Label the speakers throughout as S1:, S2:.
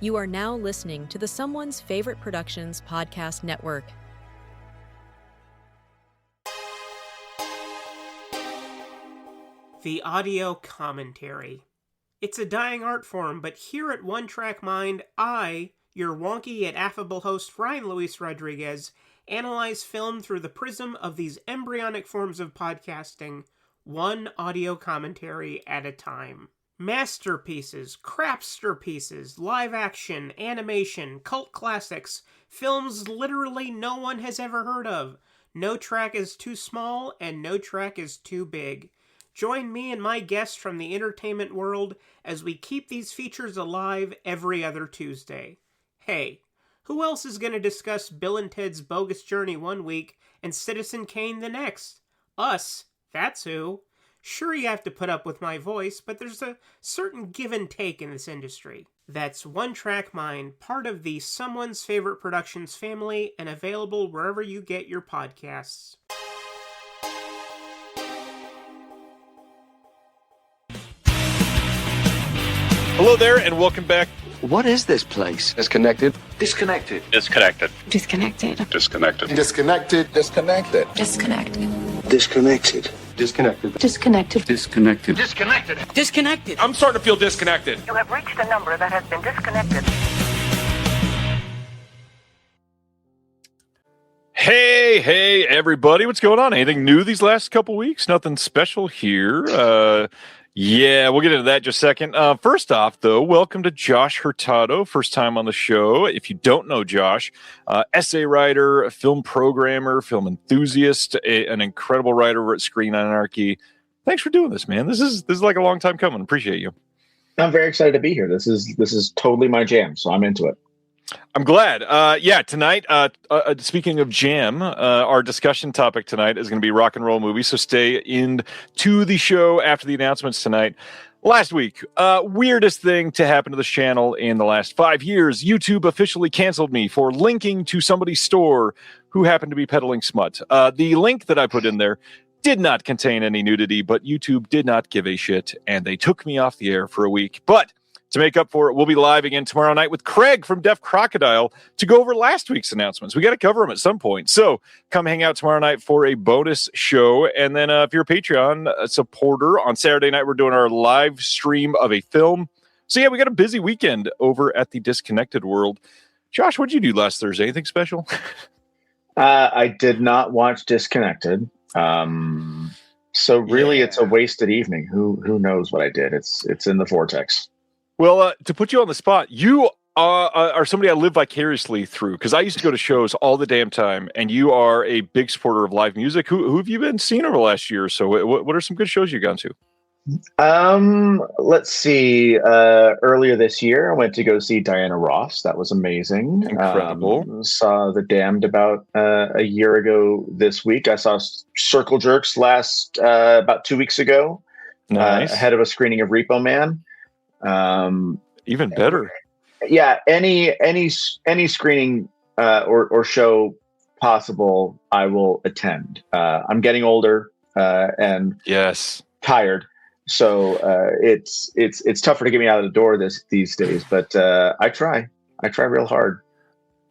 S1: You are now listening to the Someone's Favorite Productions podcast network.
S2: The audio commentary. It's a dying art form, but here at One Track Mind, I, your wonky yet affable host Ryan Luis Rodriguez, analyze film through the prism of these embryonic forms of podcasting, one audio commentary at a time. Masterpieces, crapster pieces, live action, animation, cult classics, films literally no one has ever heard of. No track is too small, and no track is too big. Join me and my guests from the entertainment world as we keep these features alive every other Tuesday. Hey, who else is going to discuss Bill and Ted's Bogus Journey one week and Citizen Kane the next? Us, that's who. Sure, you have to put up with my voice, but there's a certain give and take in this industry. That's One Track Mind, part of the Someone's Favorite Productions family and available wherever you get your podcasts.
S3: Hello there, and welcome back.
S4: What is this place?
S5: Disconnected.
S4: Disconnected.
S3: Disconnected.
S6: Disconnected.
S3: Disconnected.
S5: Disconnected. Disconnected.
S6: Disconnected.
S5: Disconnected. Disconnected.
S6: Disconnected.
S5: Disconnected.
S4: Disconnected.
S6: Disconnected.
S3: I'm starting to feel disconnected.
S7: You have reached a number that has been disconnected.
S3: Hey, everybody. What's going on? Anything new these last couple weeks? Nothing special here. Yeah, we'll get into that in just a second. First off, though, welcome to Josh Hurtado. First time on the show. If you don't know Josh, essay writer, a film programmer, film enthusiast, an incredible writer over at Screen Anarchy. Thanks for doing this, man. This is like a long time coming. Appreciate you.
S8: I'm very excited to be here. This is totally my jam, so I'm into it.
S3: I'm glad. Tonight, speaking of jam, our discussion topic tonight is going to be rock and roll movies, so stay in to the show after the announcements tonight. Last week, weirdest thing to happen to this channel in the last 5 years, YouTube officially canceled me for linking to somebody's store who happened to be peddling smut. The link that I put in there did not contain any nudity, but YouTube did not give a shit, and they took me off the air for a week. But to make up for it, we'll be live again tomorrow night with Craig from Deaf Crocodile to go over last week's announcements. We got to cover them at some point. So come hang out tomorrow night for a bonus show. And then if you're a Patreon supporter, on Saturday night, we're doing our live stream of a film. So yeah, we got a busy weekend over at the Disconnected World. Josh, what'd you do last Thursday? Anything special?
S8: I did not watch Disconnected. So really, It's a wasted evening. Who knows what I did? It's in the vortex.
S3: Well, to put you on the spot, you are somebody I live vicariously through, because I used to go to shows all the damn time, and you are a big supporter of live music. Who have you been seeing over the last year or so? What are some good shows you've gone to?
S8: Let's see. Earlier this year, I went to go see Diana Ross. That was amazing.
S3: Incredible.
S8: Saw The Damned about a year ago this week. I saw Circle Jerks about 2 weeks ago.
S3: Nice.
S8: Ahead of a screening of Repo Man.
S3: Even better.
S8: Yeah, any screening or show possible, I will attend. I'm getting older and
S3: yes,
S8: tired, so it's tougher to get me out of the door these days. But I try real hard.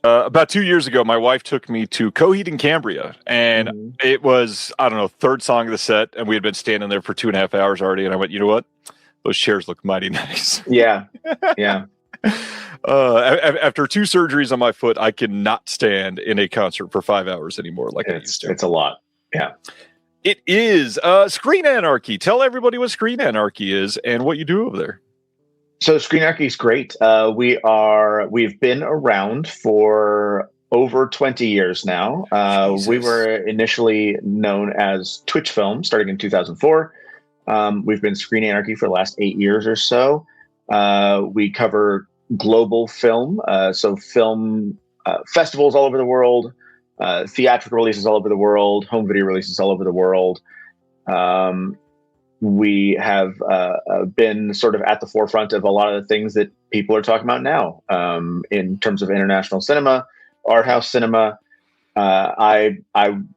S3: About 2 years ago, my wife took me to Coheed and Cambria, and it was, I don't know, third song of the set, and we had been standing there for 2.5 hours already, and I went, you know what? Those chairs look mighty nice.
S8: Yeah.
S3: After 2 surgeries on my foot, I cannot stand in a concert for 5 hours anymore like I used to.
S8: It's a lot. Yeah.
S3: It is. Screen Anarchy. Tell everybody what Screen Anarchy is and what you do over there.
S8: So Screen Anarchy is great. We've been around for over 20 years now. We were initially known as Twitch Film, starting in 2004. We've been Screen Anarchy for the last 8 years or so. We cover global film, so film festivals all over the world, theatrical releases all over the world, home video releases all over the world. We have been sort of at the forefront of a lot of the things that people are talking about now in terms of international cinema, art house cinema. I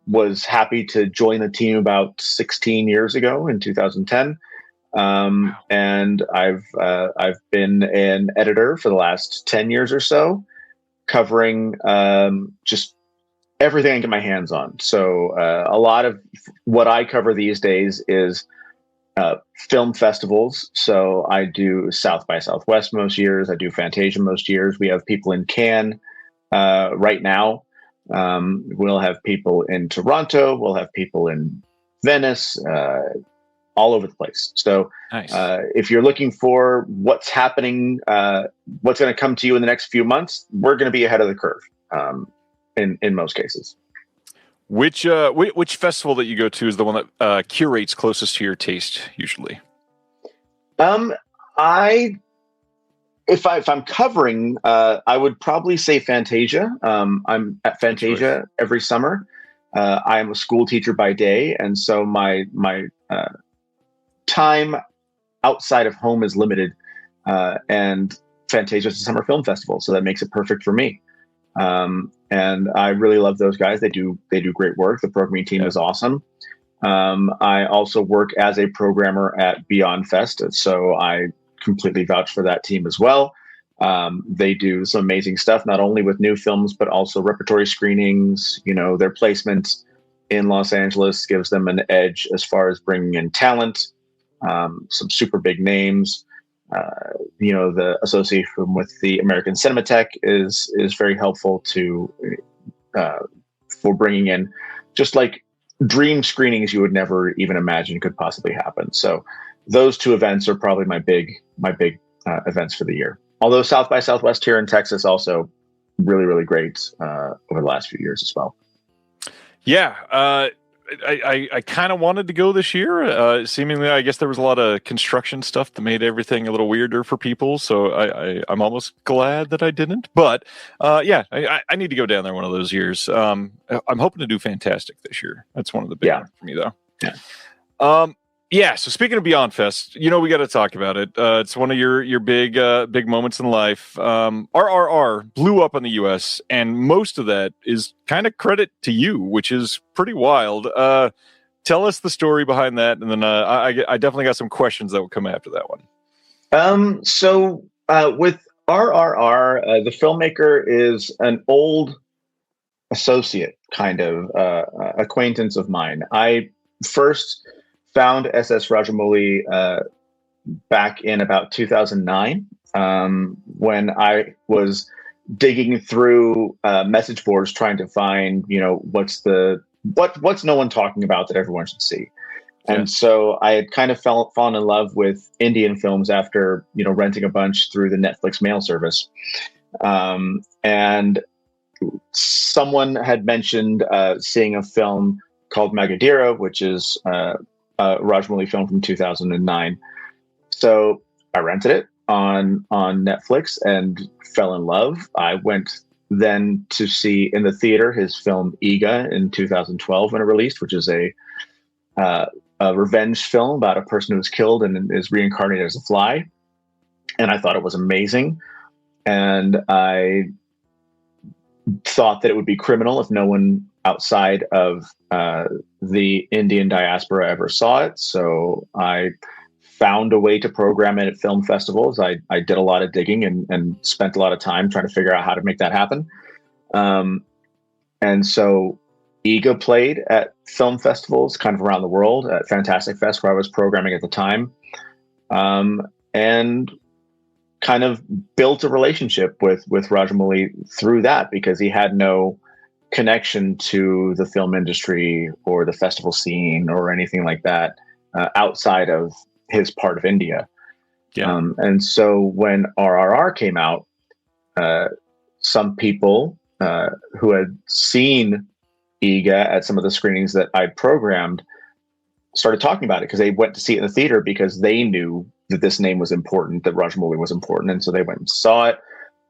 S8: was happy to join the team about 16 years ago in 2010. And I've been an editor for the last 10 years or so, covering just everything I can get my hands on. So a lot of what I cover these days is film festivals. So I do South by Southwest most years. I do Fantasia most years. We have people in Cannes right now. We'll have people in Toronto. We'll have people in Venice, all over the place. So
S3: Nice.
S8: if you're looking for what's happening, what's going to come to you in the next few months, we're going to be ahead of the curve in most cases.
S3: Which festival that you go to is the one that curates closest to your taste usually?
S8: If I'm covering, I would probably say Fantasia. I'm at Fantasia every summer. I am a school teacher by day, and so my time outside of home is limited. And Fantasia is a summer film festival, so that makes it perfect for me. And I really love those guys. They do great work. The programming team is awesome. I also work as a programmer at Beyond Fest, so I completely vouch for that team as well. They do some amazing stuff, not only with new films, but also repertory screenings. Their placement in Los Angeles gives them an edge as far as bringing in talent, some super big names. The association with the American Cinematheque is very helpful for bringing in just like dream screenings you would never even imagine could possibly happen. So those two events are probably my big events for the year. Although South by Southwest here in Texas also really, really great over the last few years as well. Yeah.
S3: I kind of wanted to go this year. Seemingly, I guess there was a lot of construction stuff that made everything a little weirder for people. So I'm almost glad that I didn't. But I need to go down there one of those years. I'm hoping to do fantastic this year. That's one of the big ones for me, though. So speaking of Beyond Fest, we got to talk about it. It's one of your big moments in life. RRR blew up in the U.S., and most of that is kind of credit to you, which is pretty wild. Tell us the story behind that, and then I definitely got some questions that will come after that one.
S8: So with RRR, the filmmaker is an old associate, kind of acquaintance of mine. I first found SS Rajamouli back in about 2009 when I was digging through message boards trying to find, what's no one talking about that everyone should see. Yeah. And so I had kind of fallen in love with Indian films after, renting a bunch through the Netflix mail service. And someone had mentioned seeing a film called Magadira, which is Rajamouli film from 2009. So I rented it on Netflix and fell in love. I went then to see in the theater his film Iga in 2012 when it released, which is a revenge film about a person who was killed and is reincarnated as a fly. And I thought it was amazing. And I thought that it would be criminal if no one outside of the Indian diaspora ever saw it. So I found a way to program it at film festivals. I did a lot of digging and spent a lot of time trying to figure out how to make that happen. And so Iga played at film festivals kind of around the world, at Fantastic Fest, where I was programming at the time, and kind of built a relationship with Rajamouli through that, because he had no connection to the film industry or the festival scene or anything like that outside of his part of India. Yeah. And so when RRR came out, some people who had seen Iga at some of the screenings that I programmed started talking about it, because they went to see it in the theater because they knew that this name was important, that Rajamouli was important. And so they went and saw it.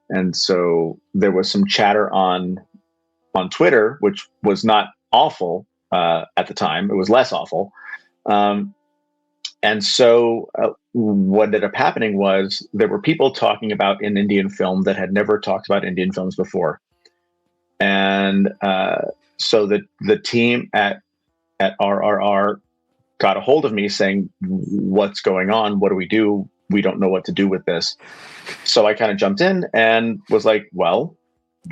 S8: And so there was some chatter on Twitter, which was not awful at the time. It was less awful. And so what ended up happening was there were people talking about an Indian film that had never talked about Indian films before. And so the team at RRR got a hold of me saying, "What's going on? What do we do? We don't know what to do with this." So I kind of jumped in and was like, "Well,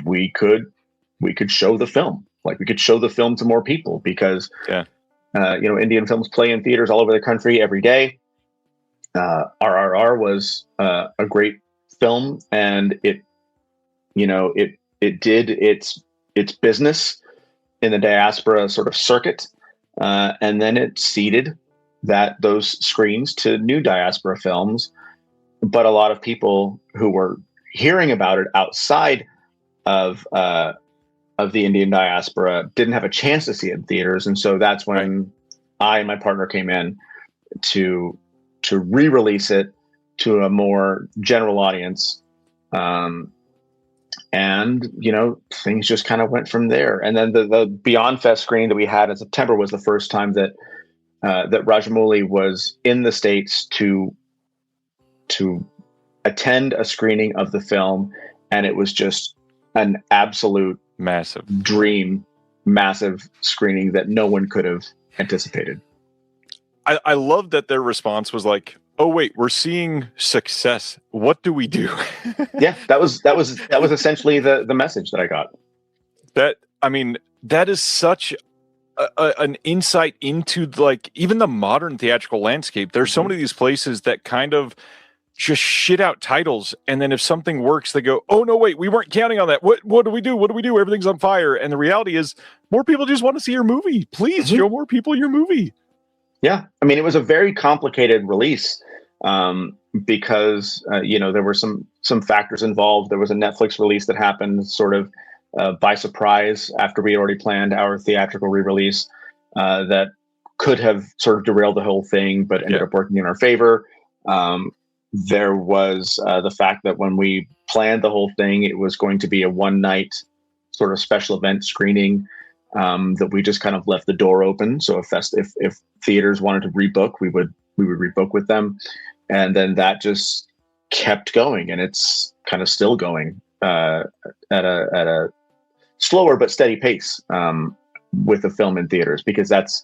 S8: we could show the film. Like, we could show the film to more people because, Indian films play in theaters all over the country every day. RRR was a great film, and it did its business in the diaspora sort of circuit, and then it seeded those screens to new diaspora films. But a lot of people who were hearing about it outside of the Indian diaspora didn't have a chance to see it in theaters, and so that's when I and my partner came in to re-release it to a more general audience. And things just kind of went from there. And then the Beyond Fest screening that we had in September was the first time that Rajamouli was in the States to attend a screening of the film, and it was just an absolute
S3: massive
S8: screening that no one could have anticipated.
S3: I love that their response was like, "Oh wait, we're seeing success. What do we do?"
S8: Yeah, that was essentially the message that I got.
S3: That is such an insight into like even the modern theatrical landscape. There's so many of these places that kind of just shit out titles, and then if something works, they go, "Oh no, wait, we weren't counting on that. What do we do? What do we do? Everything's on fire." And the reality is, more people just want to see your movie. Please show more people your movie.
S8: Yeah, it was a very complicated release because there were some factors involved. There was a Netflix release that happened sort of by surprise after we already planned our theatrical re-release that could have sort of derailed the whole thing, but ended up working in our favor. There was the fact that when we planned the whole thing, it was going to be a one-night sort of special event screening that we just kind of left the door open. So if theaters wanted to rebook, we would rebook with them, and then that just kept going, and it's kind of still going at a slower but steady pace with the film in theaters, because that's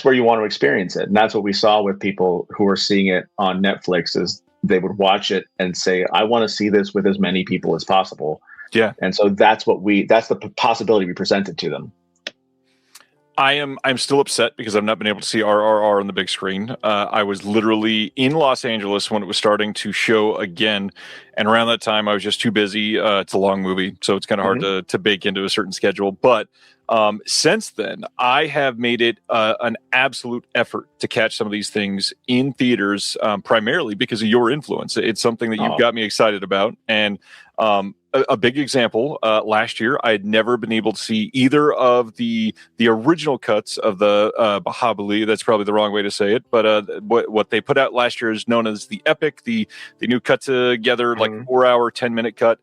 S8: where you want to experience it. And that's what we saw with people who are seeing it on Netflix, is they would watch it and say, "I want to see this with as many people as possible."
S3: Yeah.
S8: And so that's the possibility we presented to them.
S3: I'm still upset because I've not been able to see RRR on the big screen. I was literally in Los Angeles when it was starting to show again, and around that time I was just too busy. It's a long movie, so it's kind of hard to bake into a certain schedule. But since then, I have made it an absolute effort to catch some of these things in theaters, primarily because of your influence. It's something that you've got me excited about, and a big example, last year, I had never been able to see either of the original cuts of the Bahubali. That's probably the wrong way to say it, but what they put out last year is known as the Epic, the new cut together, like 4-hour, 10-minute cut.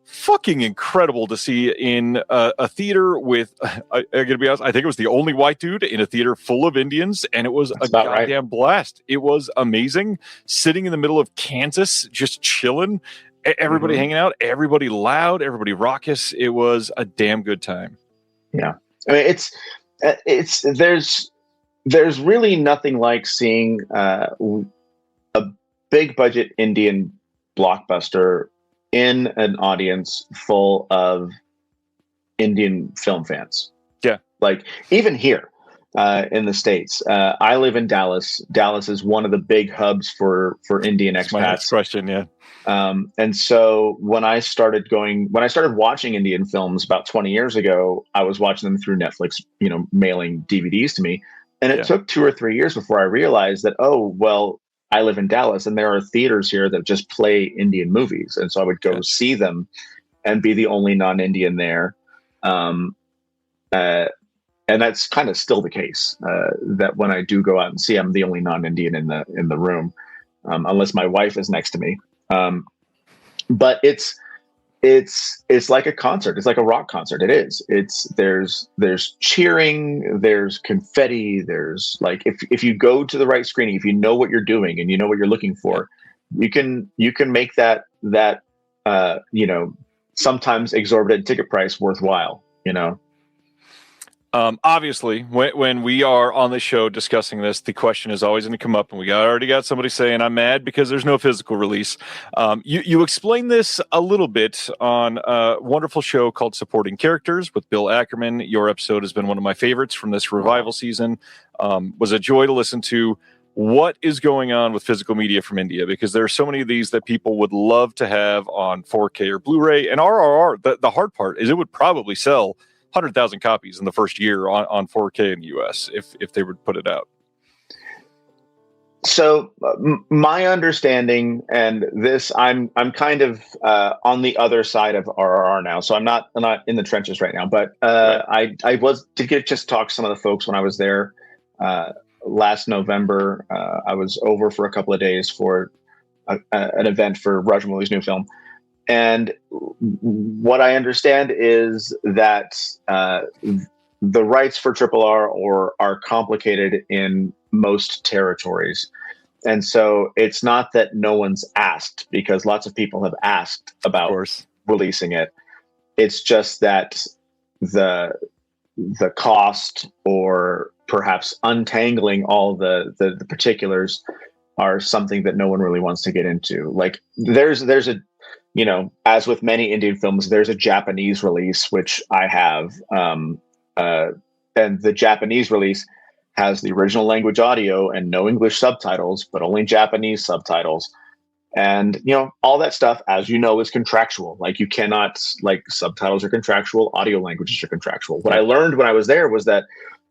S3: Fucking incredible to see in a theater with, I gotta be honest, I think it was the only white dude in a theater full of Indians, and it was a goddamn blast. It was amazing, sitting in the middle of Kansas, just chilling. Everybody hanging out, everybody loud, everybody raucous. It was a damn good time.
S8: Yeah, there's really nothing like seeing a big budget Indian blockbuster in an audience full of Indian film fans.
S3: Yeah,
S8: like even here in the States, I live in Dallas. Dallas is one of the big hubs for Indian expats.
S3: My next question, yeah.
S8: And so when I started watching Indian films about 20 years ago, I was watching them through Netflix, mailing DVDs to me. And it took 2 or 3 years before I realized that, oh, well, I live in Dallas and there are theaters here that just play Indian movies. And so I would go see them and be the only non-Indian there. And that's kind of still the case, that when I do go out and see, I'm the only non-Indian in the room, unless my wife is next to me. But it's like a concert. It's like a rock concert. It is. There's cheering, there's confetti, there's like, if you go to the right screening, if you know what you're doing and you know what you're looking for, you can make that sometimes exorbitant ticket price worthwhile,
S3: Obviously, when we are on the show discussing this, the question is always going to come up, and already got somebody saying I'm mad because there's no physical release. You explained this a little bit on a wonderful show called Supporting Characters with Bill Ackerman. Your episode has been one of my favorites from this revival season. Was a joy to listen to. What is going on with physical media from India? Because there are so many of these that people would love to have on 4K or Blu-ray. And RRR, the hard part is it would probably sell 100,000 copies in the first year on 4K in the US if they would put it out.
S8: So my understanding, and this, I'm kind of on the other side of RRR now. So I'm not in the trenches right now, but I did get to talk to some of the folks when I was there last November. I was over for a couple of days for an event for Rajamouli's new film. And what I understand is that the rights for RRR are complicated in most territories. And so it's not that no one's asked, because lots of people have asked about releasing it. It's just that the cost, or perhaps untangling all the particulars, are something that no one really wants to get into. Like there's a, as with many Indian films, there's a Japanese release, which I have. And the Japanese release has the original language audio and no English subtitles, but only Japanese subtitles. And, all that stuff, as you know, is contractual. Like you cannot, subtitles are contractual, audio languages are contractual. What I learned when I was there was that,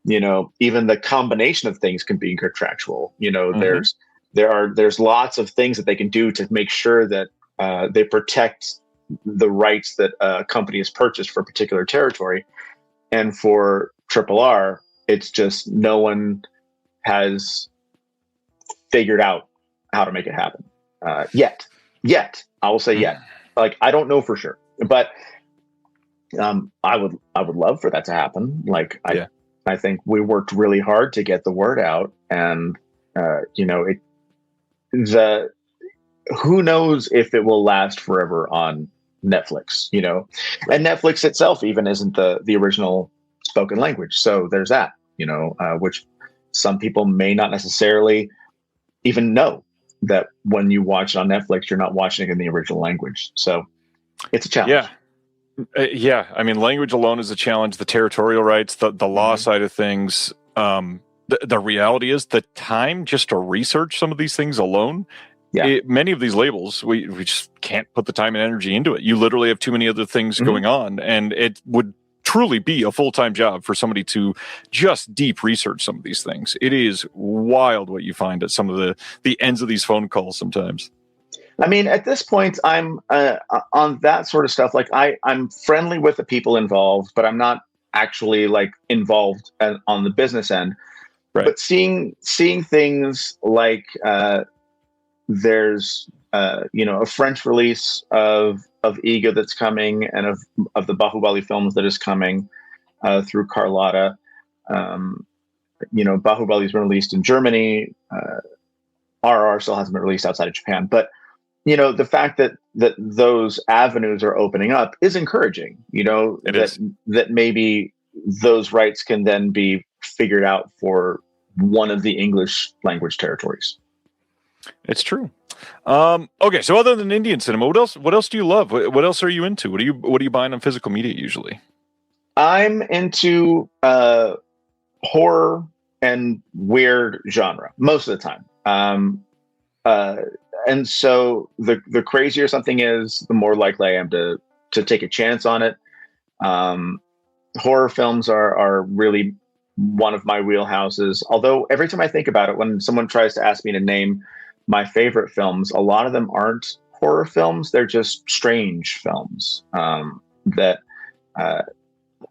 S8: even the combination of things can be contractual. There's lots of things that they can do to make sure that they protect the rights that a company has purchased for a particular territory. And for RRR, it's just no one has figured out how to make it happen yet. I will say yet. Like, I don't know for sure, but I would love for that to happen. I think we worked really hard to get the word out, and who knows if it will last forever on Netflix, and Netflix itself even isn't the original spoken language. So there's that, which some people may not necessarily even know, that when you watch it on Netflix, you're not watching it in the original language. So it's a challenge.
S3: Yeah. I mean, language alone is a challenge. The territorial rights, the law side of things. The reality is the time just to research some of these things alone. Many of these labels, we just can't put the time and energy into it. You literally have too many other things going on, and it would truly be a full-time job for somebody to just deep research some of these things. It is wild what you find at some of the ends of these phone calls sometimes.
S8: I mean, at this point, I'm on that sort of stuff. Like I'm friendly with the people involved, but I'm not actually involved on the business end. Right. But seeing things like there's a French release of Ego that's coming, and of the Bahubali films that is coming through Carlotta. Bahubali's been released in Germany. RRR still hasn't been released outside of Japan, but the fact that those avenues are opening up is encouraging. That maybe those rights can then be figured out for one of the English language territories.
S3: It's true. Okay, so other than Indian cinema, what else do you love? What else are you into? What are you buying on physical media usually? I'm
S8: into horror and weird genre most of the time. And so the crazier something is, the more likely I am to take a chance on it. Horror films are really one of my wheelhouses. Although every time I think about it, when someone tries to ask me to name my favorite films, a lot of them aren't horror films. They're just strange films that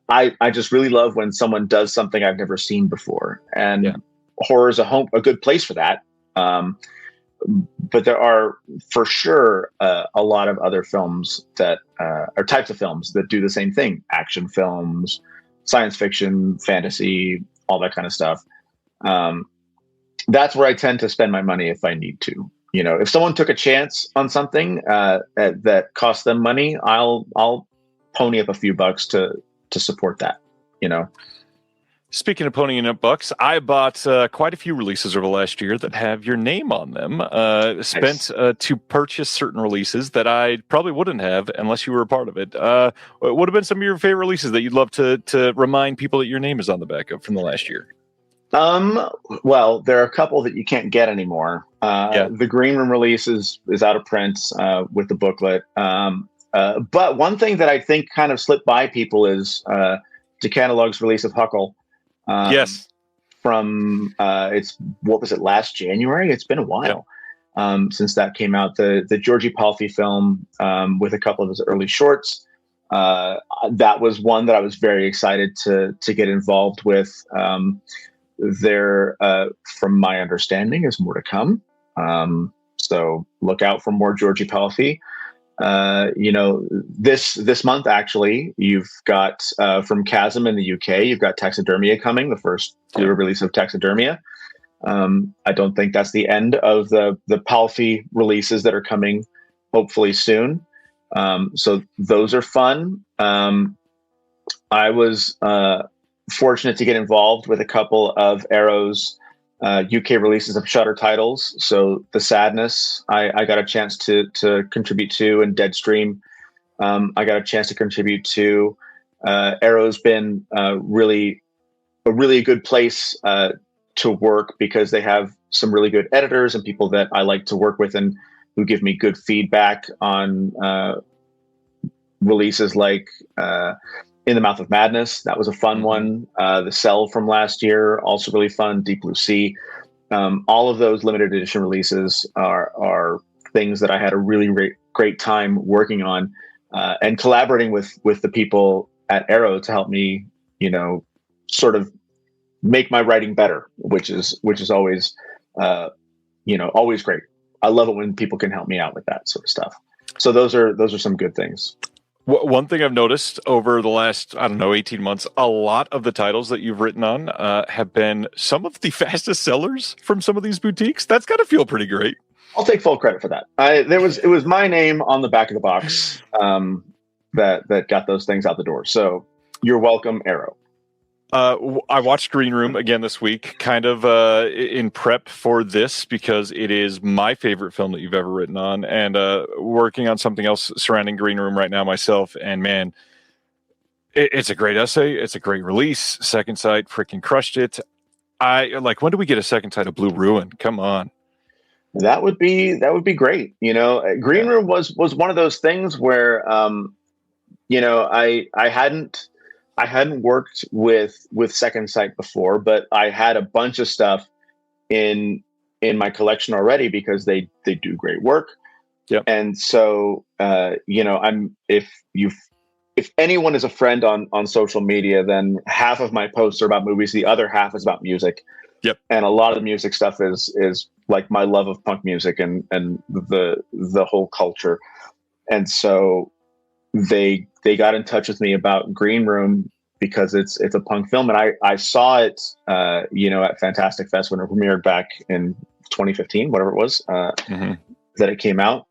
S8: I just really love when someone does something I've never seen before. And horror is a good place for that. But there are for sure a lot of other films that are types of films that do the same thing: action films, science fiction, fantasy, all that kind of stuff. That's where I tend to spend my money if I need to. If someone took a chance on something that cost them money, I'll pony up a few bucks to support that.
S3: Speaking of ponying up bucks, I bought quite a few releases over the last year that have your name on them. Spent to purchase certain releases that I probably wouldn't have unless you were a part of it. What would have been some of your favorite releases that you'd love to remind people that your name is on the back of from the last year?
S8: Well, there are a couple that you can't get anymore. The Green Room release is out of print with the booklet. But one thing that I think kind of slipped by people is Decanalog's release of Huckle.
S3: Yes.
S8: From what was it, last January? It's been a while since that came out. The Georgie Palfy film with a couple of his early shorts. That was one that I was very excited to get involved with. There, from my understanding, is more to come. So look out for more Georgie Palfy. This month, actually, you've got from Chasm in the UK, you've got Taxidermia coming, the first release of Taxidermia. I don't think that's the end of the Palfy releases that are coming, hopefully soon. So those are fun. I was fortunate to get involved with a couple of Arrow's UK releases of Shudder titles. So The Sadness, I got a chance to contribute to, and Deadstream, I got a chance to contribute to. Arrow's been really a good place to work because they have some really good editors and people that I like to work with and who give me good feedback on releases like In the Mouth of Madness. That was a fun one. The Cell from last year, also really fun. Deep Blue Sea. All of those limited edition releases are things that I had a really great time working on and collaborating with the people at Arrow to help me, sort of make my writing better, which is always, always great. I love it when people can help me out with that sort of stuff. So those are some good things.
S3: One thing I've noticed over the last, 18 months, a lot of the titles that you've written on have been some of the fastest sellers from some of these boutiques. That's got to feel pretty great.
S8: I'll take full credit for that. It was my name on the back of the box that got those things out the door. So you're welcome, Arrow.
S3: I watched Green Room again this week, kind of in prep for this, because it is my favorite film that you've ever written on, and working on something else surrounding Green Room right now myself. And man, it's a great essay. It's a great release. Second Sight freaking crushed it. When do we get a second sight of Blue Ruin? Come on.
S8: That would be great. Green Room was one of those things where, I hadn't worked with Second Sight before, but I had a bunch of stuff in my collection already because they do great work.
S3: Yep.
S8: And so, if anyone is a friend on social media, then half of my posts are about movies. The other half is about music.
S3: Yep.
S8: And a lot of the music stuff is like my love of punk music and the whole culture. And so they got in touch with me about Green Room because it's a punk film, and I saw it at Fantastic Fest when it premiered back in 2015, whatever it was, that it came out,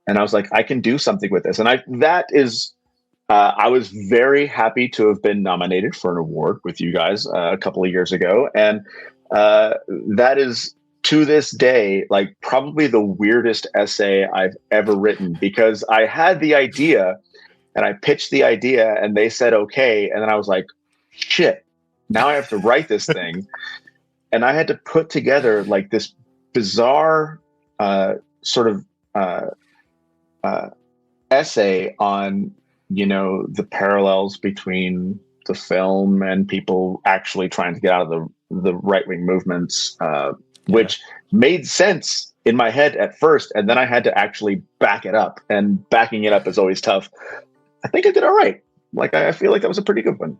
S8: and I was like, I can do something with this, and I was very happy to have been nominated for an award with you guys a couple of years ago, and that is, to this day, like probably the weirdest essay I've ever written, because I had the idea and I pitched the idea and they said, okay. And then I was like, shit, now I have to write this thing. And I had to put together like this bizarre sort of essay on, the parallels between the film and people actually trying to get out of the right-wing movements, which made sense in my head at first. And then I had to actually back it up, and backing it up is always tough. I think I did all right. Like, I feel like that was a pretty good one.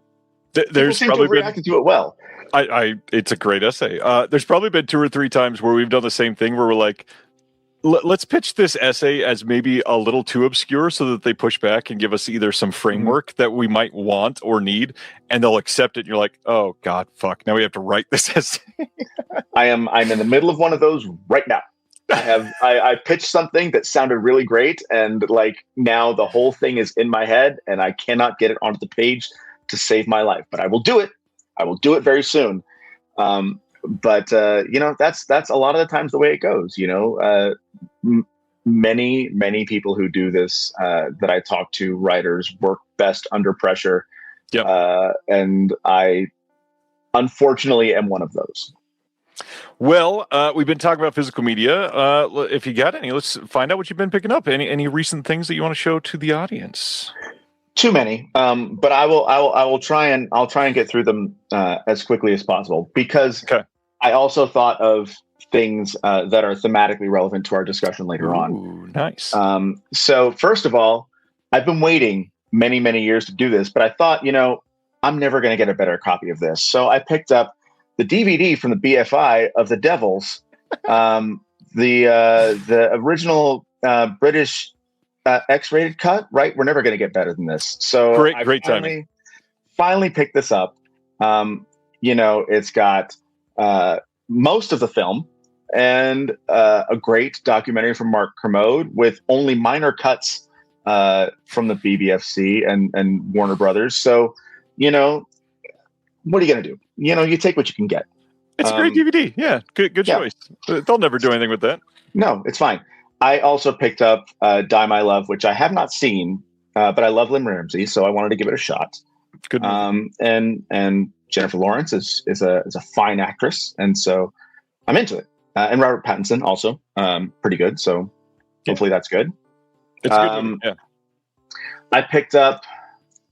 S3: There's probably
S8: reacted to it well.
S3: It's a great essay. There's probably been 2 or 3 times where we've done the same thing, where we're like, let's pitch this essay as maybe a little too obscure so that they push back and give us either some framework that we might want or need, and they'll accept it. And you're like, oh God, fuck. Now we have to write this essay.
S8: I'm in the middle of one of those right now. I pitched something that sounded really great, and like now the whole thing is in my head and I cannot get it onto the page to save my life, but I will do it. I will do it very soon. But that's a lot of the times the way it goes. Many people who do this that I talk to, writers, work best under pressure.
S3: Yep.
S8: And I unfortunately am one of those.
S3: Well, we've been talking about physical media. If you got any, let's find out what you've been picking up. Any recent things that you want to show to the audience?
S8: Too many, but I'll try and get through them as quickly as possible, because I also thought of things that are thematically relevant to our discussion later on.
S3: Nice.
S8: So first of all, I've been waiting many years to do this, but I thought, I'm never going to get a better copy of this. So I picked up the DVD from the BFI of The Devils, the original British X-rated cut. Right, we're never going to get better than this. So
S3: great timing.
S8: Finally picked this up. It's got most of the film and a great documentary from Mark Kermode with only minor cuts from the BBFC and Warner Brothers. So, what are you going to do? You take what you can get.
S3: It's a great DVD. Yeah, good choice. They'll never do anything with that. No,
S8: it's fine. I also picked up Die My Love, which I have not seen, but I love Lynn Ramsey, so I wanted to give it a shot.
S3: Good movie.
S8: And Jennifer Lawrence is a fine actress, and so I'm into it. And Robert Pattinson also pretty good. So hopefully that's good.
S3: It's a good movie. Yeah.
S8: I picked up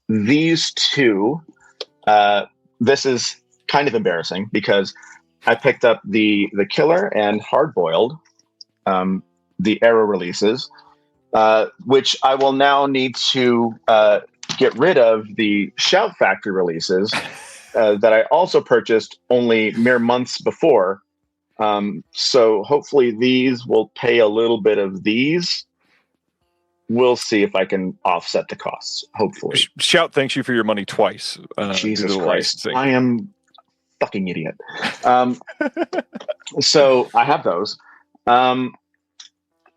S8: these two. This is kind of embarrassing because I picked up the Killer and Hard Boiled, the Arrow releases, which I will now need to get rid of the Shout Factory releases that I also purchased only mere months before. So hopefully these will pay a little bit of these. We'll see if I can offset the costs. Hopefully.
S3: Shout thanks you for your money twice.
S8: Jesus Christ. I am fucking idiot. So I have those. I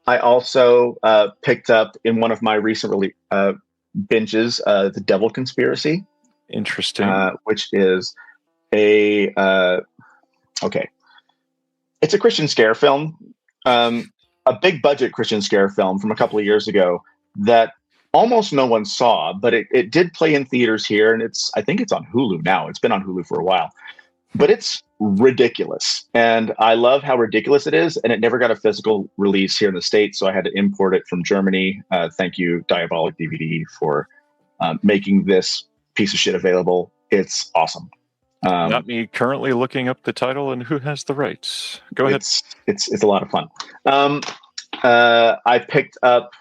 S8: also picked up in one of my recent binges, The Devil Conspiracy.
S3: Interesting.
S8: Which is it's a Christian scare film, a big budget Christian scare film from a couple of years ago that almost no one saw, but it did play in theaters here, and I think it's on Hulu now. It's been on Hulu for a while, but it's ridiculous, and I love how ridiculous it is. And it never got a physical release here in the States, so I had to import it from Germany. Thank you, Diabolic DVD, for making this piece of shit available. It's awesome.
S3: Not me currently looking up the title and who has the rights. Go ahead.
S8: It's a lot of fun. I picked up,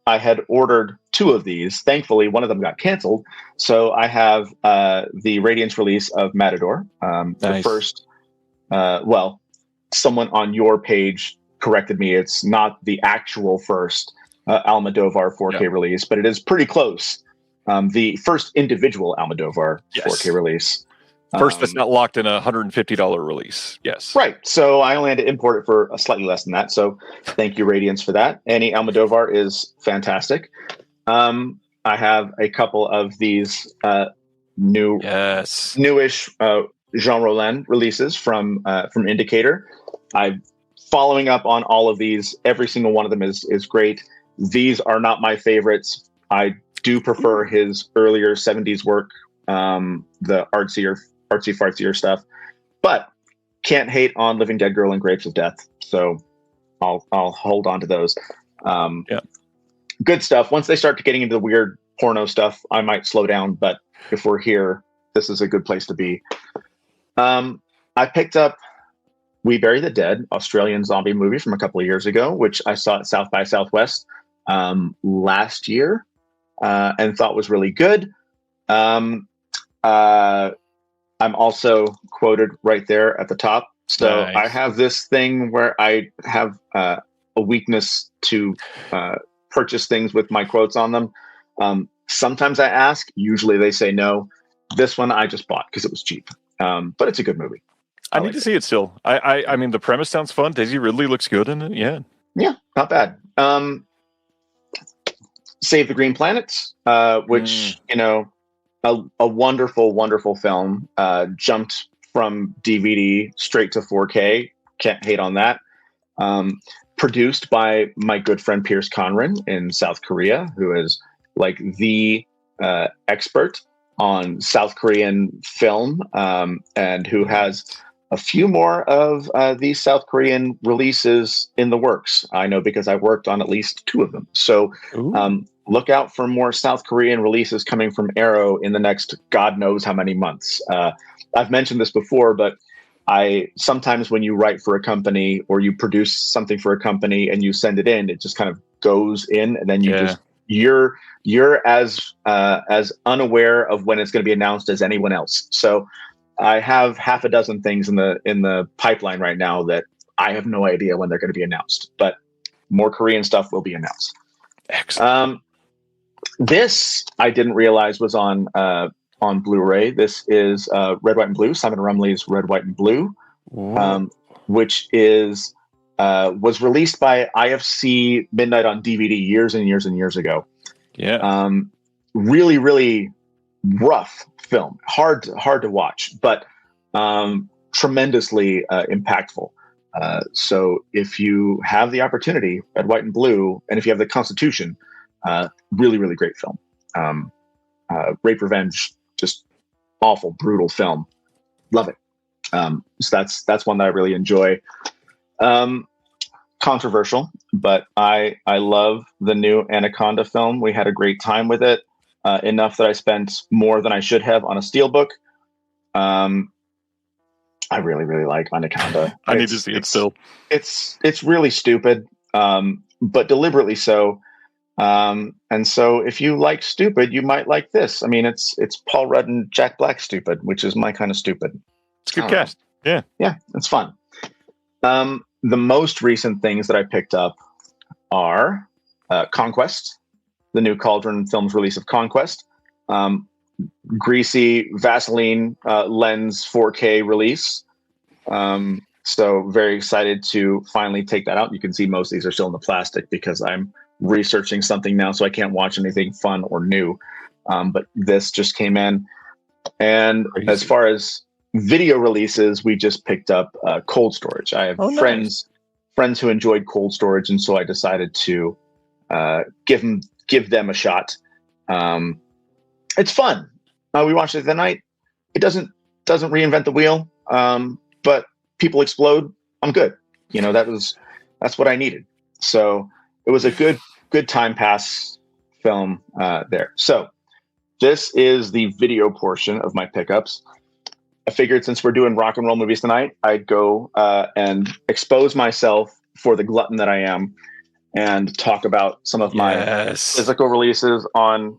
S8: I had ordered two of these. Thankfully, one of them got canceled. So I have the Radiance release of Matador.
S3: Nice.
S8: The first, someone on your page corrected me. It's not the actual first Almodovar 4K release, but it is pretty close. The first individual Almodovar 4K release.
S3: First, that's not locked in a $150 release. Yes.
S8: Right. So I only had to import it for a slightly less than that. So thank you, Radiance, for that. Any Almodovar is fantastic. I have a couple of these newish Jean Rollin releases from Indicator. I'm following up on all of these. Every single one of them is great. These are not my favorites. I do prefer his earlier 70s work, the artsy-fartsier stuff, but can't hate on Living Dead Girl and Grapes of Death. So I'll hold on to those. Good stuff. Once they start getting into the weird porno stuff, I might slow down, but if we're here, this is a good place to be. I picked up We Bury the Dead, Australian zombie movie from a couple of years ago, which I saw at South by Southwest last year and thought was really good. I'm also quoted right there at the top. So nice. I have this thing where I have a weakness to purchase things with my quotes on them. Sometimes I ask, usually they say no. This one I just bought because it was cheap. But it's a good movie.
S3: I need to see it still. I mean, the premise sounds fun. Daisy Ridley looks good in it.
S8: Yeah, not bad. Save the Green Planets, which, a wonderful, wonderful film. Jumped from DVD straight to 4K. Can't hate on that. Produced by my good friend Pierce Conran in South Korea, who is like the expert on South Korean film, and who has a few more of these South Korean releases in the works. I know because I worked on at least 2 of them. So look out for more South Korean releases coming from Arrow in the next God knows how many months. I've mentioned this before, but I sometimes when you write for a company or you produce something for a company and you send it in, it just kind of goes in, and then you're as unaware of when it's going to be announced as anyone else. So I have half a dozen things in the pipeline right now that I have no idea when they're going to be announced, but more Korean stuff will be announced.
S3: Excellent.
S8: This I didn't realize was on Blu-ray. This is Red, White, and Blue, Simon Rumley's Red, White, and Blue, which is was released by IFC Midnight on DVD years and years and years ago.
S3: Yeah.
S8: Really, really rough film, hard to watch, but tremendously impactful. So if you have the opportunity, Red, White, and Blue, and if you have the Constitution, really, really great film. Rape Revenge, just awful, brutal film. Love it. So that's one that I really enjoy. Controversial, but I love the new Anaconda film. We had a great time with it, enough that I spent more than I should have on a steelbook. I really, really like Anaconda.
S3: I need to see it still.
S8: It's really stupid, but deliberately so. And so if you like stupid, you might like this. I mean, it's Paul Rudd and Jack Black stupid, which is my kind of stupid.
S3: It's a good cast. Yeah.
S8: Yeah, it's fun. The most recent things that I picked up are Conquest, the new Cauldron Films release of Conquest, greasy Vaseline lens 4K release. So very excited to finally take that out. You can see most of these are still in the plastic because I'm researching something now, so I can't watch anything fun or new. But this just came in. And crazy. As far as video releases, we just picked up Cold Storage. I have friends who enjoyed Cold Storage, and so I decided to give them a shot. It's fun. We watched it the night. It doesn't reinvent the wheel, but people explode. I'm good. That's what I needed. So it was a good time pass film there. So this is the video portion of my pickups. I figured since we're doing rock and roll movies tonight, I'd go and expose myself for the glutton that I am and talk about some of my physical releases on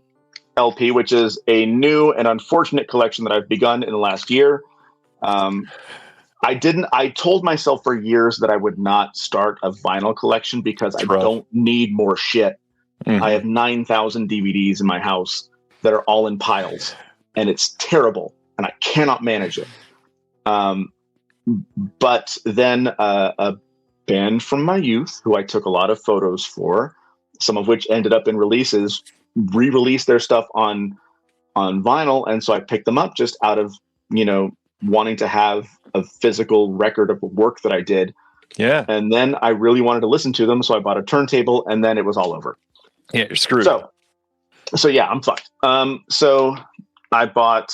S8: LP, which is a new and unfortunate collection that I've begun in the last year. I told myself for years that I would not start a vinyl collection because I don't need more shit. Mm-hmm. I have 9,000 DVDs in my house that are all in piles, and it's terrible, and I cannot manage it. But then a band from my youth, who I took a lot of photos for, some of which ended up in releases, re-released their stuff on vinyl, and so I picked them up just out of wanting to have a physical record of the work that I did.
S3: Yeah. And
S8: then I really wanted to listen to them, so I bought a turntable, and then it was all over.
S3: Yeah, you're screwed.
S8: So yeah, I'm fucked. So I bought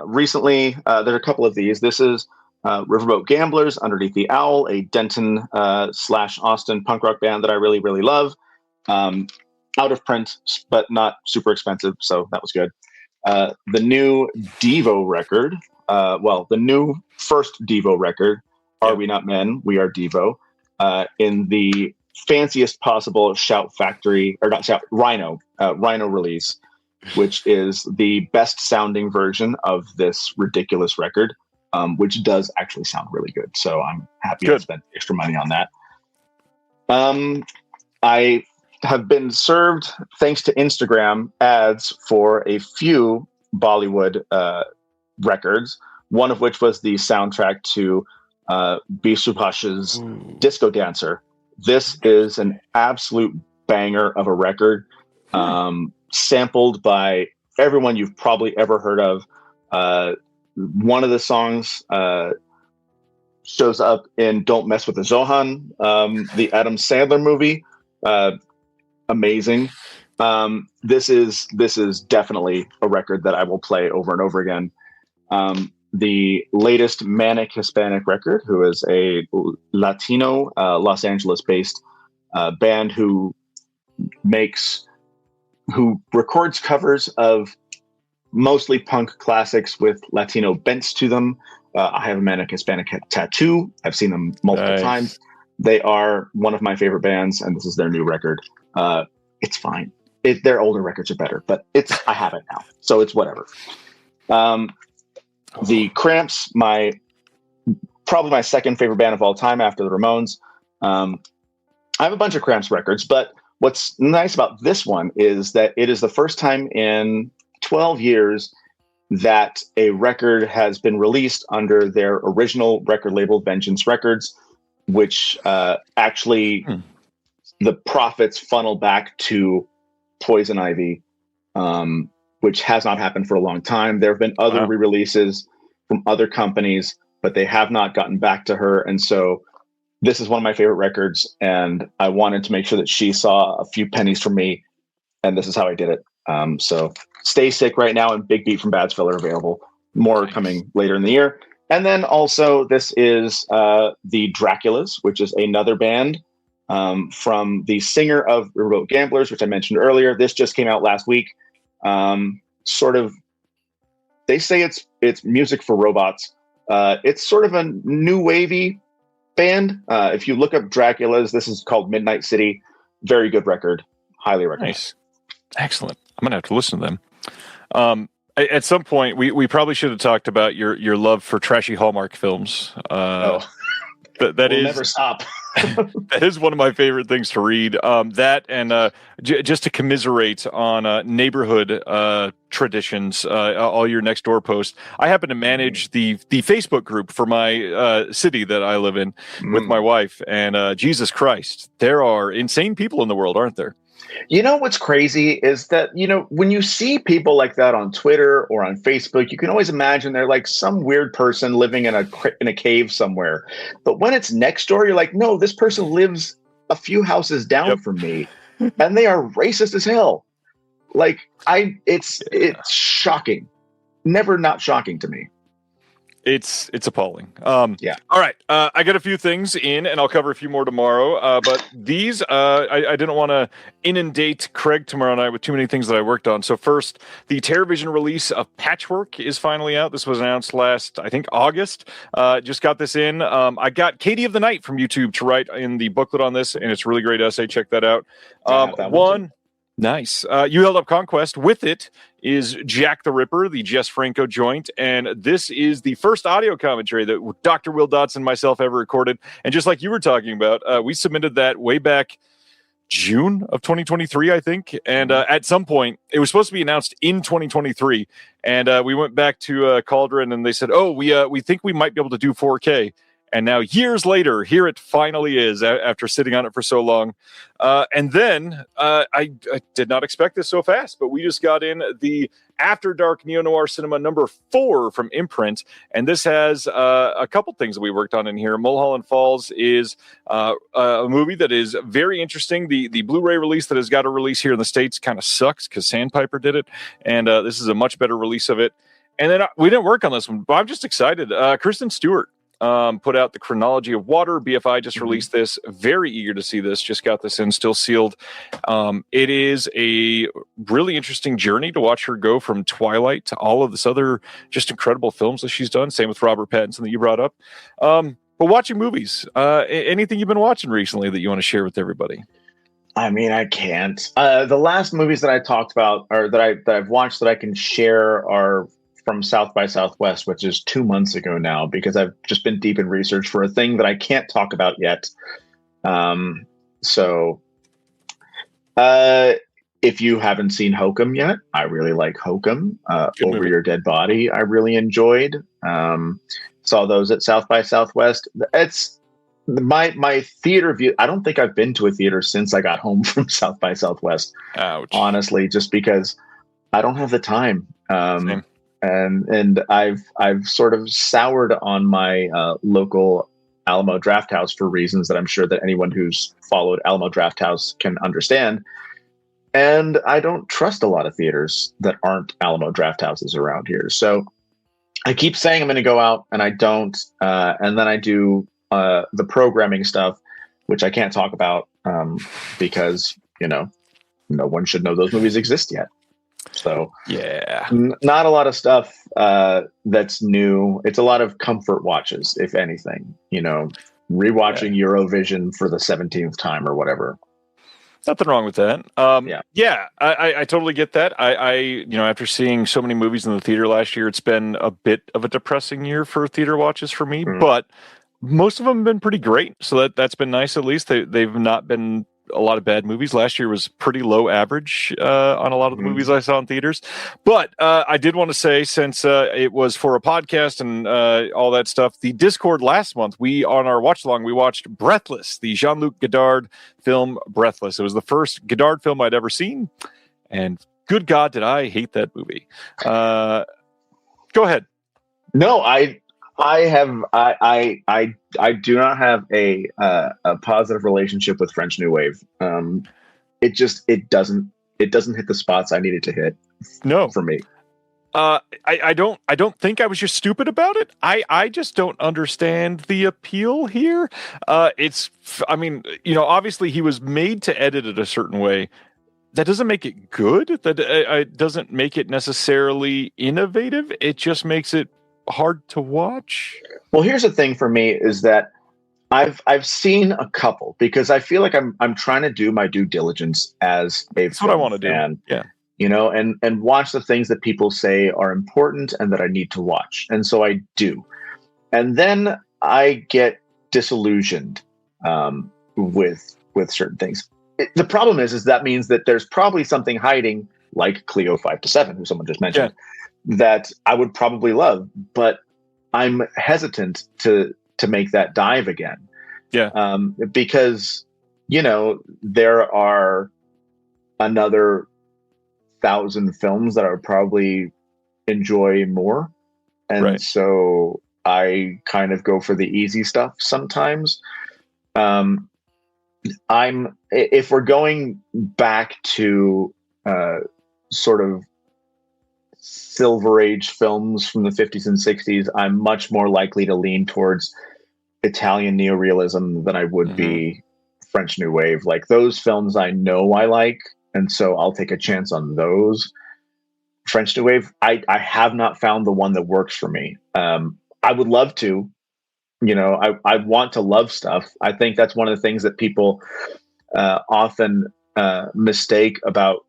S8: recently, there's a couple of these. This is Riverboat Gamblers, Underneath the Owl, a Denton / Austin punk rock band that I really, really love. Out of print, but not super expensive, so that was good. The new Devo record, the new first Devo record, Are We Not Men? We Are Devo, in the fanciest possible Rhino release, which is the best sounding version of this ridiculous record, which does actually sound really good. So I'm happy to spend extra money on that. I have been served, thanks to Instagram, ads for a few Bollywood records, one of which was the soundtrack to B. Subhash's Disco Dancer. This is an absolute banger of a record, sampled by everyone you've probably ever heard of. One of the songs shows up in Don't Mess with the Zohan, the Adam Sandler movie. Amazing. This is definitely a record that I will play over and over again. The latest Manic Hispanic record, who is a Latino, Los Angeles-based band who records covers of mostly punk classics with Latino bents to them. I have a Manic Hispanic tattoo. I've seen them multiple times. They are one of my favorite bands, and this is their new record. It's fine. Their older records are better, but I have it now, so it's whatever. The Cramps, probably my second favorite band of all time after the Ramones. I have a bunch of Cramps records, but what's nice about this one is that it is the first time in 12 years that a record has been released under their original record label, Vengeance Records, which actually the profits funnel back to Poison Ivy, which has not happened for a long time. There have been other re-releases from other companies, but they have not gotten back to her. And so this is one of my favorite records, and I wanted to make sure that she saw a few pennies from me, and this is how I did it. So Stay Sick right now and Big Beat from Badsville are available. More coming later in the year. And then also this is the Draculas, which is another band from the singer of Remote Gamblers, which I mentioned earlier. This just came out last week. They say it's music for robots. It's sort of a new wavy band. If you look up Draculas, this is called Midnight City. Very good record. Highly recommend.
S3: Nice. Excellent. I'm gonna have to listen to them. At some point, we probably should have talked about your love for trashy Hallmark films. We'll
S8: never stop.
S3: That is one of my favorite things to read. That and just to commiserate on neighborhood traditions, all your next door posts. I happen to manage the Facebook group for my city that I live in with my wife. And Jesus Christ, there are insane people in the world, aren't there?
S8: You know what's crazy is that, when you see people like that on Twitter or on Facebook, you can always imagine they're like some weird person living in a cave somewhere. But when it's next door, you're like, no, this person lives a few houses down from me, and they are racist as hell. Like it's shocking. Never not shocking to me.
S3: It's appalling.
S8: Yeah.
S3: All right. I got a few things in, and I'll cover a few more tomorrow. But these, I didn't want to inundate Craig tomorrow night with too many things that I worked on. So first, the Terrorvision release of Patchwork is finally out. This was announced last, I think, August. Just got this in. I got Katie of the Night from YouTube to write in the booklet on this, and it's a really great essay. Check that out. Nice. You Held Up Conquest. With it is Jack the Ripper, the Jess Franco joint. And this is the first audio commentary that Dr. Will Dotson and myself ever recorded. And just like you were talking about, we submitted that way back June of 2023, I think. And at some point, it was supposed to be announced in 2023. And we went back to Cauldron and they said, we think we might be able to do 4K. And now, years later, here it finally is after sitting on it for so long. And then I did not expect this so fast, but we just got in the After Dark Neo-Noir Cinema number 4 from Imprint. And this has a couple things that we worked on in here. Mulholland Falls is a movie that is very interesting. The Blu-ray release that has got a release here in the States kind of sucks because Sandpiper did it. And this is a much better release of it. And then we didn't work on this one, but I'm just excited. Kristen Stewart put out The Chronology of Water. BFI just released this. Very eager to see this. Just got this in, still sealed. It is a really interesting journey to watch her go from Twilight to all of this other just incredible films that she's done. Same with Robert Pattinson that you brought up. But watching movies, anything you've been watching recently that you want to share with everybody?
S8: I mean, I can't. The last movies that I talked about or that I've watched that I can share are from South by Southwest, which is 2 months ago now, because I've just been deep in research for a thing that I can't talk about yet. If you haven't seen Hokum yet, I really like Hokum. Over Your Dead Body, I really enjoyed. Saw those at South by Southwest. It's my theater view. I don't think I've been to a theater since I got home from South by Southwest.
S3: Ouch.
S8: Honestly, just because I don't have the time.
S3: Same.
S8: And I've sort of soured on my local Alamo Drafthouse for reasons that I'm sure that anyone who's followed Alamo Drafthouse can understand. And I don't trust a lot of theaters that aren't Alamo Drafthouses around here. So I keep saying I'm going to go out, and I don't. And then I do the programming stuff, which I can't talk about because, no one should know those movies exist yet. So
S3: yeah,
S8: not a lot of stuff that's new. It's a lot of comfort watches, if anything. Rewatching Eurovision for the 17th time or whatever.
S3: Nothing wrong with that. I totally get that. I after seeing so many movies in the theater last year, it's been a bit of a depressing year for theater watches for me, but most of them have been pretty great. So that's been nice. At least they've not been a lot of bad movies. Last year was pretty low average on a lot of the movies I saw in theaters. But I did want to say, since it was for a podcast and all that stuff, the Discord last month, on our watch along, we watched Breathless, the Jean-Luc Godard film Breathless. It was the first Godard film I'd ever seen, and good God, did I hate that movie. Go ahead. No, I do not have a positive relationship with French New Wave. It doesn't hit the spots I needed to hit. No, for me. I don't think I was just stupid about it. I just don't understand the appeal here. Obviously he was made to edit it a certain way. That doesn't make it good. That doesn't make it necessarily innovative. It just makes it hard to watch. Well, here's the thing for me is that I've seen a couple, because I feel like I'm trying to do my due diligence as a That's what I want to do. Yeah. And watch the things that people say are important and that I need to watch. And so I do. And then I get disillusioned with certain things. The problem is that means that there's probably something hiding, like Cleo 5 to 7, who someone just mentioned, that I would probably love, but I'm hesitant to make that dive again. Yeah. Because, there are another 1,000 films that I would probably enjoy more. And so I kind of go for the easy stuff sometimes. If we're going back to sort of Silver Age films from the 50s and 60s, I'm much more likely to lean towards Italian neorealism than I would be French New Wave. Like, those films I know I like, and so I'll take a chance on those. French New Wave, I have not found the one that works for me. I would love to. I want to love stuff. I think that's one of the things that people often mistake about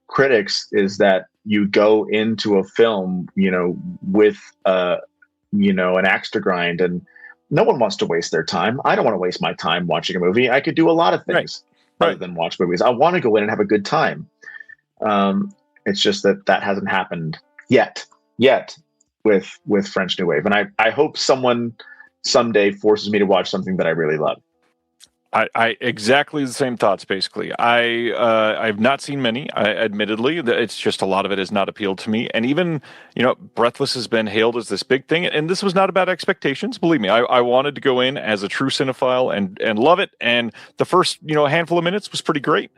S3: critics, is that you go into a film, with an axe to grind, and no one wants to waste their time. I don't want to waste my time watching a movie. I could do a lot of things other than watch movies. I want to go in and have a good time. It's just that hasn't happened yet with French New Wave. And I hope someone someday forces me to watch something that I really love. I exactly the same thoughts, basically. I've not seen many, admittedly. It's just a lot of it has not appealed to me. And even, Breathless has been hailed as this big thing. And this was not about expectations. Believe me, I wanted to go in as a true cinephile and love it. And the first, handful of minutes was pretty great.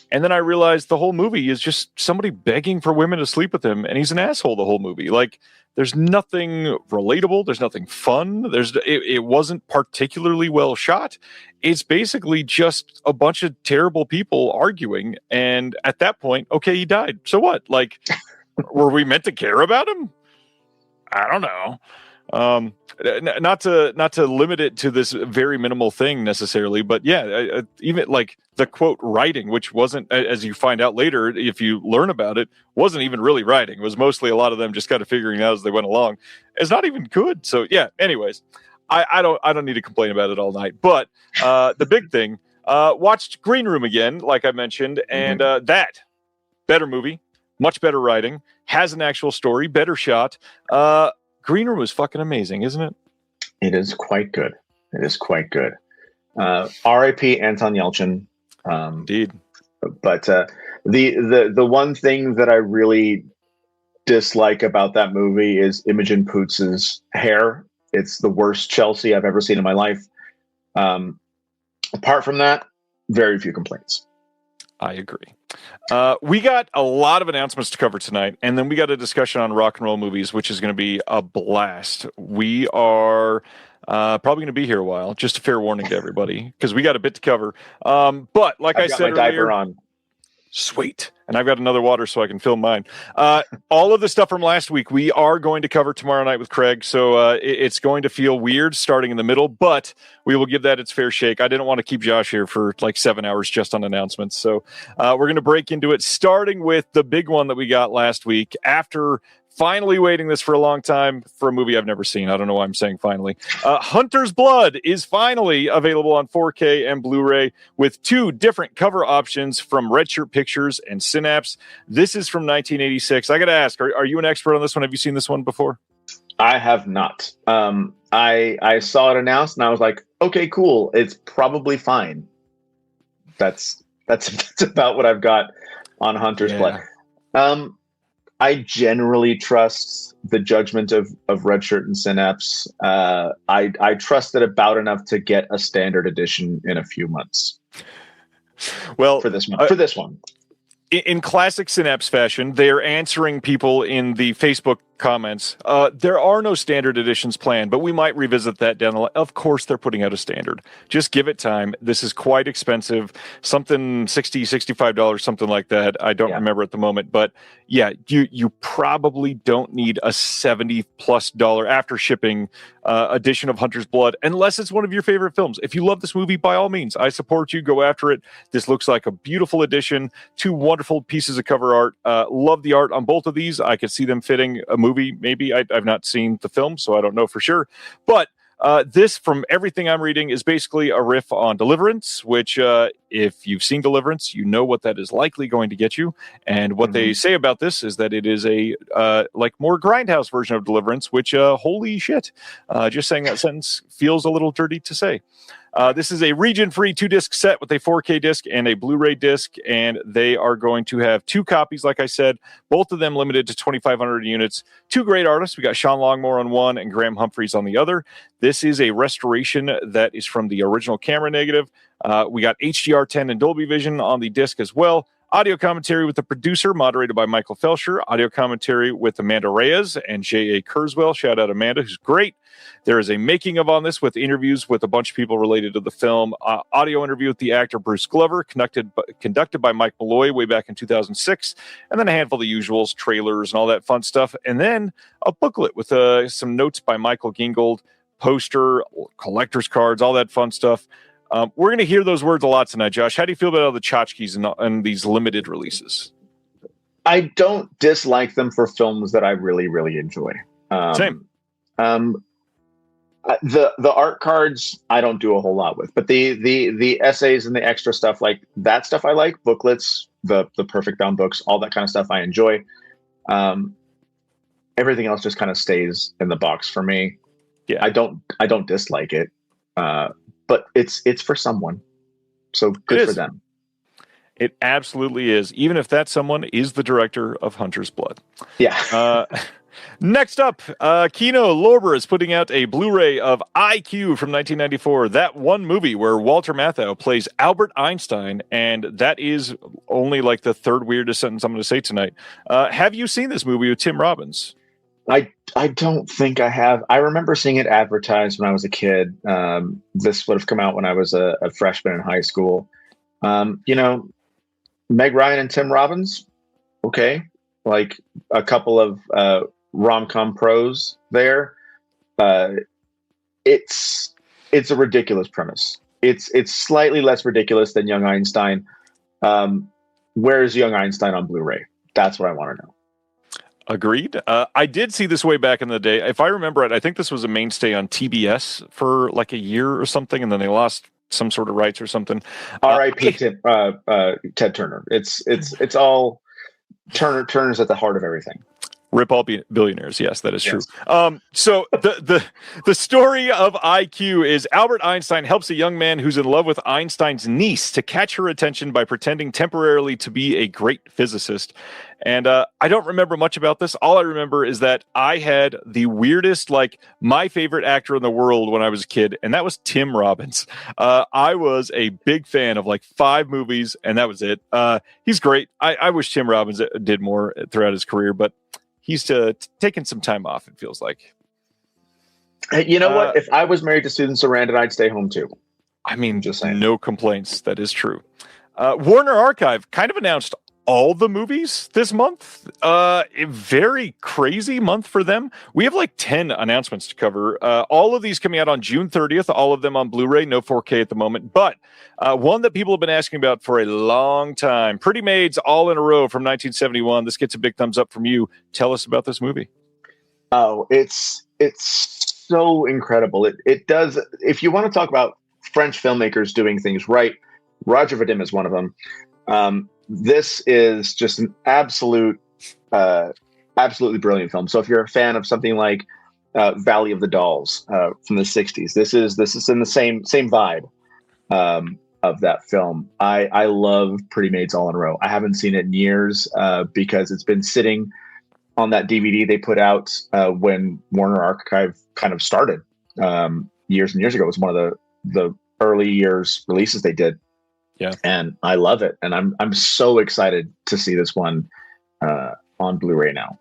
S3: And then I realized the whole movie is just somebody begging for women to sleep with him. And he's an asshole the whole movie. Like, there's nothing relatable. There's nothing fun. It wasn't particularly well shot. It's basically just a bunch of terrible people arguing. And at that point, okay, he died. So what? Like, were we meant to care about him? I don't know. Not to limit it to this very minimal thing necessarily, but yeah, even like the quote writing, which wasn't, as you find out later, if you learn about it, wasn't even really writing. It was mostly a lot of them just kind of figuring it out as they went along. It's not even good. So yeah, anyways, I don't need to complain about it all night, but the big thing, watched Green Room again, like I mentioned, and that better movie, much better writing, has an actual story, better shot. Green Room was fucking amazing, isn't it? It is quite good. R.I.P. Anton Yelchin. Indeed. But the one thing that I really
S8: dislike about that movie is Imogen Poots's hair. It's the worst Chelsea I've ever seen in my life. Apart from that, very few complaints.
S3: I agree. We got a lot of announcements to cover tonight, and then we got a discussion on rock and roll movies, which is going to be a blast. We are probably going to be here a while. Just a fair warning to everybody, because we got a bit to cover. But like I said
S8: my diaper
S3: earlier,
S8: on.
S3: Sweet. And I've got another water so I can film mine. All of the stuff from last week we are going to cover tomorrow night with Craig, so it's going to feel weird starting in the middle, but we will give that its fair shake. I didn't want to keep Josh here for like 7 hours just on announcements, so we're going to break into it, starting with the big one that we got last week after finally waiting this for a long time for a movie I've never seen. I don't know why I'm saying finally. Hunter's Blood is finally available on 4K and Blu-ray with 2 different cover options from Redshirt Pictures and Synapse. This is from 1986. I got to ask, are you an expert on this one? Have you seen this one before?
S8: I have not. I saw it announced and I was like, okay, cool. It's probably fine. That's about what I've got on Hunter's Blood. I generally trust the judgment of Redshirt and Synapse. I trust it about enough to get a standard edition in a few months.
S3: Well,
S8: for this one.
S3: In classic Synapse fashion, they're answering people in the Facebook comments. There are no standard editions planned, but we might revisit that down the line. Of course, they're putting out a standard. Just give it time. This is quite expensive. Something $60, $65, something like that. I don't remember at the moment, but yeah, you probably don't need a $70+ after shipping edition of Hunter's Blood, unless it's one of your favorite films. If you love this movie, by all means, I support you. Go after it. This looks like a beautiful edition. 2 wonderful pieces of cover art. Love the art on both of these. I could see them fitting a movie. Maybe I've not seen the film, so I don't know for sure. But this, from everything I'm reading, is basically a riff on Deliverance, which if you've seen Deliverance, you know what that is likely going to get you. And what they say about this is that it is a like more Grindhouse version of Deliverance, which holy shit. Just saying that sentence feels a little dirty to say. This is a region-free 2-disc set with a 4K disc and a Blu-ray disc, and they are going to have 2 copies, like I said, both of them limited to 2,500 units. 2 great artists. We got Sean Longmore on one and Graham Humphreys on the other. This is a restoration that is from the original camera negative. We got HDR10 and Dolby Vision on the disc as well. Audio commentary with the producer, moderated by Michael Felsher. Audio commentary with Amanda Reyes and J.A. Kurzweil. Shout out Amanda, who's great. There is a making of on this with interviews with a bunch of people related to the film. Audio interview with the actor Bruce Glover, conducted by Mike Malloy way back in 2006. And then a handful of the usuals, trailers, and all that fun stuff. And then a booklet with some notes by Michael Gingold, poster, collector's cards, all that fun stuff. We're going to hear those words a lot tonight, Josh. How do you feel about all the tchotchkes and these limited releases?
S8: I don't dislike them for films that I really, really enjoy.
S3: Same.
S8: The art cards I don't do a whole lot with, but the essays and the extra stuff, like that stuff I like. Booklets, the perfect bound books, all that kind of stuff I enjoy. Everything else just kind of stays in the box for me. Yeah, I don't dislike it. But it's for someone, so good for them.
S3: It absolutely is, even if that someone is the director of Hunter's Blood.
S8: Yeah.
S3: Next up, Kino Lorber is putting out a Blu-ray of IQ from 1994. That one movie where Walter Matthau plays Albert Einstein, and that is only like the 3rd weirdest sentence I'm going to say tonight. Have you seen this movie with Tim Robbins?
S8: I don't think I have. I remember seeing it advertised when I was a kid. This would have come out when I was a freshman in high school. Meg Ryan and Tim Robbins. Okay. Like a couple of rom-com pros there. It's a ridiculous premise. It's slightly less ridiculous than Young Einstein. Where's Young Einstein on Blu-ray? That's what I want to know.
S3: Agreed. I did see this way back in the day. If I remember it, I think this was a mainstay on TBS for like a year or something, and then they lost some sort of rights or something.
S8: R.I.P. Ted Turner. It's all Turner's at the heart of everything.
S3: Rip all billionaires. Yes, that is true. So the story of IQ is Albert Einstein helps a young man who's in love with Einstein's niece to catch her attention by pretending temporarily to be a great physicist. And I don't remember much about this. All I remember is that I had the weirdest, like, my favorite actor in the world when I was a kid, and that was Tim Robbins. I was a big fan of like 5 movies, and that was it. He's great. I wish Tim Robbins did more throughout his career, but he's taken some time off, it feels like.
S8: You know what? If I was married to Susan Sarandon, I'd stay home too.
S3: I mean,
S8: just saying.
S3: No complaints. That is true. Warner Archive kind of announced all the movies this month. A very crazy month for them. We have like 10 announcements to cover. All of these coming out on June 30th, all of them on Blu-ray, no 4K at the moment. But one that people have been asking about for a long time, Pretty Maids All in a Row from 1971. This gets a big thumbs up from you. Tell us about this movie.
S8: Oh, it's so incredible. It does. If you want to talk about French filmmakers doing things right, Roger Vadim is one of them. This is just an absolutely brilliant film. So if you're a fan of something like Valley of the Dolls from the 60s, this is in the same vibe of that film. I love Pretty Maids All in a Row. I haven't seen it in years because it's been sitting on that DVD they put out when Warner Archive kind of started years and years ago. It was one of the early years releases they did. Yeah, and I love it, and I'm so excited to see this one on Blu-ray now.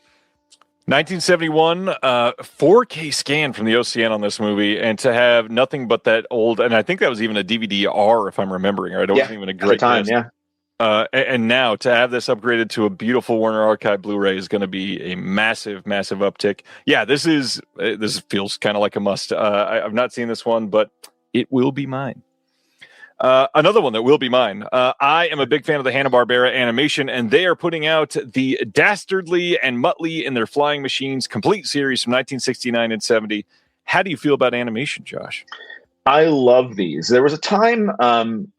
S3: 1971, 4K scan from the OCN on this movie, and to have nothing but that old, and I think that was even a DVD-R if I'm remembering right. It wasn't even a great
S8: time, yeah.
S3: And now to have this upgraded to a beautiful Warner Archive Blu-ray is going to be a massive, massive uptick. Yeah, this feels kind of like a must. I've not seen this one, but it will be mine. Another one that will be mine. I am a big fan of the Hanna-Barbera animation, and they are putting out the Dastardly and Muttley in Their Flying Machines complete series from 1969 and 70. How do you feel about animation, Josh?
S8: I love these. There was a time,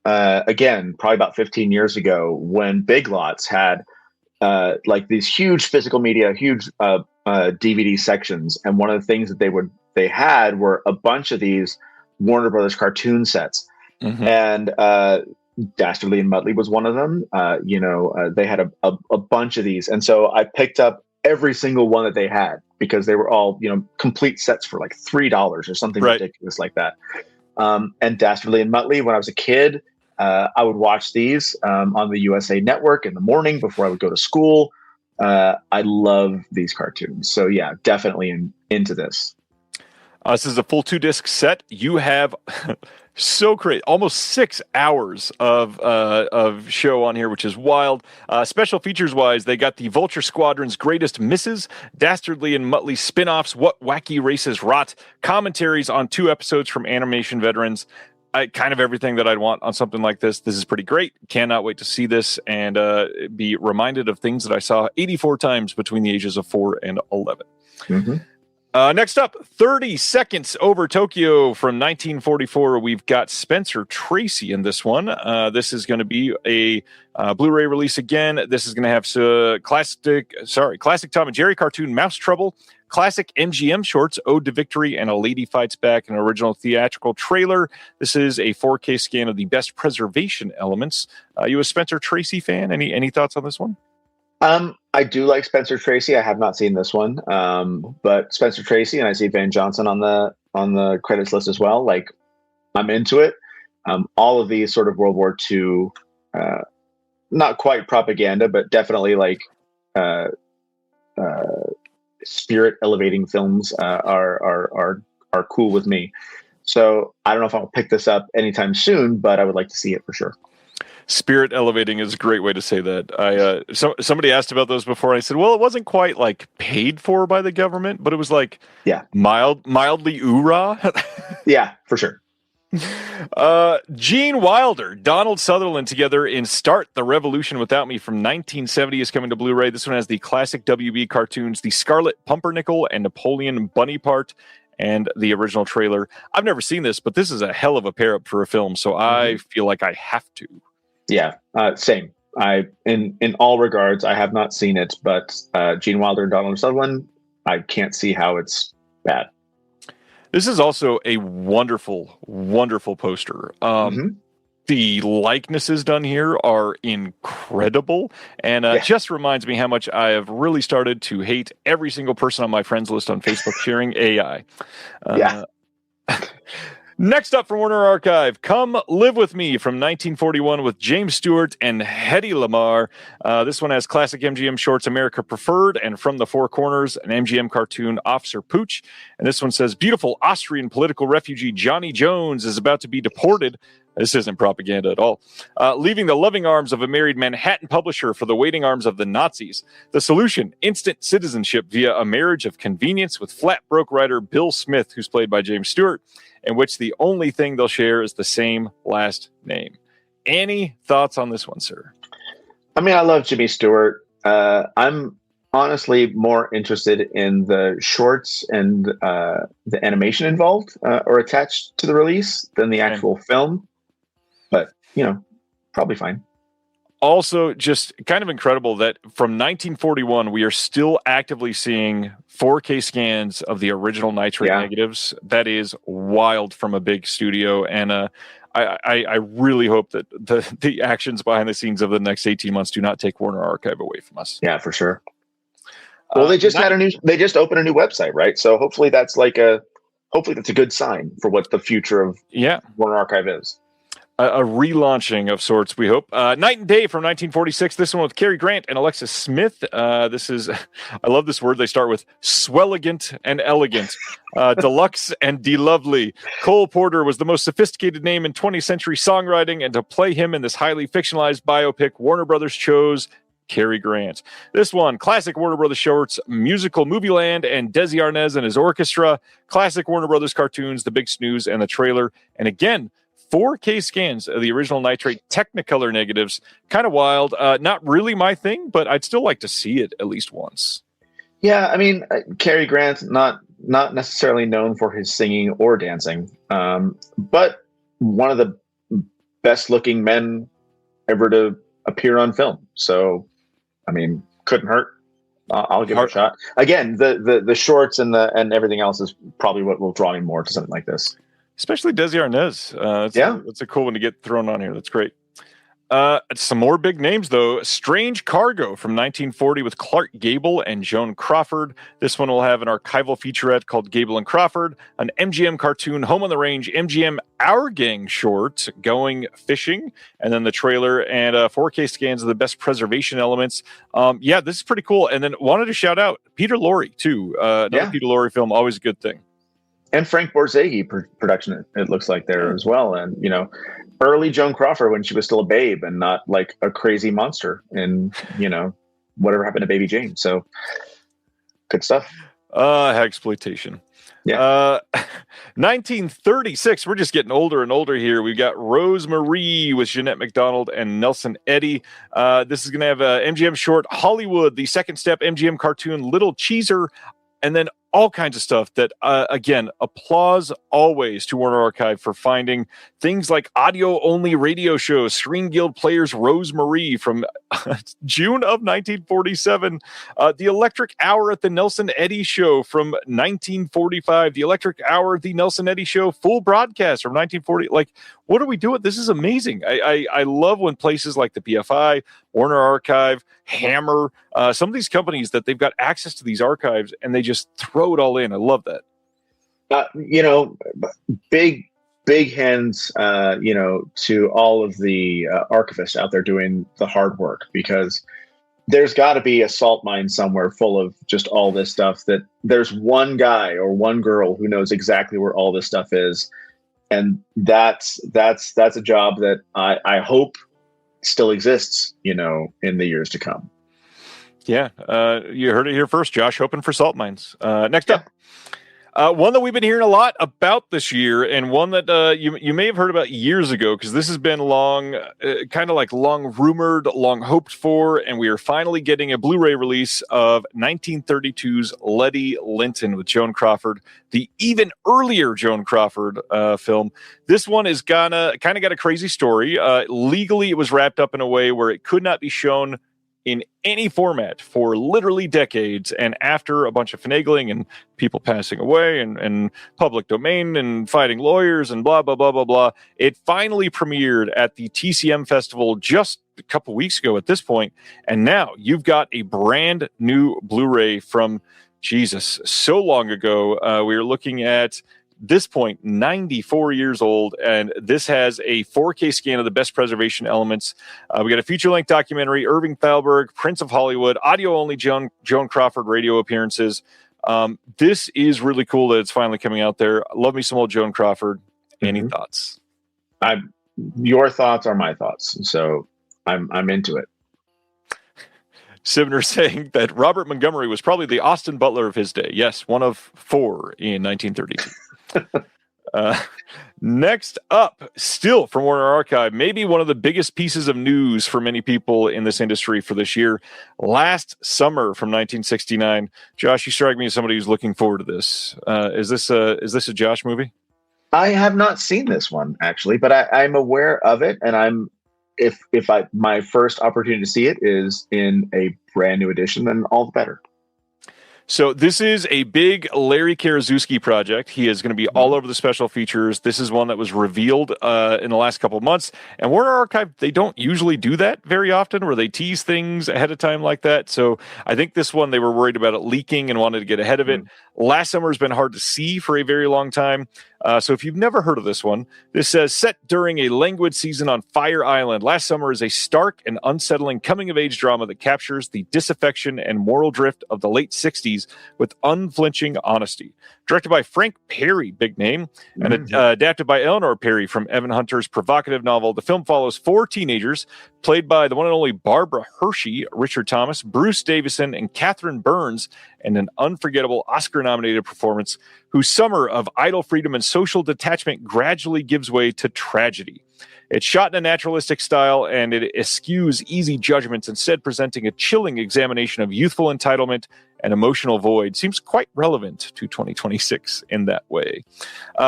S8: again, probably about 15 years ago, when Big Lots had like these huge physical media, huge DVD sections, and one of the things that they had were a bunch of these Warner Brothers cartoon sets. Mm-hmm. And Dastardly and Muttley was one of them. They had a bunch of these, and so I picked up every single one that they had because they were all complete sets for like $3 or something ridiculous like that. And Dastardly and Muttley, when I was a kid, I would watch these on the USA Network in the morning before I would go to school. I love these cartoons, so yeah, definitely into this.
S3: This is a full 2-disc set. You have so great, almost 6 hours of show on here, which is wild. Special features wise, they got the Vulture Squadron's Greatest Misses, Dastardly and Muttley spin-offs, What Wacky Races Rot, commentaries on 2 episodes from animation veterans. Kind of everything that I'd want on something like this. This is pretty great. Cannot wait to see this and be reminded of things that I saw 84 times between the ages of 4 and 11. Mm-hmm. Next up, 30 Seconds Over Tokyo from 1944. We've got Spencer Tracy in this one. This is going to be a Blu-ray release again. This is going to have classic Tom and Jerry cartoon Mouse Trouble, classic MGM shorts Ode to Victory, and A Lady Fights Back, an original theatrical trailer. This is a 4K scan of the best preservation elements. You a Spencer Tracy fan? Any thoughts on this one?
S8: I do like Spencer Tracy. I have not seen this one, but Spencer Tracy, and I see Van Johnson on the credits list as well. Like, I'm into it. All of these sort of World War II, not quite propaganda, but definitely like spirit elevating films are cool with me. So I don't know if I'll pick this up anytime soon, but I would like to see it for sure.
S3: Spirit elevating is a great way to say that. Somebody asked about those before, and I said, well, it wasn't quite like paid for by the government, but it was like mildly oorah.
S8: Yeah, for sure.
S3: Gene Wilder, Donald Sutherland together in Start the Revolution Without Me from 1970 is coming to Blu-ray. This one has the classic WB cartoons, the Scarlet Pumpernickel and Napoleon Bunny part, and the original trailer. I've never seen this, but this is a hell of a pair up for a film, so I feel like I have to.
S8: Yeah, same. in all regards, I have not seen it, but Gene Wilder and Donald Sutherland, I can't see how it's bad.
S3: This is also a wonderful, wonderful poster. The likenesses done here are incredible, and just reminds me how much I have really started to hate every single person on my friends list on Facebook sharing AI. Next up from Warner Archive, Come Live With Me from 1941 with James Stewart and Hedy Lamarr. This one has classic MGM shorts, America Preferred, and From the Four Corners, an MGM cartoon, Officer Pooch. And this one says, beautiful Austrian political refugee Johnny Jones is about to be deported. This isn't propaganda at all. Leaving the loving arms of a married Manhattan publisher for the waiting arms of the Nazis. The solution, instant citizenship via a marriage of convenience with flat broke writer Bill Smith, who's played by James Stewart, in which the only thing they'll share is the same last name. Any thoughts on this one, sir?
S8: I mean, I love Jimmy Stewart. I'm honestly more interested in the shorts and the animation involved or attached to the release than the actual film. But, probably fine.
S3: Also, just kind of incredible that from 1941, we are still actively seeing 4K scans of the original nitrate negatives. That is wild from a big studio. And I really hope that the actions behind the scenes of the next 18 months do not take Warner Archive away from us.
S8: Yeah, for sure. Well, they just opened a new website, right? So hopefully that's a good sign for what the future of Warner Archive is.
S3: A relaunching of sorts, we hope. Night and Day from 1946. This one with Cary Grant and Alexis Smith. This is, I love this word. They start with swelligant and elegant, deluxe and de-lovely. Cole Porter was the most sophisticated name in 20th century songwriting, and to play him in this highly fictionalized biopic, Warner Brothers chose Cary Grant. This one, classic Warner Brothers shorts, musical Movieland and Desi Arnaz and his orchestra, classic Warner Brothers cartoons, The Big Snooze and the trailer. And again, 4K scans of the original nitrate Technicolor negatives. Kind of wild. Not really my thing, but I'd still like to see it at least once.
S8: Yeah, I mean, Cary Grant, not necessarily known for his singing or dancing, but one of the best-looking men ever to appear on film. So, I mean, couldn't hurt. I'll give it a shot. Again, the shorts and everything else is probably what will draw me more to something like this.
S3: Especially Desi Arnaz. That's a cool one to get thrown on here. That's great. Some more big names, though. Strange Cargo from 1940 with Clark Gable and Joan Crawford. This one will have an archival featurette called Gable and Crawford, an MGM cartoon, Home on the Range, MGM Our Gang short, Going Fishing, and then the trailer and 4K scans of the best preservation elements. This is pretty cool. And then wanted to shout out Peter Lorre, too. Another Peter Lorre film, always a good thing.
S8: And Frank Borzage production, it looks like there as well. And, early Joan Crawford when she was still a babe and not like a crazy monster in, whatever happened to Baby Jane. So good stuff.
S3: Exploitation. Yeah. 1936. We're just getting older and older here. We've got Rosemarie with Jeanette MacDonald and Nelson Eddy. This is going to have a MGM short, Hollywood, the second step MGM cartoon, Little Cheeser, and then all kinds of stuff that, again, applause always to Warner Archive for finding things like audio-only radio shows, Screen Guild Players Rosemarie from June of 1947, The Electric Hour at the Nelson Eddy Show from 1945, The Electric Hour at the Nelson Eddy Show full broadcast from 1940. Like, what are we doing? This is amazing. I love when places like the BFI, Warner Archive, Hammer, some of these companies that they've got access to these archives and they just throw it all in. I love that. Big hands, to all of the archivists out there doing the hard work, because there's got to be a salt mine somewhere full of just all this stuff that there's one guy or one girl who knows exactly where all this stuff is. And that's a job that I hope still exists, in the years to come. Yeah, you heard it here first, Josh. Hoping for salt mines. Next up, One that we've been hearing a lot about this year, and one that you may have heard about years ago, because this has been long rumored, long hoped for, and we are finally getting a Blu-ray release of 1932's Letty Linton with Joan Crawford, the even earlier Joan Crawford film. This one is kind of got a crazy story. Legally, it was wrapped up in a way where it could not be shown in any format for literally decades, and after a bunch of finagling and people passing away and public domain and fighting lawyers and blah, blah, blah, blah, blah, it finally premiered at the TCM Festival just a couple weeks ago at this point, and now you've got a brand new Blu-ray from, Jesus, so long ago. We were looking at this point 94 years old, and this has a 4K scan of the best preservation elements. We got a feature-length documentary, Irving Thalberg, Prince of Hollywood, audio-only Joan Crawford radio appearances. This is really cool that it's finally coming out there. Love me some old Joan Crawford. Any thoughts?
S8: Your thoughts are my thoughts, so I'm into it.
S3: Sivner saying that Robert Montgomery was probably the Austin Butler of his day. Yes, one of 4 in 1932. Next up, still from Warner Archive, maybe one of the biggest pieces of news for many people in this industry for this year. Last Summer from 1969. Josh, you strike me as somebody who's looking forward to this. Is this a Josh movie?
S8: I have not seen this one actually, but I'm aware of it, and if my first opportunity to see it is in a brand new edition, then all the better.
S3: So this is a big Larry Karaszewski project. He is going to be all over the special features. This is one that was revealed in the last couple of months. And Warner Archive, they don't usually do that very often, where they tease things ahead of time like that. So I think this one, they were worried about it leaking and wanted to get ahead of it. Last Summer has been hard to see for a very long time. So if you've never heard of this one, this says, set during a languid season on Fire Island, Last Summer is a stark and unsettling coming-of-age drama that captures the disaffection and moral drift of the late 60s with unflinching honesty. Directed by Frank Perry, big name, and adapted by Eleanor Perry from Evan Hunter's provocative novel. The film follows 4 teenagers, played by the one and only Barbara Hershey, Richard Thomas, Bruce Davison, and Catherine Burns, and an unforgettable Oscar-nominated performance whose summer of idle freedom and social detachment gradually gives way to tragedy. It's shot in a naturalistic style, and it eschews easy judgments, instead presenting a chilling examination of youthful entitlement and emotional void. Seems quite relevant to 2026 in that way.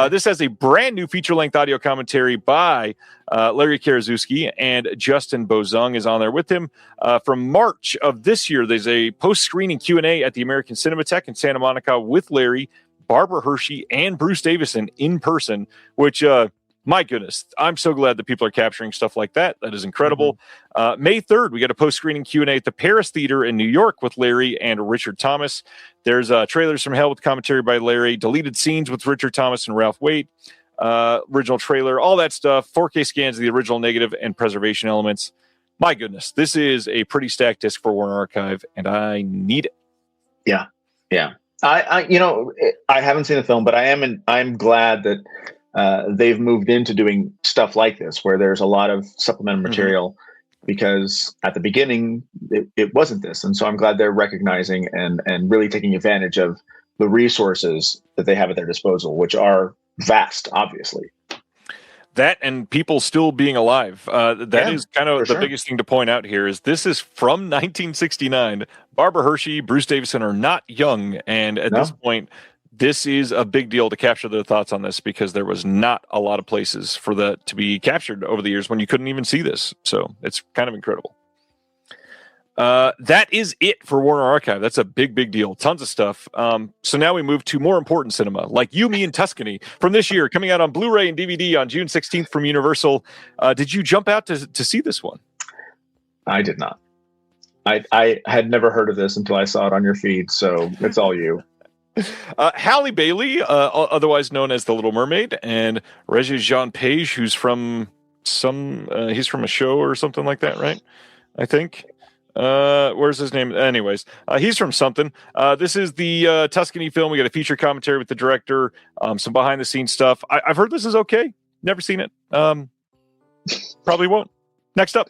S3: This has a brand new feature-length audio commentary by Larry Karaszewski, and Justin Bozung is on there with him. From March of this year, there's a post-screening Q&A at the American Cinematheque in Santa Monica with Larry, Barbara Hershey, and Bruce Davison in person, which... my goodness, I'm so glad that people are capturing stuff like that. That is incredible. May 3rd, we got a post-screening Q&A at the Paris Theater in New York with Larry and Richard Thomas. There's Trailers from Hell with commentary by Larry, deleted scenes with Richard Thomas and Ralph Waite, original trailer, all that stuff, 4K scans of the original negative and preservation elements. My goodness, this is a pretty stacked disc for Warner Archive, and I need it.
S8: Yeah. I haven't seen the film, but I'm glad that they've moved into doing stuff like this, where there's a lot of supplemental material, because at the beginning it wasn't this. And so I'm glad they're recognizing and really taking advantage of the resources that they have at their disposal, which are vast, obviously.
S3: That and people still being alive. That is kind of the biggest thing to point out here. Is this is from 1969. Barbara Hershey, Bruce Davison are not young, and at this point, this is a big deal to capture their thoughts on this, because there was not a lot of places for that to be captured over the years when you couldn't even see this. So it's kind of incredible. That is it for Warner Archive. That's a big, big deal. Tons of stuff. So now we move to more important cinema, like You, Me, and Tuscany from this year, coming out on Blu-ray and DVD on June 16th from Universal. Did you jump out to see this one?
S8: I did not. I had never heard of this until I saw it on your feed, so it's all you.
S3: Halle Bailey, otherwise known as the Little Mermaid, and Regis Jean Page, who's from he's from a show or something like that, right? I think. Where's his name? Anyways, he's from something. This is the Tuscany film. We got a feature commentary with the director, some behind the scenes stuff. I've heard this is okay. Never seen it. Probably won't. Next up,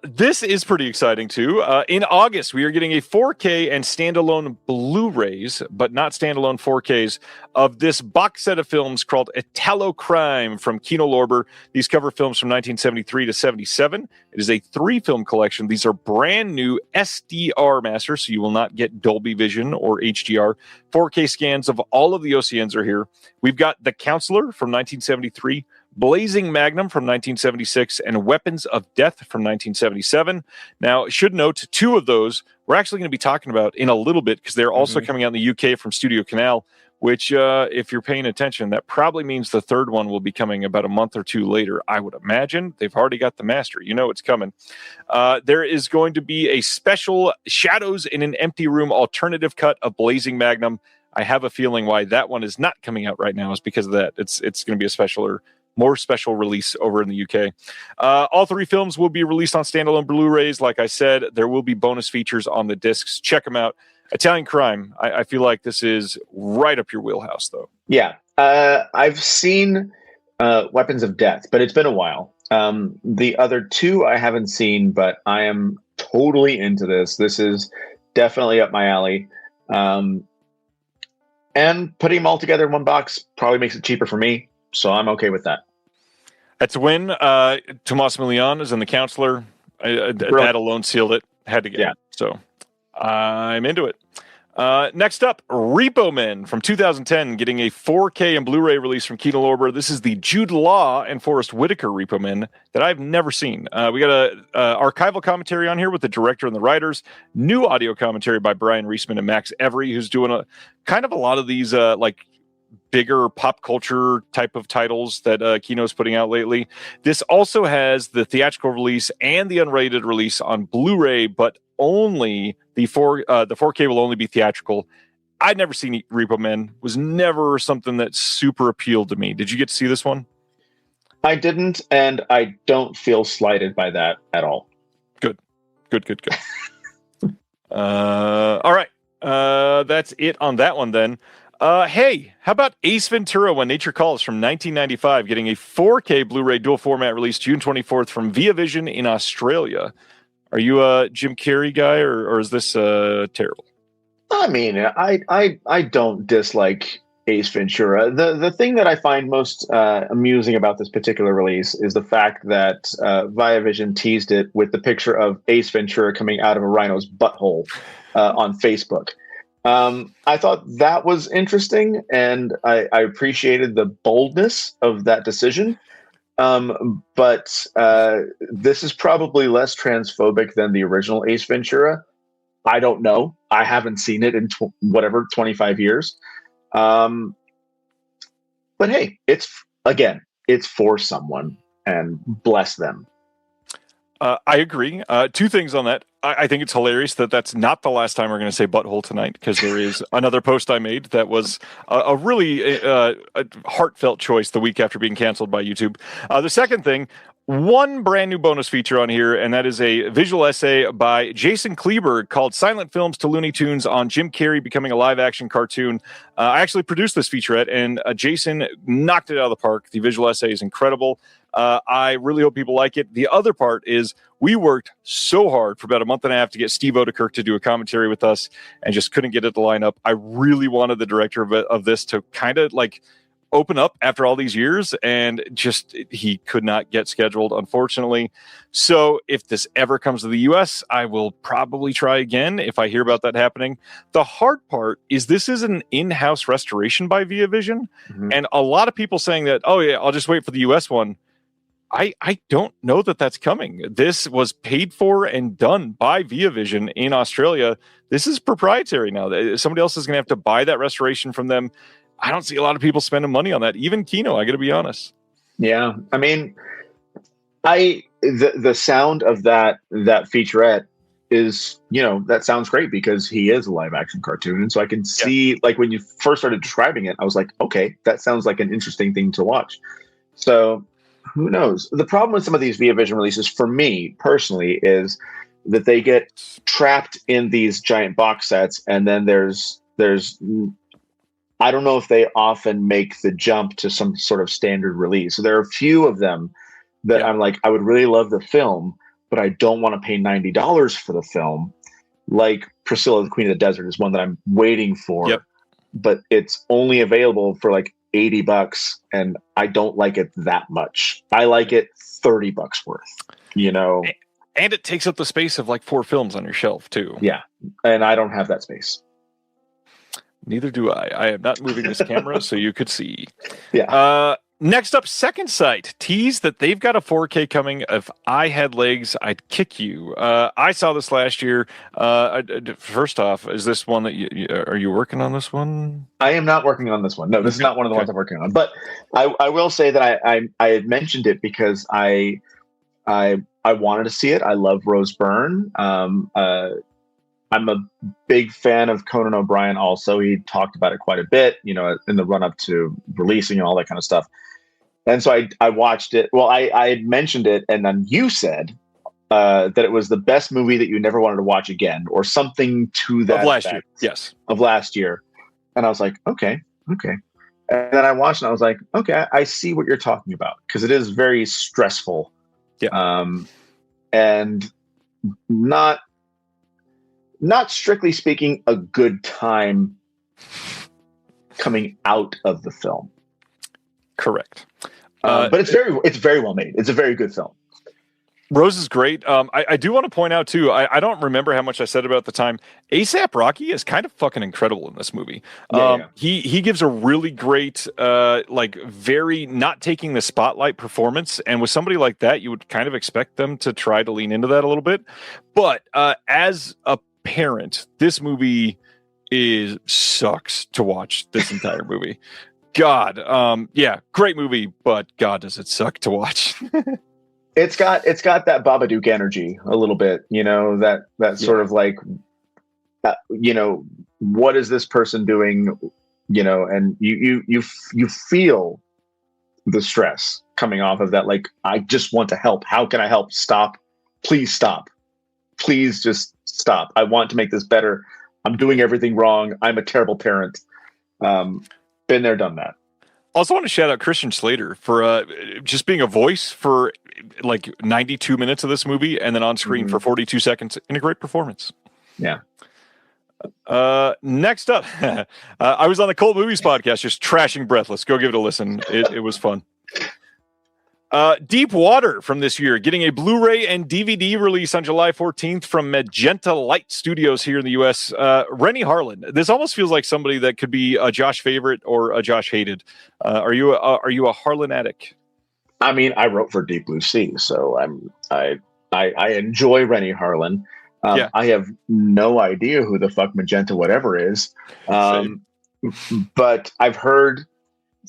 S3: this is pretty exciting too. In August, we are getting a 4K and standalone Blu-rays, but not standalone 4Ks, of this box set of films called Italo Crime from Kino Lorber. These cover films from 1973 to 77. It is a 3-film collection. These are brand new SDR masters, so you will not get Dolby Vision or HDR. 4K scans of all of the OCNs are here. We've got The Counselor from 1973, Blazing Magnum from 1976, and Weapons of Death from 1977. Now, should note, 2 of those we're actually going to be talking about in a little bit because they're also coming out in the UK from Studio Canal, which, if you're paying attention, that probably means the 3rd one will be coming about a month or 2 later, I would imagine. They've already got the master. You know it's coming. There is going to be a special Shadows in an Empty Room alternative cut of Blazing Magnum. I have a feeling why that one is not coming out right now is because of that. It's going to be a special or more special release over in the UK. All 3 films will be released on standalone Blu-rays. Like I said, there will be bonus features on the discs. Check them out. Italian Crime. I feel like this is right up your wheelhouse, though.
S8: Yeah. I've seen Weapons of Death, but it's been a while. The other 2 I haven't seen, but I am totally into this. This is definitely up my alley. And putting them all together in one box probably makes it cheaper for me, so I'm okay with that.
S3: That's a win. Tomas Milian is in The Counselor. That alone sealed it. Had to get it. So I'm into it. Next up, Repo Men from 2010, getting a 4K and Blu-ray release from Kino Lorber. This is the Jude Law and Forrest Whitaker Repo Men that I've never seen. We got a archival commentary on here with the director and the writers. New audio commentary by Brian Reisman and Max Every, who's doing a lot of these bigger pop culture type of titles that Kino's putting out lately. This also has the theatrical release and the unrated release on Blu-ray, but only the 4K will only be theatrical. I'd never seen Repo Men. Was never something that super appealed to me. Did you get to see this one?
S8: I didn't, and I don't feel slighted by that at all.
S3: Good. All right. That's it on that one then. Hey, how about Ace Ventura When Nature Calls from 1995, getting a 4K Blu-ray dual format release June 24th from Via Vision in Australia. Are you a Jim Carrey guy, or is this terrible?
S8: I mean, I don't dislike Ace Ventura. The thing that I find most amusing about this particular release is the fact that Via Vision teased it with the picture of Ace Ventura coming out of a rhino's butthole on Facebook. I thought that was interesting, and I appreciated the boldness of that decision. But this is probably less transphobic than the original Ace Ventura. I don't know. I haven't seen it in 25 years. But hey, it's for someone, and bless them.
S3: I agree. 2 things on that. I think it's hilarious that that's not the last time we're going to say butthole tonight, because there is another post I made that was a really a heartfelt choice the week after being canceled by YouTube. The second thing, one brand new bonus feature on here, and that is a visual essay by Jason Kleberg called Silent Films to Looney Tunes on Jim Carrey becoming a live-action cartoon. I actually produced this featurette, and Jason knocked it out of the park. The visual essay is incredible. I really hope people like it. The other part is we worked so hard for about a month and a half to get Steve Odekirk to do a commentary with us and just couldn't get it to line up. I really wanted the director of this to kind of open up after all these years, and just he could not get scheduled, unfortunately. So if this ever comes to the US, I will probably try again if I hear about that happening. The hard part is this is an in-house restoration by Via Vision, and a lot of people saying that, oh yeah, I'll just wait for the US one. I don't know that that's coming. This was paid for and done by Via Vision in Australia. This is proprietary now. Somebody else is going to have to buy that restoration from them. I don't see a lot of people spending money on that. Even Kino, I got to be honest. Yeah,
S8: I mean, the sound of that featurette is, that sounds great because he is a live action cartoon, and so I can see when you first started describing it, I was like, okay, that sounds like an interesting thing to watch. So who knows? The problem with some of these Via Vision releases, for me personally, is that they get trapped in these giant box sets, and then there's I don't know if they often make the jump to some sort of standard release. So there are a few of them that I'm like, I would really love the film, but I don't want to pay $90 for the film. Like Priscilla, the Queen of the Desert is one that I'm waiting for, but it's only available for like $80, and I don't like it that much. I like it $30 worth, you know.
S3: And it takes up the space of like 4 films on your shelf too.
S8: Yeah, and I don't have that space.
S3: Neither do I. I am not moving this camera so you could see.
S8: Yeah.
S3: Next up, Second Sight teased that they've got a 4K coming. If I had legs, I'd kick you. I saw this last year. First off, is this one that are you working on this one?
S8: I am not working on this one. No, this is not one of the ones I'm working on. But I will say that I had mentioned it because I wanted to see it. I love Rose Byrne. I'm a big fan of Conan O'Brien also. He talked about it quite a bit, you know, in the run up to releasing and all that kind of stuff. And so I watched it. Well, I had mentioned it, and then you said that it was the best movie that you never wanted to watch again, or something to that
S3: of last
S8: effect.
S3: year. Yes,
S8: of last year. And I was like, okay. And then I watched, and I was like, okay, I see what you're talking about, because it is very stressful.
S3: Yeah.
S8: And not strictly speaking a good time coming out of the film.
S3: Correct.
S8: But it's very well made. It's a very good film.
S3: Rose is great. I do want to point out too, I don't remember how much I said about it at the time. ASAP Rocky is kind of fucking incredible in this movie. He gives a really great, like very not taking the spotlight performance. And with somebody like that, you would kind of expect them to try to lean into that a little bit. But as a parent, this movie sucks to watch this entire movie. God, great movie, but God, does it suck to watch.
S8: It's got that Babadook energy a little bit, you know, that sort of like, you know, what is this person doing, you know, and you feel the stress coming off of that. Like, I just want to help. How can I help? Stop. Please stop. Please just stop. I want to make this better. I'm doing everything wrong. I'm a terrible parent. Been there, done that.
S3: Also want to shout out Christian Slater for just being a voice for like 92 minutes of this movie, and then on screen for 42 seconds in a great performance.
S8: Yeah.
S3: Next up, I was on the Cold Movies podcast just trashing Breathless. Go give it a listen. It was fun. Deep Water from this year, getting a Blu-ray and DVD release on July 14th from Magenta Light Studios here in the U.S. Rennie Harlan. This almost feels like somebody that could be a Josh favorite or a Josh hated. Are you a Harlan addict?
S8: I mean, I wrote for Deep Blue Sea, so I enjoy Rennie Harlan. I have no idea who the fuck Magenta whatever is, but I've heard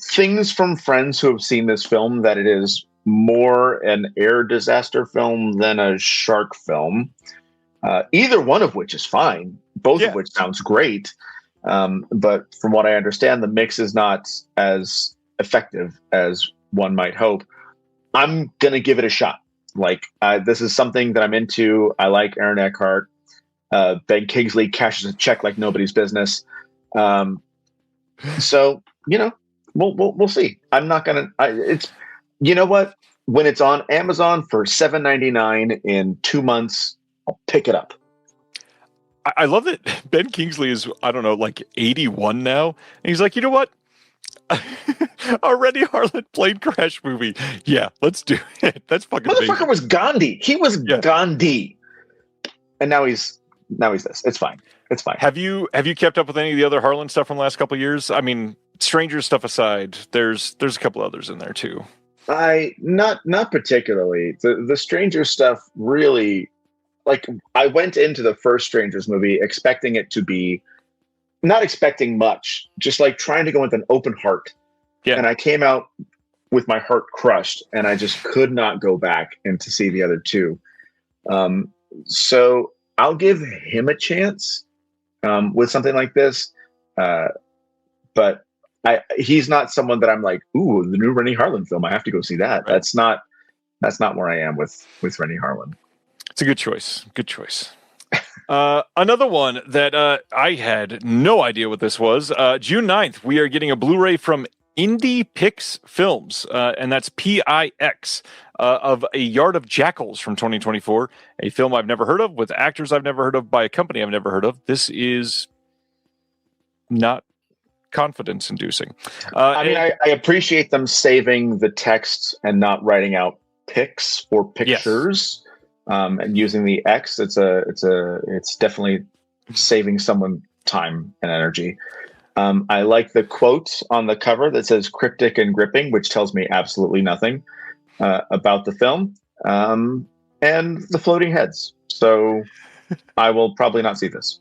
S8: things from friends who have seen this film that it is more an air disaster film than a shark film. Either one of which is fine. Both of which sounds great. But from what I understand, the mix is not as effective as one might hope. I'm going to give it a shot. Like, this is something that I'm into. I like Aaron Eckhart. Ben Kingsley cashes a check like nobody's business. So, you know, we'll see. I'm not going to, you know what? When it's on Amazon for $7.99 in 2 months, I'll pick it up.
S3: I love that Ben Kingsley is, I don't know, like 81 now. And he's like, you know what? A Rennie Harlan plane crash movie. Yeah, let's do it. That's fucking
S8: Motherfucker
S3: amazing.
S8: was Gandhi. He was Gandhi. And now he's this. It's fine. It's fine.
S3: Have you kept up with any of the other Harlan stuff from the last couple of years? I mean, Stranger stuff aside, there's a couple others in there too.
S8: Not particularly. The Stranger stuff really, like, I went into the first Strangers movie expecting it to be, not expecting much, just like trying to go with an open heart. Yeah. And I came out with my heart crushed, and I just could not go back and to see the other two. So I'll give him a chance with something like this. But he's not someone that I'm like, ooh, the new Rennie Harlan film, I have to go see that. Right. That's not where I am with Rennie Harlan.
S3: It's a good choice. Good choice. Another one that I had no idea what this was. June 9th, we are getting a Blu-ray from Indie Pix Films, and that's PIX, of A Yard of Jackals from 2024, a film I've never heard of, with actors I've never heard of, by a company I've never heard of. This is not confidence-inducing.
S8: I appreciate them saving the text and not writing out pics or pictures, and using the X. It's definitely saving someone time and energy. I like the quote on the cover that says "cryptic and gripping," which tells me absolutely nothing about the film, and the floating heads. So I will probably not see this.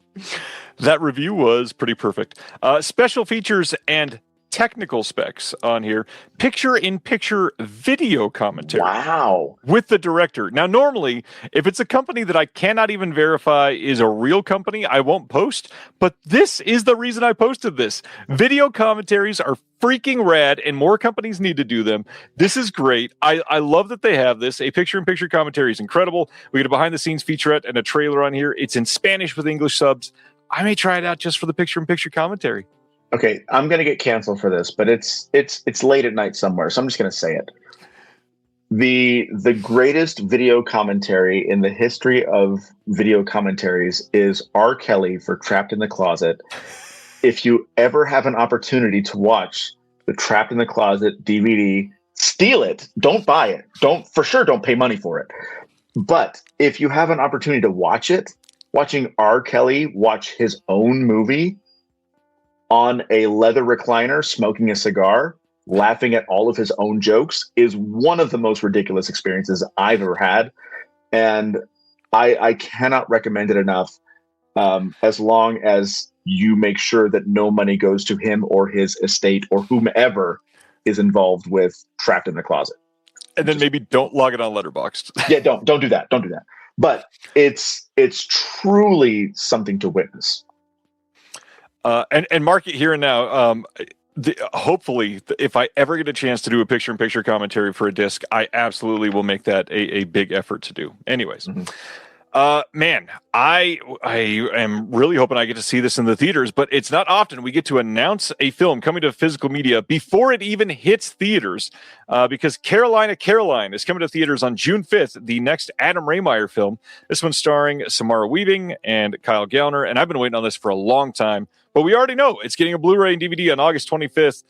S3: That review was pretty perfect. Special features and technical specs on here. Picture-in-picture video commentary.
S8: Wow.
S3: With the director. Now, normally, if it's a company that I cannot even verify is a real company, I won't post. But this is the reason I posted this. Video commentaries are freaking rad, and more companies need to do them. This is great. I love that they have this. A picture-in-picture commentary is incredible. We get a behind-the-scenes featurette and a trailer on here. It's in Spanish with English subs. I may try it out just for the picture-in-picture commentary.
S8: Okay, I'm going to get canceled for this, but it's late at night somewhere, so I'm just going to say it. The greatest video commentary in the history of video commentaries is R. Kelly for Trapped in the Closet. If you ever have an opportunity to watch the Trapped in the Closet DVD, steal it. Don't buy it. Don't pay money for it. But if you have an opportunity to watch it, watching R. Kelly watch his own movie on a leather recliner, smoking a cigar, laughing at all of his own jokes, is one of the most ridiculous experiences I've ever had. And I cannot recommend it enough, as long as you make sure that no money goes to him or his estate or whomever is involved with Trapped in the Closet.
S3: And then maybe don't log it on Letterboxd.
S8: Yeah, don't do that. Don't do that. But it's truly something to witness.
S3: And mark it here and now. Hopefully, if I ever get a chance to do a picture-in-picture commentary for a disc, I absolutely will make that a big effort to do. Anyways, man, I am really hoping I get to see this in the theaters, but it's not often we get to announce a film coming to physical media before it even hits theaters, because Caroline is coming to theaters on June 5th, the next Adam Rehmeyer film. This one's starring Samara Weaving and Kyle Gallner, and I've been waiting on this for a long time. But we already know it's getting a Blu-ray and DVD on August 25th.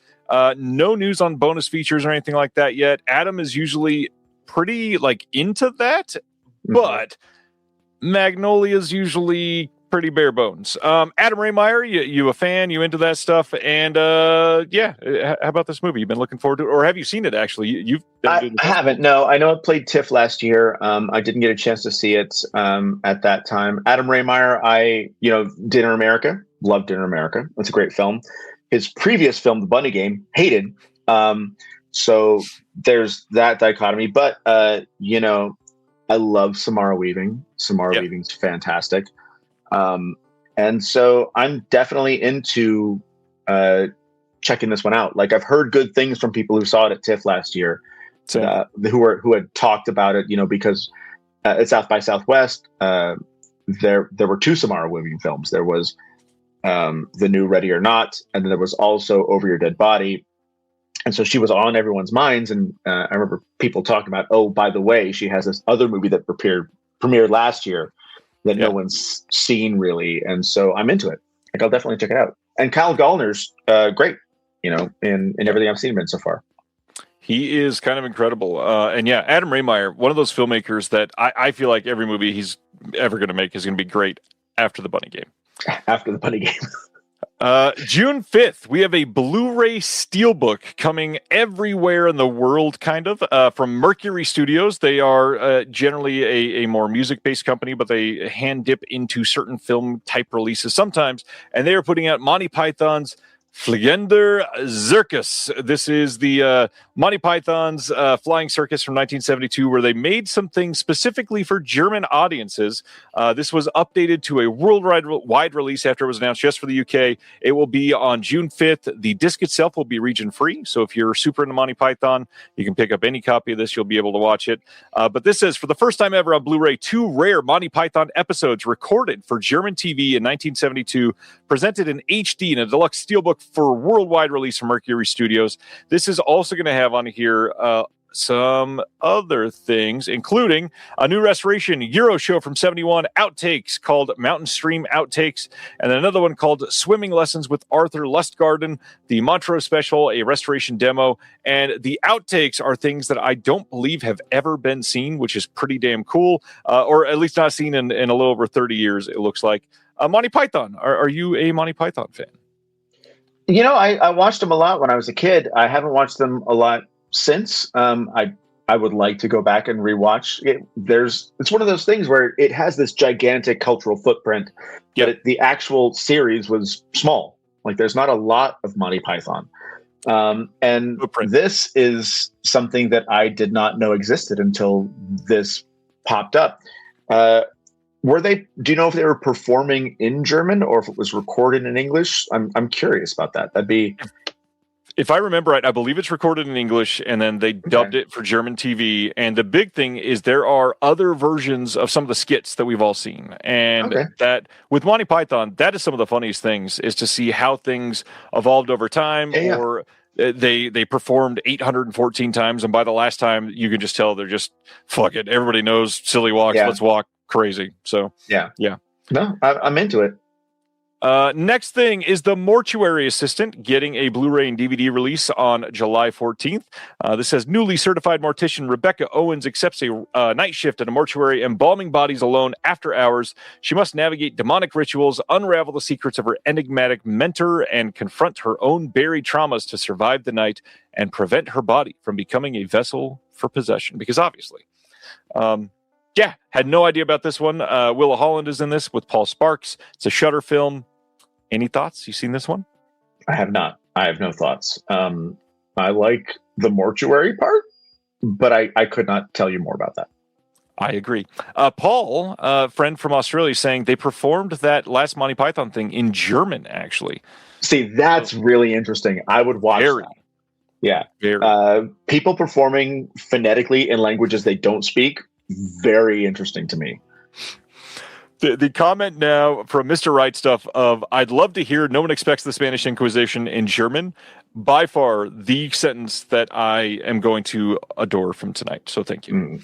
S3: No news on bonus features or anything like that yet. Adam is usually pretty into that, but Magnolia's usually pretty bare bones. Adam Rehmeyer, you a fan? You into that stuff? And how about this movie? You've been looking forward to it, or have you seen it actually?
S8: I haven't. No, I know it played TIFF last year. I didn't get a chance to see it at that time. Adam Rehmeyer, Dinner America. Loved Dinner America. It's a great film. His previous film, The Bunny Game, hated. So there's that dichotomy. But, I love Samara Weaving. Samara Weaving's fantastic. And so I'm definitely into checking this one out. I've heard good things from people who saw it at TIFF last year, who had talked about it, because at South by Southwest, there were two Samara Weaving films. There was the new Ready or Not, and then there was also Over Your Dead Body. And so she was on everyone's minds, and I remember people talking about, oh, by the way, she has this other movie that premiered last year that no one's seen really, and so I'm into it. I'll definitely check it out. And Kyle Gallner's great, in everything I've seen him in so far.
S3: He is kind of incredible. Adam Rehmeyer, one of those filmmakers that I feel like every movie he's ever going to make is going to be great after The Bunny Game.
S8: After The Bunny Game.
S3: June 5th, we have a Blu-ray Steelbook coming everywhere in the world, kind of, from Mercury Studios. They are generally a more music-based company, but they hand dip into certain film-type releases sometimes, and they are putting out Monty Python's Fliegender Circus. This is the Monty Python's Flying Circus from 1972, where they made some things specifically for German audiences. This was updated to a worldwide release after it was announced just for the UK. It will be on June 5th. The disc itself will be region-free, so if you're super into Monty Python, you can pick up any copy of this. You'll be able to watch it. But this says, for the first time ever on Blu-ray, 2 rare Monty Python episodes recorded for German TV in 1972, presented in HD in a deluxe steelbook book for worldwide release from Mercury Studios. This is also going to have on here some other things, including a new restoration Euro show from 71, outtakes called Mountain Stream Outtakes, and then another one called Swimming Lessons with Arthur Lustgarten, the Montreux special, a restoration demo, and the outtakes are things that I don't believe have ever been seen, which is pretty damn cool, or at least not seen in a little over 30 years, it looks like. Monty Python, are you a Monty Python fan?
S8: You know, I watched them a lot when I was a kid. I haven't watched them a lot since. I would like to go back and rewatch it. It's one of those things where it has this gigantic cultural footprint, but the actual series was small. Like, there's not a lot of Monty Python. And this is something that I did not know existed until this popped up. Do you know if they were performing in German or if it was recorded in English? I'm curious about that. That'd be...
S3: If I remember right, I believe it's recorded in English, and then they dubbed it for German TV. And the big thing is there are other versions of some of the skits that we've all seen. And that with Monty Python, that is some of the funniest things, is to see how things evolved over time, or they performed 814 times. And by the last time, you can just tell they're just, fuck it. Everybody knows silly walks. Let's walk crazy. So, yeah.
S8: No, I'm into it.
S3: Next thing is The Mortuary Assistant getting a Blu-ray and DVD release on July 14th. This says newly certified mortician Rebecca Owens accepts a night shift at a mortuary, embalming bodies alone after hours. She must navigate demonic rituals, unravel the secrets of her enigmatic mentor, and confront her own buried traumas to survive the night and prevent her body from becoming a vessel for possession. Because obviously, had no idea about this one. Willa Holland is in this with Paul Sparks. It's a Shudder film. Any thoughts? You seen this one?
S8: I have not. I have no thoughts. I like the mortuary part, but I could not tell you more about that.
S3: I agree. Paul, a friend from Australia, saying they performed that last Monty Python thing in German, actually.
S8: See, that's really interesting. I would watch that. Yeah.
S3: Very.
S8: People performing phonetically in languages they don't speak, very interesting to me.
S3: The comment now from Mr. Right Stuff of, I'd love to hear No One Expects the Spanish Inquisition in German. By far the sentence that I am going to adore from tonight. So thank you.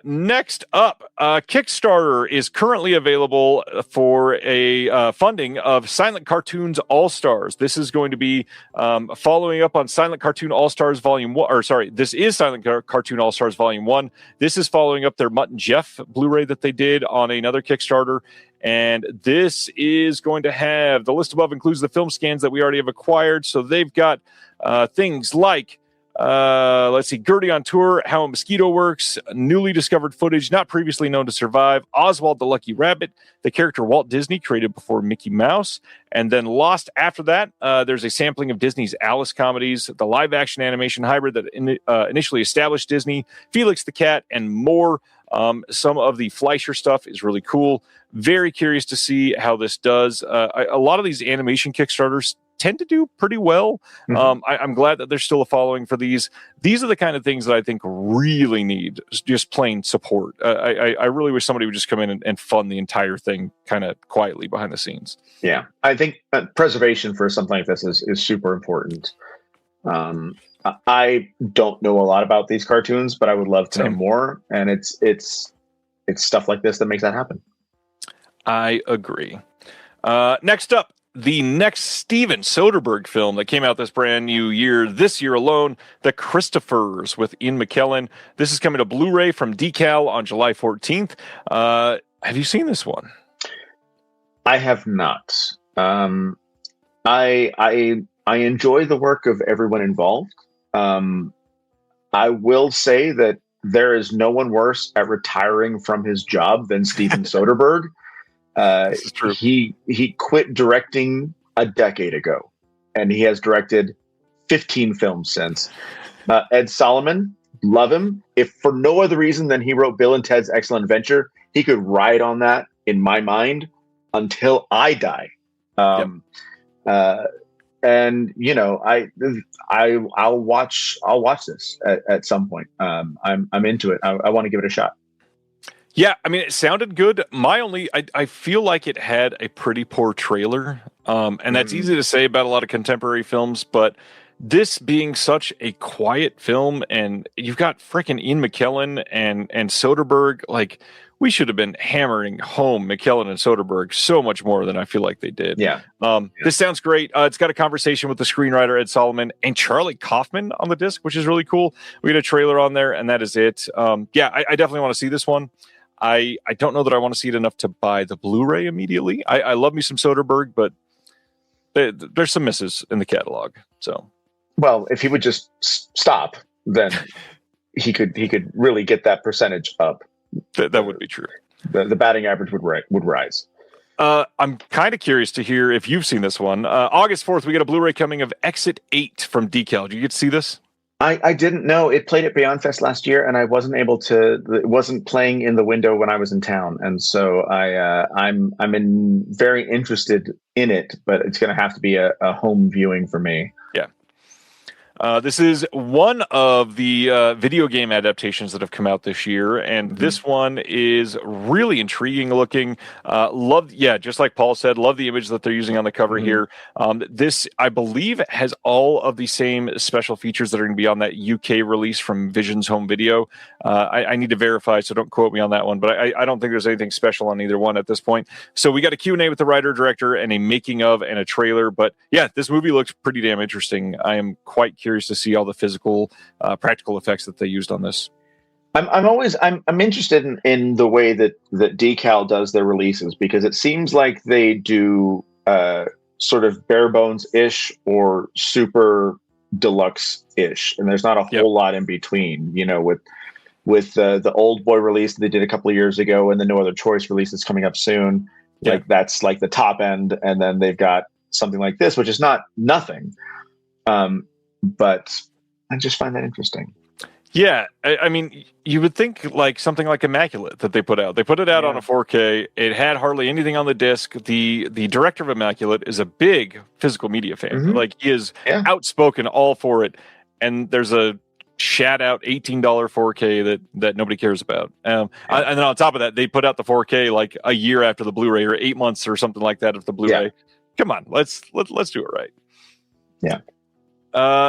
S3: Next up, Kickstarter is currently available for a funding of Silent Cartoons All-Stars. This is going to be following up on Silent Cartoon All-Stars Volume 1. Or sorry, this is Silent Cartoon All-Stars Volume 1. This is following up their Mutt and Jeff Blu-ray that they did on another Kickstarter. And this is going to have, the list above includes the film scans that we already have acquired. So they've got things like let's see, Gertie on Tour, How a Mosquito Works, newly discovered footage not previously known to survive, Oswald the Lucky Rabbit, the character Walt Disney created before Mickey Mouse, and then Lost after that. There's a sampling of Disney's Alice comedies, the live-action animation hybrid that initially established Disney, Felix the Cat, and more. Some of the Fleischer stuff is really cool. Very curious to see how this does. A lot of these animation Kickstarters tend to do pretty well. I'm glad that there's still a following for these. These are the kind of things that I think really need just plain support. I really wish somebody would just come in and fund the entire thing kind of quietly behind the scenes. Yeah,
S8: I think preservation for something like this is super important. I don't know a lot about these cartoons, but I would love to know more. And it's stuff like this that makes that happen.
S3: I agree. Next up, the next Steven Soderbergh film that came out this brand new year, this year alone, The Christophers with Ian McKellen. This is coming to Blu-ray from Decal on July 14th. Have you seen this one?
S8: I have not. I enjoy the work of everyone involved. I will say that there is no one worse at retiring from his job than Steven Soderbergh. He quit directing a decade ago, and he has directed 15 films since. Ed Solomon, love him. If for no other reason than he wrote Bill and Ted's Excellent Adventure, he could ride on that in my mind until I die. And you know, I'll watch this at some point. I'm into it. I want to give it a shot. Yeah, I mean, it sounded good. I feel like it had a pretty poor trailer.
S3: And that's easy to say about a lot of contemporary films, but this being such a quiet film, and you've got freaking Ian McKellen and Soderbergh, like, we should have been hammering home McKellen and Soderbergh so much more than I feel like they did.
S8: Yeah.
S3: This sounds great. It's got a conversation with the screenwriter Ed Solomon and Charlie Kaufman on the disc, which is really cool. We get a trailer on there, and that is it. I definitely want to see this one. I don't know that I want to see it enough to buy the Blu-ray immediately. I love me some Soderbergh, but there's some misses in the catalog. So,
S8: well, if he would just stop, then he could really get that percentage up.
S3: That would be true.
S8: The batting average would rise.
S3: I'm kind of curious to hear if you've seen this one. August 4th, we get a Blu-ray coming of Exit 8 from Decal. Did you get to see this?
S8: I didn't know. It played at Beyond Fest last year, and I wasn't able to. It wasn't playing in the window when I was in town, and so I'm very interested in it, but it's going to have to be a home viewing for me. Yeah.
S3: This is one of the video game adaptations that have come out this year, and this one is really intriguing looking. Just like Paul said, love the image that they're using on the cover here. This, I believe, has all of the same special features that are going to be on that UK release from Vision's Home Video. I need to verify, so don't quote me on that one, but I don't think there's anything special on either one at this point. So we got a Q&A with the writer, director, and a making of and a trailer. But yeah, this movie looks pretty damn interesting. I am quite curious to see all the physical, practical effects that they used on this.
S8: I'm interested in the way that Decal does their releases, because it seems like they do sort of bare bones ish or super deluxe ish, and there's not a whole lot in between. You know, with the Old Boy release that they did a couple of years ago, and the No Other Choice release that's coming up soon. Like that's like the top end, and then they've got something like this, which is not nothing. But I just find that interesting.
S3: Yeah, I mean, you would think like something like Immaculate that they put out. They put it out on a 4K. It had hardly anything on the disc. The director of Immaculate is a big physical media fan. Like, he is outspoken all for it. And there's a shat out $18 4K that nobody cares about. And then on top of that, they put out the 4K like a year after the Blu-ray, or 8 months or something like that of the Blu-ray. Yeah. Come on, let's do it right.
S8: Yeah.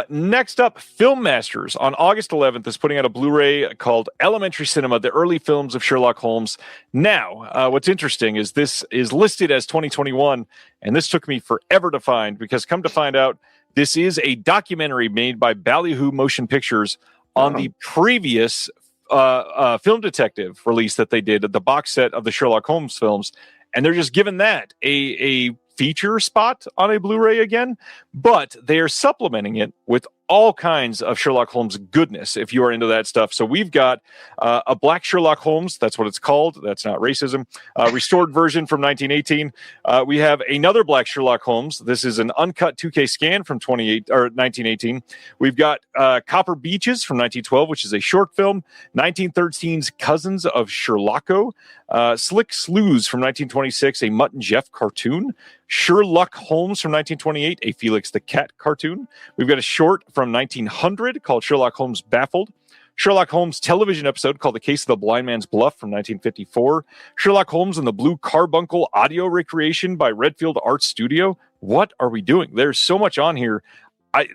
S3: Next up, Film Masters on August 11th is putting out a Blu-ray called Elementary Cinema, the early films of Sherlock Holmes. Now, what's interesting is this is listed as 2021, and this took me forever to find, because come to find out, this is a documentary made by Ballyhoo Motion Pictures on the previous Film Detective release that they did, the box set of the Sherlock Holmes films, and they're just giving that a feature spot on a Blu-ray again, but they are supplementing it with all kinds of Sherlock Holmes goodness, if you are into that stuff. So we've got a Black Sherlock Holmes, that's what it's called, that's not racism, restored version from 1918. We have another Black Sherlock Holmes. This is an uncut 2K scan from 1918. We've got Copper Beaches from 1912, which is a short film, 1913's Cousins of Sherlocko, Slick Slews from 1926, a Mutt and Jeff cartoon, Sherlock Holmes from 1928, a Felix the Cat cartoon. We've got a short from 1900 called Sherlock Holmes Baffled. Sherlock Holmes television episode called The Case of the Blind Man's Bluff from 1954. Sherlock Holmes and the Blue Carbuncle audio recreation by Redfield Art Studio. What are we doing? There's so much on here. I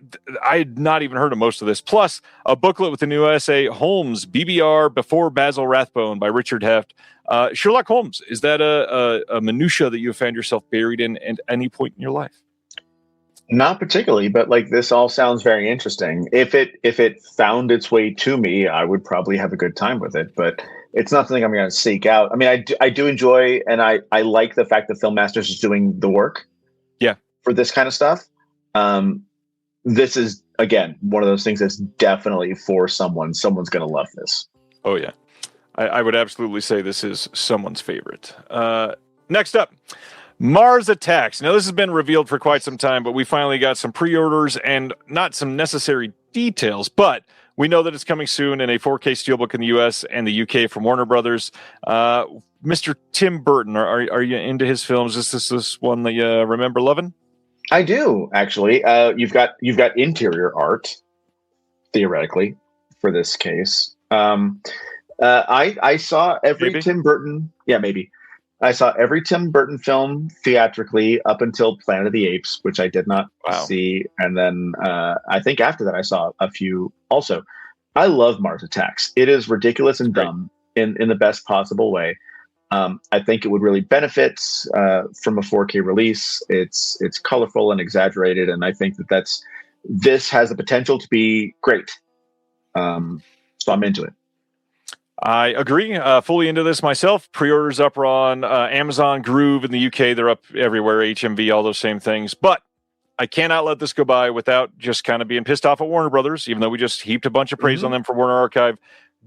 S3: had not even heard of most of this. Plus, a booklet with the new essay, Holmes, BBR Before Basil Rathbone by Richard Heft. Sherlock Holmes, is that a minutia that you have found yourself buried in at any point in your life?
S8: Not particularly, but like, this all sounds very interesting. If it found its way to me, I would probably have a good time with it, but it's not something I'm going to seek out. I mean, I do enjoy, and I like the fact that Film Masters is doing the work for this kind of stuff. This is, again, one of those things that's definitely for someone. Someone's going to love this.
S3: Oh, yeah. I would absolutely say this is someone's favorite. Next up, Mars Attacks. Now, this has been revealed for quite some time, but we finally got some pre-orders and not some necessary details, but we know that it's coming soon in a 4K steelbook in the US and the UK from Warner Brothers. Mr. Tim Burton, are you into his films? Is this one that you remember loving?
S8: I do, actually. You've got interior art, theoretically, for this case. I saw every maybe? Tim Burton. Yeah, maybe. I saw every Tim Burton film theatrically up until Planet of the Apes, which I did not see. And then I think after that, I saw a few also. I love Mars Attacks. It is ridiculous and dumb in the best possible way. I think it would really benefit from a 4K release. It's colorful and exaggerated, and I think this has the potential to be great. So I'm into it.
S3: I agree. Fully into this myself. Pre-orders up on Amazon, Groove in the UK. They're up everywhere. HMV, all those same things. But I cannot let this go by without just kind of being pissed off at Warner Brothers, even though we just heaped a bunch of praise on them for Warner Archive.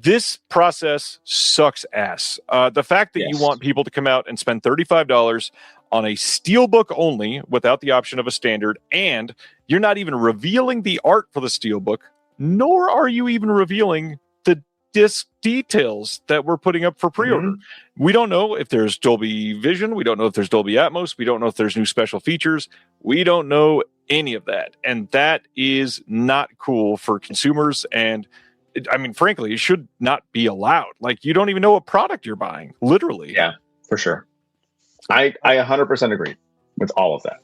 S3: This process sucks ass. The fact that you want people to come out and spend $35 on a steelbook only without the option of a standard, and you're not even revealing the art for the steelbook, nor are you even revealing the disc details that we're putting up for pre-order. We don't know if there's Dolby Vision. We don't know if there's Dolby Atmos. We don't know if there's new special features. We don't know any of that. And that is not cool for consumers. And I mean, frankly, it should not be allowed. Like, you don't even know what product you're buying, literally.
S8: Yeah, for sure. I 100% agree with all of that.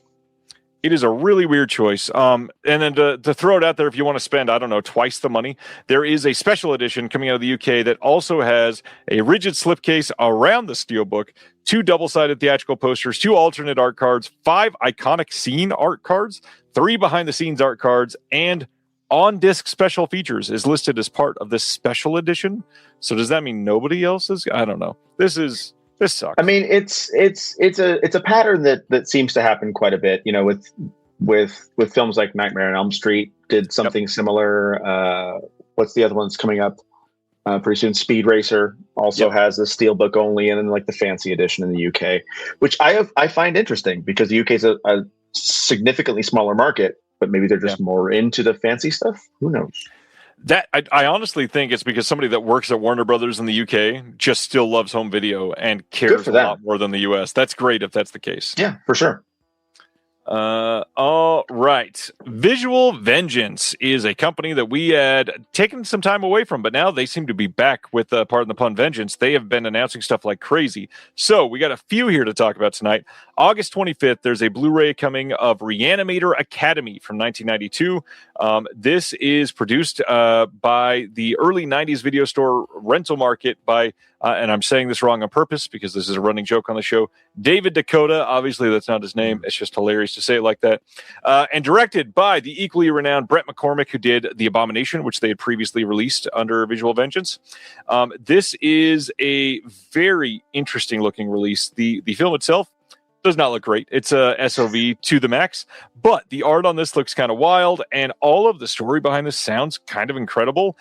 S3: It is a really weird choice. And then to throw it out there, if you want to spend, I don't know, twice the money, there is a special edition coming out of the UK that also has a rigid slipcase around the steelbook, 2 double-sided theatrical posters, 2 alternate art cards, 5 iconic scene art cards, 3 behind-the-scenes art cards, and on-disc special features is listed as part of this special edition. So does that mean nobody else is? I don't know. This sucks.
S8: I mean, it's a pattern that seems to happen quite a bit. You know, with films like Nightmare on Elm Street did something similar. What's the other one that's coming up pretty soon? Speed Racer also has the steelbook only, and then like the fancy edition in the UK, which I find interesting because the UK is a significantly smaller market, but maybe they're just more into the fancy stuff. Who knows?
S3: That I honestly think it's because somebody that works at Warner Brothers in the UK just still loves home video and cares a lot more than the US. That's great if that's the case.
S8: Yeah, for sure.
S3: All right. Visual Vengeance is a company that we had taken some time away from, but now they seem to be back with, pardon the pun, vengeance. They have been announcing stuff like crazy. So we got a few here to talk about tonight. August 25th, there's a Blu-ray coming of Reanimator Academy from 1992. This is produced by the early 90s video store rental market by, and I'm saying this wrong on purpose because this is a running joke on the show, David Dakota. Obviously, that's not his name. It's just hilarious to say it like that. And directed by the equally renowned Brett McCormick, who did The Abomination, which they had previously released under Visual Vengeance. This is a very interesting looking release. The film itself does not look great. It's a SOV to the max, but the art on this looks kind of wild, and all of the story behind this sounds kind of incredible.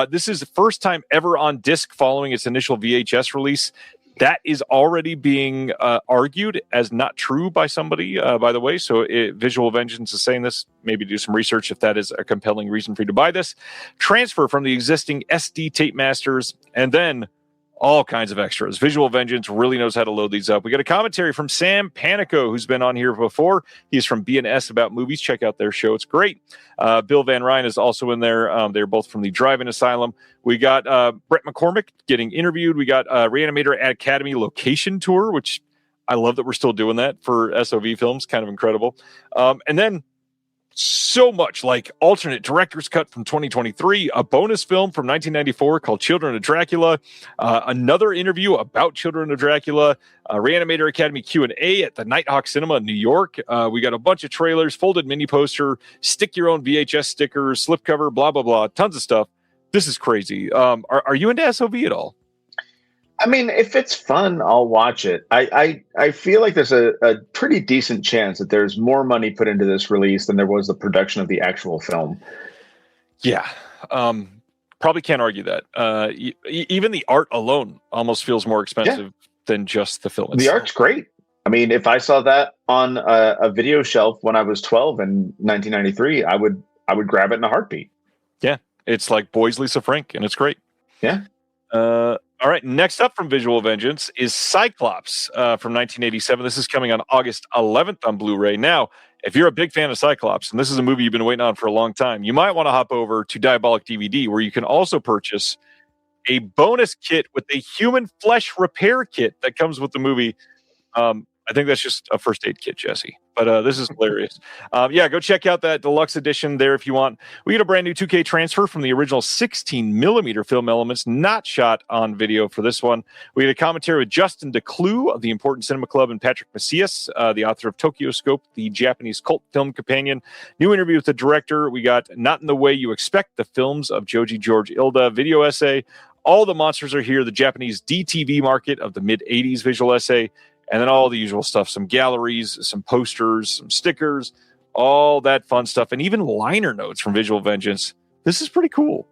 S3: This is the first time ever on disc following its initial VHS release. That is already being argued as not true by somebody, by the way. So Visual Vengeance is saying this. Maybe do some research if that is a compelling reason for you to buy this. Transfer from the existing SD tape masters, and then all kinds of extras. Visual Vengeance really knows how to load these up. We got a commentary from Sam Panico, who's been on here before. He's from B&S About Movies. Check out their show. It's great. Bill Van Ryn is also in there. They're both from the Drive-In Asylum. We got Brett McCormick getting interviewed. We got Reanimator Academy location tour, which I love that we're still doing that for SOV films. Kind of incredible. And then so much like alternate director's cut from 2023, a bonus film from 1994 called Children of Dracula, another interview about Children of Dracula, Reanimator Academy Q&A at the Nighthawk Cinema in New York. We got a bunch of trailers, folded mini poster, stick your own VHS stickers, slipcover, blah, blah, blah, tons of stuff. This is crazy. Are you into SOV at all?
S8: I mean, if it's fun, I'll watch it. I feel like there's a pretty decent chance that there's more money put into this release than there was the production of the actual film.
S3: Yeah. Probably can't argue that. Even the art alone almost feels more expensive than just the film itself.
S8: The art's great. I mean, if I saw that on a video shelf when I was 12 in 1993, I would grab it in a heartbeat.
S3: Yeah. It's like Boys Lisa Frank, and it's great.
S8: Yeah.
S3: All right, next up from Visual Vengeance is Cyclops from 1987. This is coming on August 11th on Blu-ray. Now, if you're a big fan of Cyclops, and this is a movie you've been waiting on for a long time, you might want to hop over to Diabolic DVD, where you can also purchase a bonus kit with a human flesh repair kit that comes with the movie. I think that's just a first aid kit, Jesse. But this is hilarious. Go check out that deluxe edition there if you want. We get a brand new 2K transfer from the original 16 millimeter film elements, not shot on video for this one. We get a commentary with Justin Decloux of the Important Cinema Club and Patrick Macias, the author of Tokyo Scope, the Japanese cult film companion. New interview with the director. We got Not in the Way You Expect, the films of Joji George Ilda, video essay. All the Monsters Are Here, the Japanese DTV market of the mid-'80s visual essay. And then all the usual stuff, some galleries, some posters, some stickers, all that fun stuff, and even liner notes from Visual Vengeance. This is pretty cool.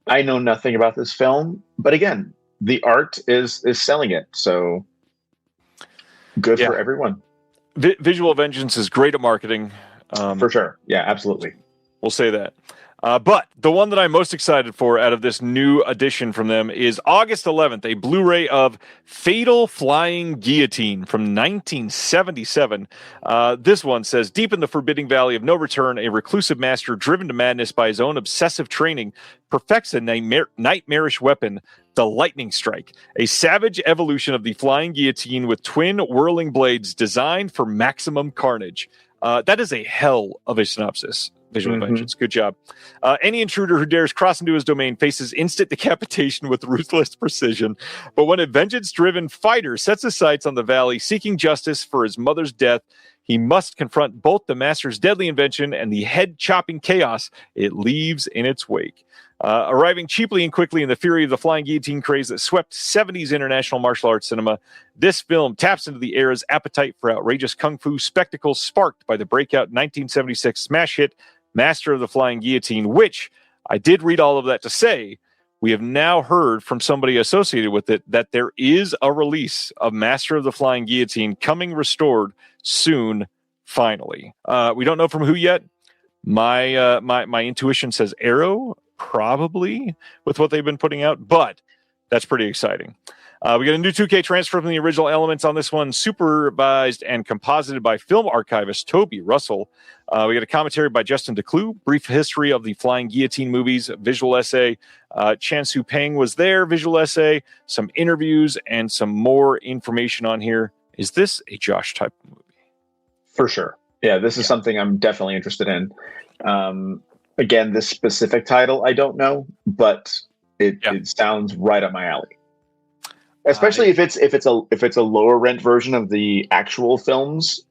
S8: I know nothing about this film, but again, the art is selling it, so good for everyone.
S3: Visual Vengeance is great at marketing.
S8: For sure. Yeah, absolutely.
S3: We'll say that. But the one that I'm most excited for out of this new edition from them is August 11th, a Blu-ray of Fatal Flying Guillotine from 1977. This one says, deep in the forbidding valley of no return, a reclusive master driven to madness by his own obsessive training perfects a nightmarish weapon, the lightning strike, a savage evolution of the flying guillotine with twin whirling blades designed for maximum carnage. That is a hell of a synopsis. Visual Vengeance. Good job. Any intruder who dares cross into his domain faces instant decapitation with ruthless precision. But when a vengeance-driven fighter sets his sights on the valley seeking justice for his mother's death, he must confront both the master's deadly invention and the head-chopping chaos it leaves in its wake. Arriving cheaply and quickly in the fury of the flying guillotine craze that swept 70s international martial arts cinema, this film taps into the era's appetite for outrageous kung fu spectacles sparked by the breakout 1976 smash hit Master of the Flying Guillotine, which I did read all of that to say we have now heard from somebody associated with it that there is a release of Master of the Flying Guillotine coming restored soon, finally. We don't know from who yet. My intuition says Arrow, probably, with what they've been putting out, but that's pretty exciting. We got a new 2K transfer from the original elements on this one, supervised and composited by film archivist Toby Russell. We got a commentary by Justin Decloux, brief history of the Flying Guillotine movies, visual essay. Chan Su Peng was there, visual essay, some interviews, and some more information on here. Is this a Josh type of movie?
S8: For sure. Yeah, this is something I'm definitely interested in. Again, this specific title, I don't know, but it sounds right up my alley. Especially if it's a lower rent version of the actual films,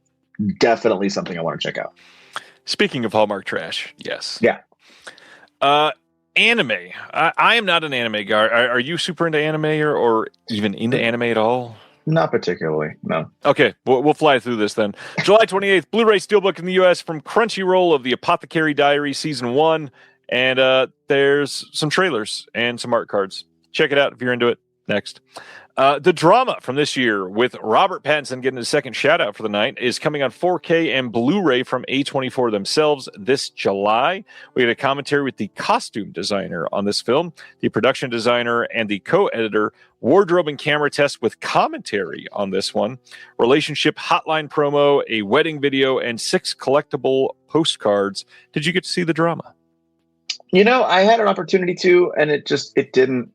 S8: definitely something I want to check out.
S3: Speaking of Hallmark trash, yes.
S8: Yeah.
S3: Anime. I am not an anime guy. Are you super into anime or even into anime at all?
S8: Not particularly, no.
S3: Okay, we'll fly through this then. July 28th, Blu-ray Steelbook in the U.S. from Crunchyroll of The Apothecary Diary Season 1. And there's some trailers and some art cards. Check it out if you're into it. Next. The drama from this year with Robert Pattinson getting his second shout out for the night is coming on 4K and Blu-ray from A24 themselves this July. We had a commentary with the costume designer on this film, the production designer, and the co-editor. Wardrobe and camera test with commentary on this one. Relationship hotline promo, a wedding video, and 6 collectible postcards. Did you get to see the drama?
S8: You know, I had an opportunity to, and it didn't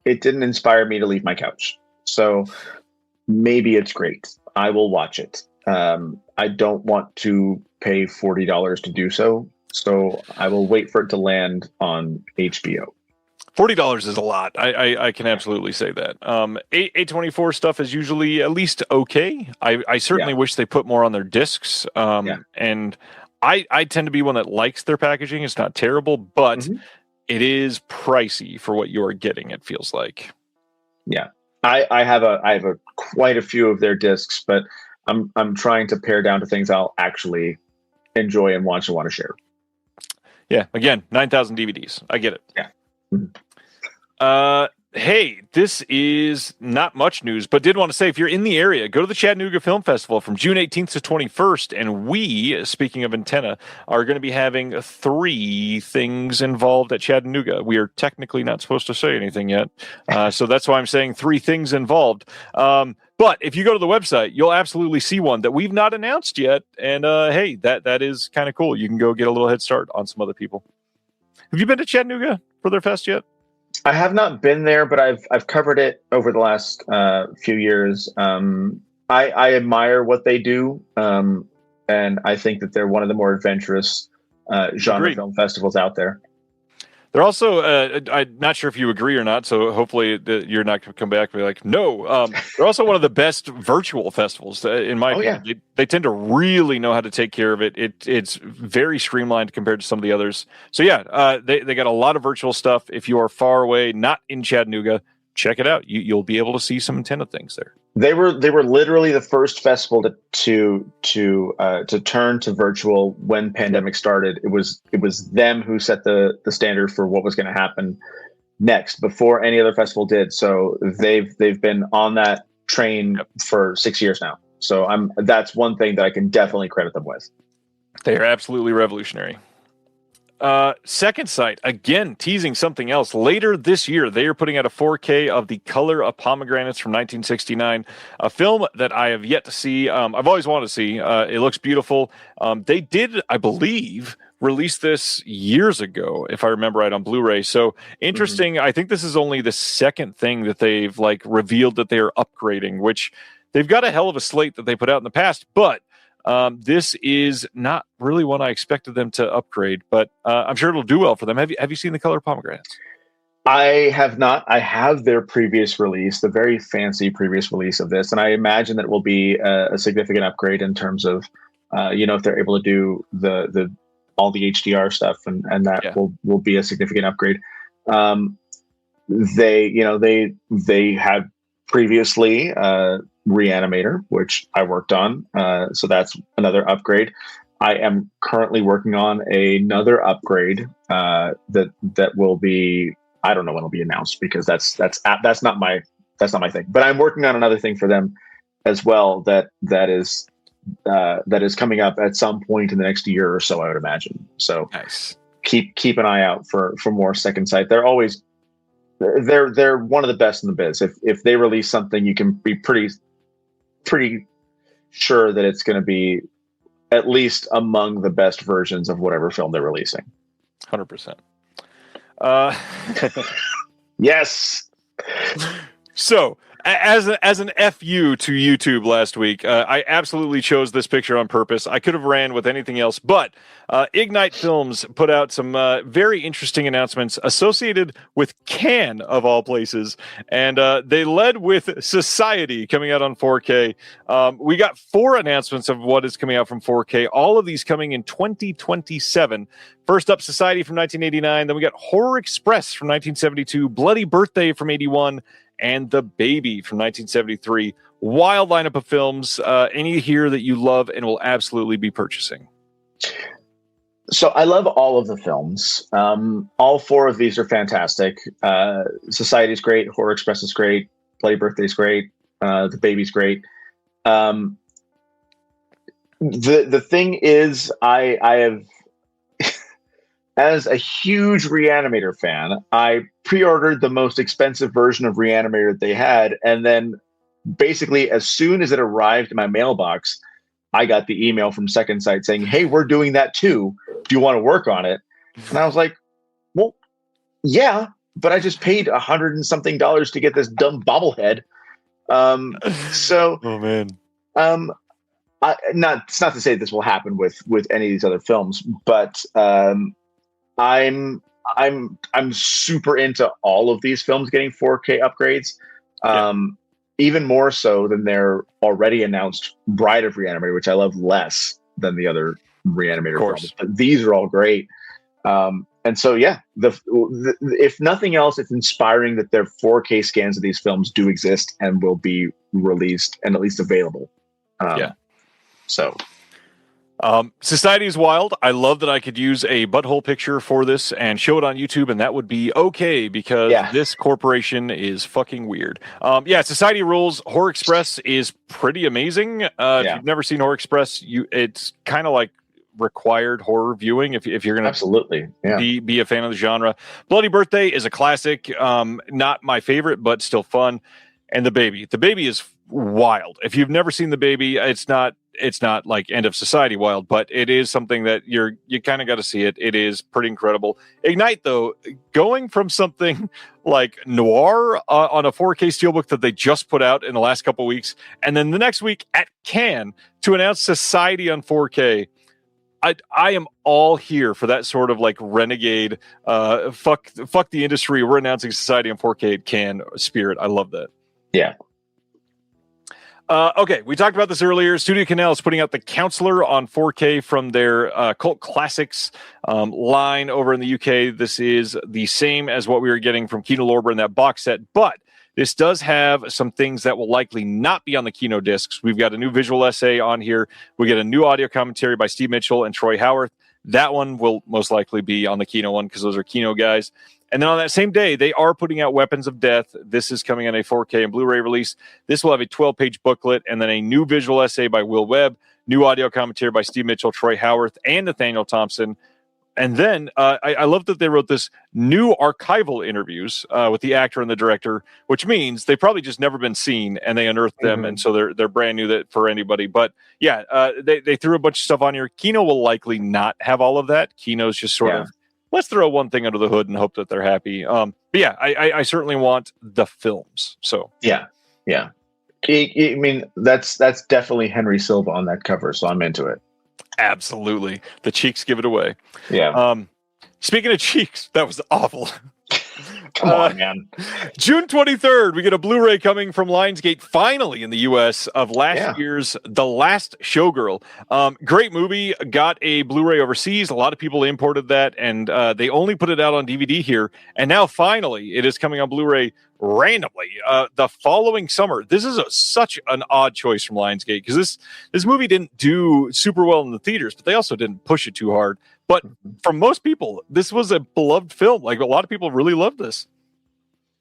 S8: inspire me to leave my couch. So maybe it's great. I will watch it. I don't want to pay $40 to do so. So I will wait for it to land on HBO.
S3: $40 is a lot. I can absolutely say that. A24 stuff is usually at least okay. I certainly wish they put more on their discs. And I tend to be one that likes their packaging. It's not terrible, but it is pricey for what you are getting, it feels like.
S8: Yeah. I have quite a few of their discs, but I'm trying to pare down to things I'll actually enjoy and want to share.
S3: Yeah, again, 9,000 DVDs. I get it.
S8: Yeah.
S3: Hey, this is not much news, but did want to say if you're in the area, go to the Chattanooga Film Festival from June 18th to 21st. And we, speaking of antenna, are going to be having 3 things involved at Chattanooga. We are technically not supposed to say anything yet. So that's why I'm saying 3 things involved. But if you go to the website, you'll absolutely see one that we've not announced yet. And hey, that is kind of cool. You can go get a little head start on some other people. Have you been to Chattanooga for their fest yet?
S8: I have not been there, but I've covered it over the last few years. I admire what they do, and I think that they're one of the more adventurous genre
S3: Agreed.
S8: film festivals out there.
S3: They're also, I'm not sure if you agree or not, so hopefully you're not going to come back and be like, no. They're also one of the best virtual festivals, in my opinion.
S8: Yeah.
S3: They tend to really know how to take care of it. It's very streamlined compared to some of the others. So yeah, they got a lot of virtual stuff. If you are far away, not in Chattanooga, check it out. You'll be able to see some Nintendo things there.
S8: They were literally the first festival to turn to virtual when pandemic started. It was them who set the standard for what was going to happen next before any other festival did. So they've been on that train for 6 years now. So that's one thing that I can definitely credit them with.
S3: They are absolutely revolutionary. Second Sight, again, teasing something else. Later this year, they are putting out a 4K of The Color of Pomegranates from 1969, a film that I have yet to see. I've always wanted to see. It looks beautiful. They did, I believe, release this years ago, if I remember right, on Blu-ray. So interesting. I think this is only the second thing that they've revealed that they are upgrading, which they've got a hell of a slate that they put out in the past, but this is not really one I expected them to upgrade, but I'm sure it'll do well for them. Have you seen The Color of Pomegranates?
S8: I have not. I have their previous release, the very fancy previous release of this, and I imagine that it will be a significant upgrade in terms of, if they're able to do the all the HDR stuff, and that will be a significant upgrade. They had previously Reanimator, which I worked on, so that's another upgrade. I am currently working on another upgrade that will be, I don't know when it'll be announced, because that's not my thing. But I'm working on another thing for them as well that is coming up at some point in the next year or so, I would imagine. So
S3: nice.
S8: Keep an eye out for more Second Sight. They're one of the best in the biz. If they release something, you can be pretty sure that it's going to be at least among the best versions of whatever film they're releasing.
S3: 100%.
S8: Yes.
S3: So, as an FU to YouTube last week, I absolutely chose this picture on purpose. I could have ran with anything else, but Ignite Films put out some very interesting announcements associated with Cannes, of all places, and they led with Society coming out on 4K. We got 4 announcements of what is coming out from 4K, all of these coming in 2027. First up, Society from 1989, then we got Horror Express from 1972, Bloody Birthday from 81, and The Baby from 1973. Wild lineup of films. Any here that you love and will absolutely be purchasing?
S8: So I love all of the films. All 4 of these are fantastic. Society's great. Horror Express is great. Bloody Birthday's great. The Baby's great. The thing is, I have, as a huge Reanimator fan, I pre-ordered the most expensive version of Reanimator that they had, and then basically as soon as it arrived in my mailbox, I got the email from Second Sight saying, "Hey, we're doing that too. Do you want to work on it?" And I was like, "Well, yeah, but I just paid $100 and something to get this dumb bobblehead."
S3: Oh man.
S8: It's not to say this will happen with any of these other films, but I'm super into all of these films getting 4K upgrades, even more so than their already announced Bride of Reanimator, which I love less than the other Reanimator films. But these are all great, and so if nothing else, it's inspiring that their 4K scans of these films do exist and will be released and at least available. So.
S3: Society is wild. I love that I could use a butthole picture for this and show it on YouTube, and that would be okay because this corporation is fucking weird. Society rules. Horror Express is pretty amazing. If you've never seen Horror Express, it's kind of like required horror viewing if you're gonna
S8: absolutely
S3: be a fan of the genre. Bloody Birthday is a classic. Not my favorite, but still fun. and The Baby. The Baby is wild. If you've never seen The Baby, it's not like End of Society wild, but it is something that you kind of got to see it. It is pretty incredible. Ignite, though, going from something like noir on a 4K steelbook that they just put out in the last couple of weeks, and then the next week at Cannes to announce Society on 4K. I am all here for that sort of like renegade, fuck the industry, we're announcing Society on 4K at Cannes spirit. I love that.
S8: Yeah.
S3: Okay, we talked about this earlier. Studio Canal is putting out The Counselor on 4K from their Cult Classics line over in the UK. This is the same as what we were getting from Kino Lorber in that box set, but this does have some things that will likely not be on the Kino discs. We've got a new visual essay on here. We get a new audio commentary by Steve Mitchell and Troy Howarth. That one will most likely be on the Kino one because those are Kino guys. And then on that same day, they are putting out Weapons of Death. This is coming on a 4K and Blu-ray release. This will have a 12-page booklet and then a new visual essay by Will Webb, new audio commentary by Steve Mitchell, Troy Howarth, and Nathaniel Thompson. And then I love that they wrote this new archival interviews with the actor and the director, which means they've probably just never been seen and they unearthed them. And so they're brand new for anybody. But yeah, they threw a bunch of stuff on here. Kino will likely not have all of that. Kino's just sort of, let's throw one thing under the hood and hope that they're happy. But yeah, I certainly want the films. So
S8: yeah. I mean, that's definitely Henry Silva on that cover. So I'm into it.
S3: Absolutely. The cheeks give it away.
S8: Yeah.
S3: Speaking of cheeks, that was awful.
S8: Come on, man.
S3: June 23rd, we get a Blu-ray coming from Lionsgate finally in the U.S. of last year's The Last Showgirl. Great movie. Got a Blu-ray overseas. A lot of people imported that, and they only put it out on DVD here. And now finally, it is coming on Blu-ray randomly the following summer. This is such an odd choice from Lionsgate because this movie didn't do super well in the theaters, but they also didn't push it too hard. But for most people, this was a beloved film. Like a lot of people really loved this.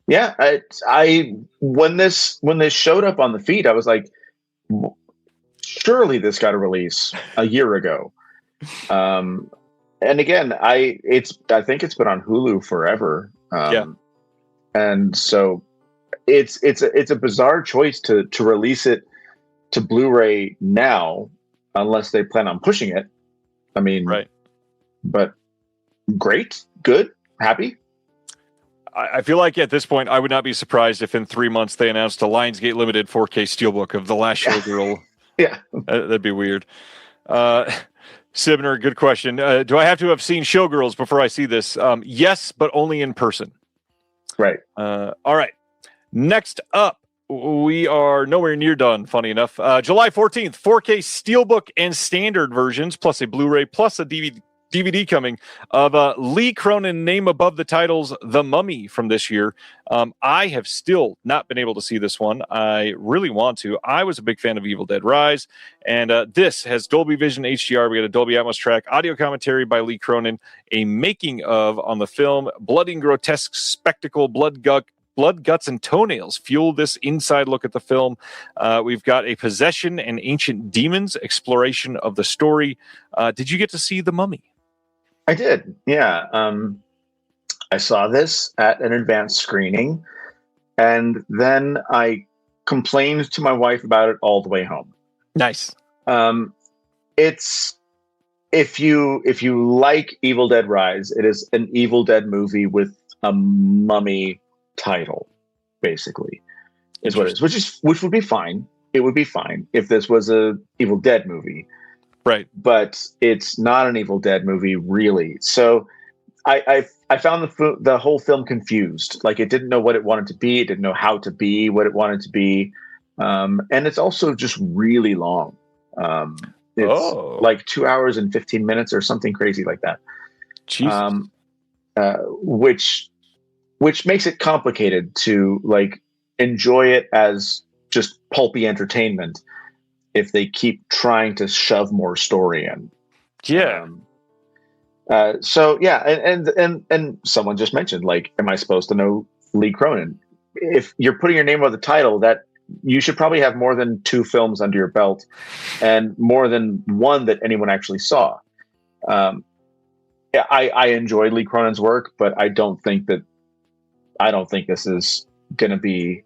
S8: Yeah, I when this showed up on the feed, I was like, surely this got a release a year ago. And again, I think it's been on Hulu forever. And so it's a bizarre choice to release it to Blu-ray now, unless they plan on pushing it. I mean,
S3: right.
S8: But great, good, happy.
S3: I feel like at this point, I would not be surprised if in 3 months they announced a Lionsgate Limited 4K steelbook of The Last Showgirl.
S8: Yeah.
S3: That'd be weird. Sibner, good question. Do I have to have seen Showgirls before I see this? Yes, but only in person.
S8: Right.
S3: All right. Next up, we are nowhere near done, funny enough. July 14th, 4K steelbook and standard versions, plus a Blu-ray, plus a DVD coming of Lee Cronin, name above the titles The Mummy from this year. I have still not been able to see this one. I really want to. I was a big fan of Evil Dead Rise, and this has Dolby Vision HDR. We got a Dolby Atmos track, audio commentary by Lee Cronin, a making of on the film, bloody and grotesque spectacle, blood, guts, and toenails fuel this inside look at the film. We've got a possession and ancient demons exploration of the story. Did you get to see The Mummy?
S8: I did, yeah. I saw this at an advanced screening, and then I complained to my wife about it all the way home.
S3: Nice.
S8: It's if you like Evil Dead Rise, it is an Evil Dead movie with a mummy title, basically, is what it is. Which would be fine. It would be fine if this was a Evil Dead movie.
S3: Right.
S8: But it's not an Evil Dead movie, really. So I found the whole film confused. Like, it didn't know what it wanted to be. It didn't know how to be what it wanted to be. And it's also just really long. It's like 2 hours and 15 minutes or something crazy like that.
S3: Jesus.
S8: Which makes it complicated to like enjoy it as just pulpy entertainment if they keep trying to shove more story in.
S3: Yeah.
S8: So yeah, and someone just mentioned, like, am I supposed to know Lee Cronin? If you're putting your name on the title, that you should probably have more than 2 films under your belt, and more than one that anyone actually saw. I enjoyed Lee Cronin's work, but I don't think this is going to be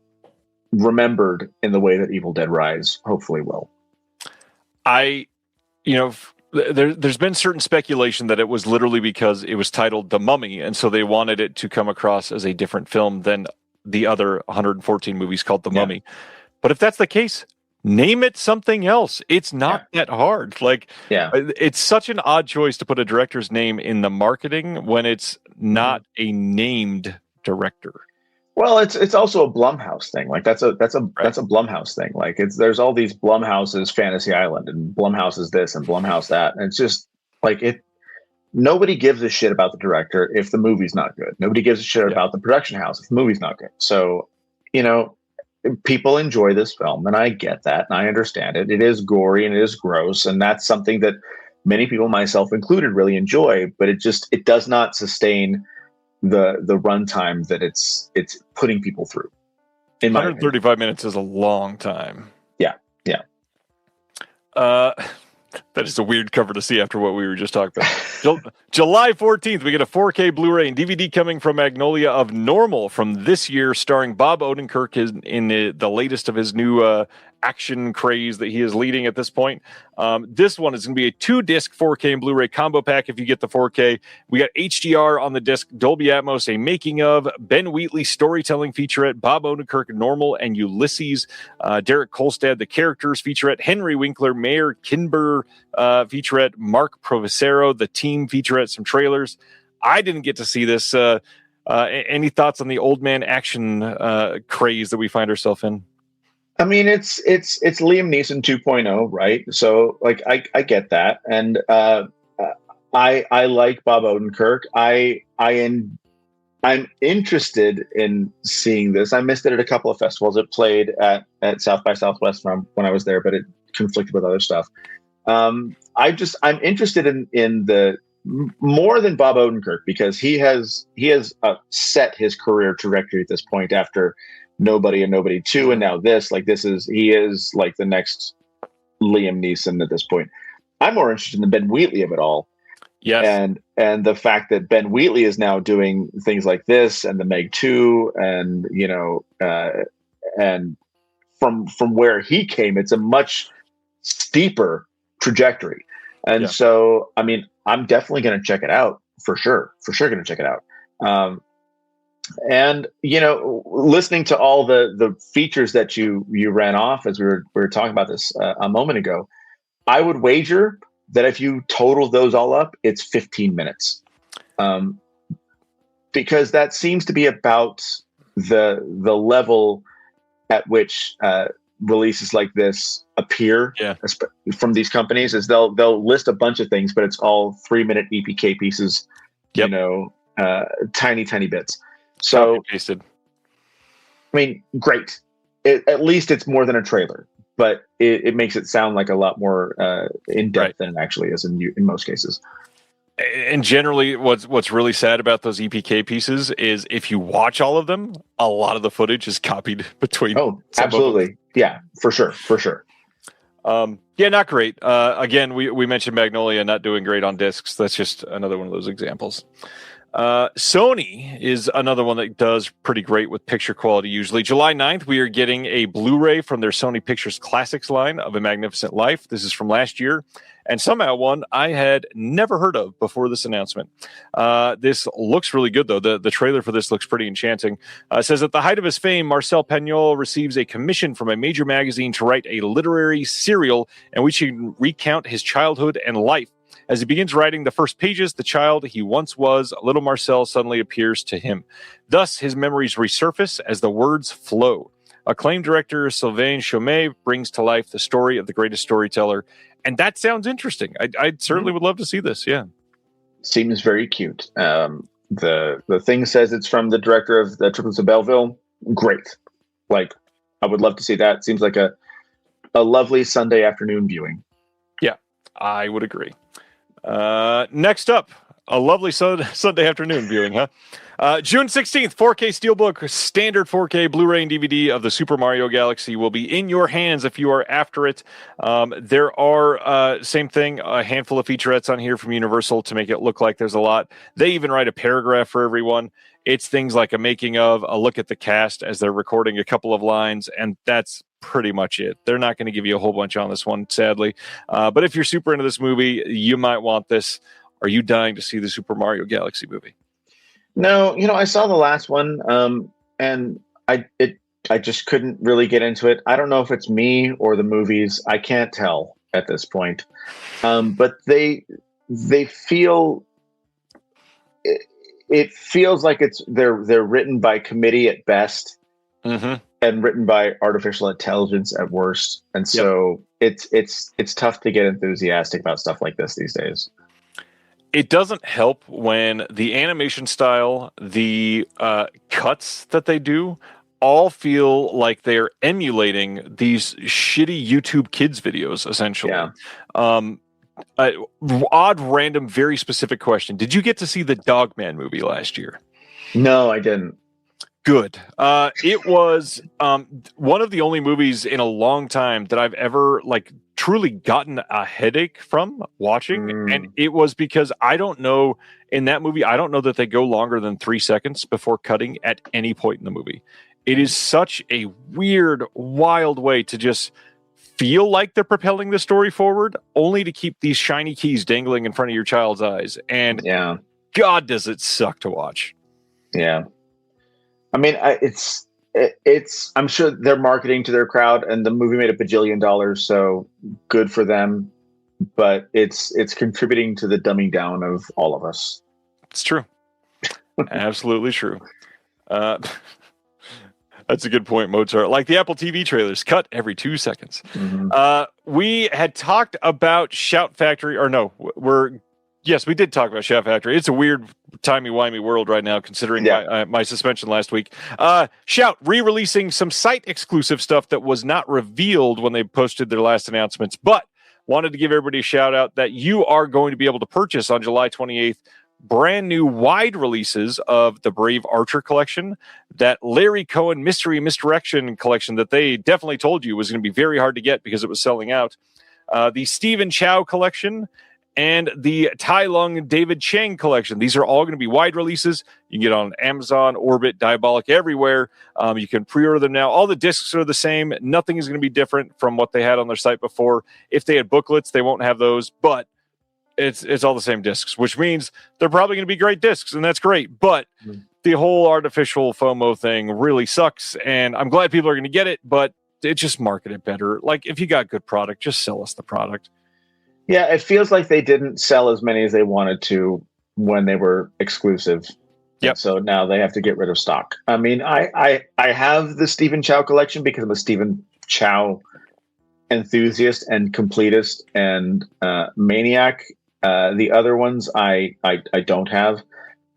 S8: remembered in the way that Evil Dead Rise hopefully will.
S3: There's been certain speculation that it was literally because it was titled The Mummy, and so they wanted it to come across as a different film than the other 114 movies called The Mummy. But if that's the case, name it something else. It's not that hard. It's such an odd choice to put a director's name in the marketing when it's not a named director.
S8: Well, it's also a Blumhouse thing. Like that's a Blumhouse thing. Like there's all these Blumhouses, Fantasy Island, and Blumhouse is this and Blumhouse that, and it's just like it. Nobody gives a shit about the director if the movie's not good. Nobody gives a shit about the production house if the movie's not good. So, people enjoy this film, and I get that, and I understand it. It is gory and it is gross, and that's something that many people, myself included, really enjoy. But it does not sustain the runtime that it's putting people through.
S3: 135 minutes is a long time.
S8: Yeah.
S3: That is a weird cover to see after what we were just talking about. July 14th, we get a 4K Blu-ray and DVD coming from Magnolia of Normal from this year, starring Bob Odenkirk in the latest of his new action craze that he is leading at this point. This one is going to be a 2-disc 4K and Blu-ray combo pack if you get the 4K. We got HDR on the disc, Dolby Atmos, a making of, Ben Wheatley storytelling featurette, Bob Odenkirk Normal and Ulysses, Derek Kolstad the characters featurette, Henry Winkler, Mayor Kinber featurette, Mark Provocero the team featurette, some trailers. I didn't get to see this. Any thoughts on the old man action craze that we find ourselves in?
S8: I mean, it's Liam Neeson 2.0, right? So, like, I get that, and I like Bob Odenkirk. I'm interested in seeing this. I missed it at a couple of festivals. It played at South by Southwest when I was there, but it conflicted with other stuff. I'm interested in the more than Bob Odenkirk because he has set his career trajectory at this point after Nobody and Nobody 2, and now this. He is like the next Liam Neeson at this point. I'm more interested in the Ben Wheatley of it all.
S3: Yes.
S8: And the fact that Ben Wheatley is now doing things like this and the Meg 2 and and from where he came, it's a much steeper trajectory. And so, I mean, I'm definitely going to check it out for sure going to check it out. And listening to all the features that you ran off as we were talking about this a moment ago, I would wager that if you total those all up, it's 15 minutes, because that seems to be about the level at which releases like this appear from these companies. Is they'll list a bunch of things, but it's all 3-minute EPK pieces, tiny bits. So, I mean, great. At least it's more than a trailer, but it makes it sound like a lot more in depth than it actually is in most cases.
S3: And generally, what's really sad about those EPK pieces is if you watch all of them, a lot of the footage is copied between.
S8: Oh, absolutely, yeah, for sure.
S3: Not great. Again, we mentioned Magnolia not doing great on discs. That's just another one of those examples. Sony is another one that does pretty great with picture quality usually. July 9th, we are getting a Blu-ray from their Sony Pictures Classics line of A Magnificent Life. This is from last year, and somehow one I had never heard of before this announcement. This looks really good, though. The trailer for this looks pretty enchanting. It says, at the height of his fame, Marcel Pagnol receives a commission from a major magazine to write a literary serial in which he can recount his childhood and life. As he begins writing the first pages, the child he once was, little Marcel, suddenly appears to him. Thus, his memories resurface as the words flow. Acclaimed director Sylvain Chomet brings to life the story of the greatest storyteller. And that sounds interesting. I certainly would love to see this, yeah.
S8: Seems very cute. The thing says it's from the director of The Triplets of Belleville. Great. Like, I would love to see that. Seems like a lovely Sunday afternoon viewing.
S3: Yeah, I would agree. Next up, A lovely Sunday afternoon viewing, huh? June 16th, 4K Steelbook, standard 4K Blu-ray and DVD of the Super Mario Galaxy will be in your hands if you are after it. There are, same thing, a handful of featurettes on here from Universal to make it look like there's a lot. They even write a paragraph for everyone. It's things like a making of, a look at the cast as they're recording a couple of lines, and that's pretty much it. They're not going to give you a whole bunch on this one, sadly. But if you're super into this movie, you might want this. Are you dying to see the Super Mario Galaxy movie?
S8: No, I saw the last one, and I just couldn't really get into it. I don't know if it's me or the movies. I can't tell at this point. But they feel it feels like they're written by committee at best, and written by artificial intelligence at worst. And so it's tough to get enthusiastic about stuff like this these days.
S3: It doesn't help when the animation style, the cuts that they do, all feel like they're emulating these shitty YouTube Kids videos, essentially. Yeah. Odd, random, very specific question. Did you get to see the Dogman movie last year?
S8: No, I didn't.
S3: Good. It was one of the only movies in a long time that I've ever truly gotten a headache from watching. And it was because I don't know in that movie, I don't know that they go longer than 3 seconds before cutting at any point in the movie. It is such a weird, wild way to just feel like they're propelling the story forward, only to keep these shiny keys dangling in front of your child's eyes. And God, does it suck to watch.
S8: Yeah. I mean, it's I'm sure they're marketing to their crowd, and the movie made $1 bajillion, so good for them. But it's contributing to the dumbing down of all of us.
S3: It's true. Absolutely true. That's a good point, Mozart. Like the Apple TV trailers, cut every 2 seconds. We had talked about Shout Factory, or no, yes, we did talk about Shout Factory. It's a weird timey-wimey world right now, considering my suspension last week. Shout, re-releasing some site-exclusive stuff that was not revealed when they posted their last announcements, but wanted to give everybody a shout-out that you are going to be able to purchase on July 28th brand new wide releases of the Brave Archer collection, that Larry Cohen Mystery Misdirection collection that they definitely told you was going to be very hard to get because it was selling out, the Stephen Chow collection, and the Tai Lung David Chang collection. These are all going to be wide releases. You can get on Amazon, Orbit, Diabolic, everywhere. You can pre-order them now. All the discs are the same. Nothing is going to be different from what they had on their site before. If they had booklets, they won't have those, but it's all the same discs, which means they're probably going to be great discs, and that's great. But the whole artificial FOMO thing really sucks, and I'm glad people are going to get it, but it just market it better. Like, if you got good product, just sell us the product.
S8: Yeah, it feels like they didn't sell as many as they wanted to when they were exclusive. Yep. So now they have to get rid of stock. I mean, I have the Stephen Chow collection because I'm a Stephen Chow enthusiast and completist and maniac. The other ones I don't have.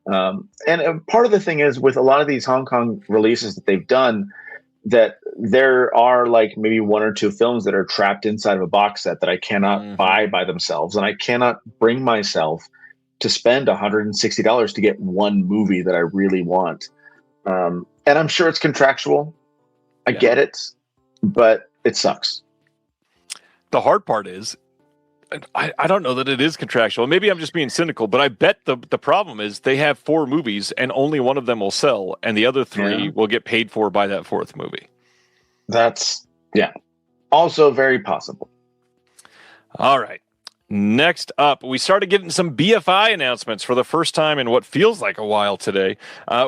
S8: And part of the thing is with a lot of these Hong Kong releases that they've done, that there are like maybe one or two films that are trapped inside of a box set that I cannot buy by themselves. And I cannot bring myself to spend $160 to get one movie that I really want. And I'm sure it's contractual. I get it, but it sucks.
S3: The hard part is, I don't know that it is contractual. Maybe I'm just being cynical, but I bet the problem is they have 4 movies and only one of them will sell, and the other 3 will get paid for by that 4th movie.
S8: That's, also very possible.
S3: All right. Next up, we started getting some BFI announcements for the first time in what feels like a while today.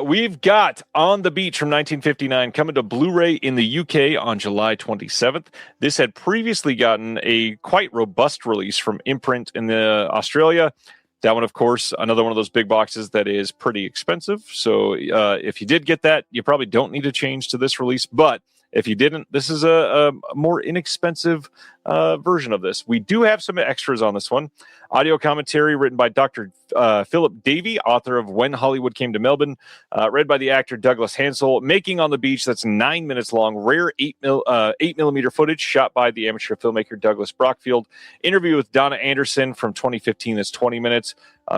S3: We've got On the Beach from 1959 coming to Blu-ray in the UK on July 27th. This had previously gotten a quite robust release from Imprint in Australia. That one, of course, another one of those big boxes that is pretty expensive. So if you did get that, you probably don't need to change to this release. But if you didn't, this is a more inexpensive version of this. We do have some extras on this one. Audio commentary written by Dr. Philip Davey, author of When Hollywood Came to Melbourne, read by the actor Douglas Hansel. Making on the Beach, that's 9 minutes long. Rare 8mm footage shot by the amateur filmmaker Douglas Brockfield. Interview with Donna Anderson from 2015, that's 20 minutes.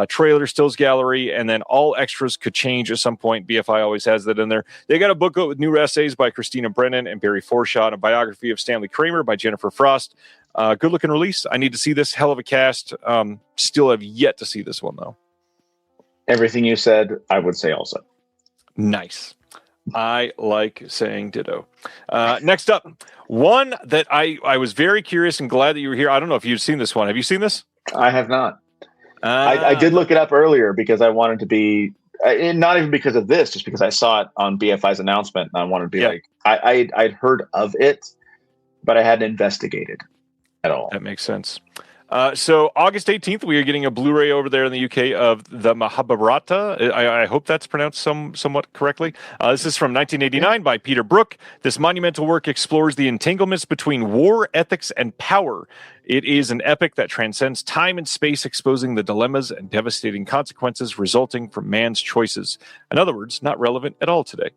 S3: trailer, stills gallery, and then all extras could change at some point. BFI always has that in there. They got a booklet with new essays by Christina Brennan and Barry Forshaw, and a biography of Stanley Kramer by Jennifer Frost. Good looking release. I need to see this. Hell of a cast. Still have yet to see this one, though.
S8: Everything you said, I would say also.
S3: Nice. I like saying ditto. Next up, one that I was very curious and glad that you were here. I don't know if you've seen this one. Have you seen this?
S8: I have not. I did look it up earlier because I wanted to be, not even because of this, just because I saw it on BFI's announcement, and I wanted to be like, I'd heard of it, but I hadn't investigated at all.
S3: That makes sense. So August 18th, we are getting a Blu-ray over there in the UK of the Mahabharata. I hope that's pronounced somewhat correctly. This is from 1989 by Peter Brook. This monumental work explores the entanglements between war, ethics, and power. It is an epic that transcends time and space, exposing the dilemmas and devastating consequences resulting from man's choices. In other words, not relevant at all today.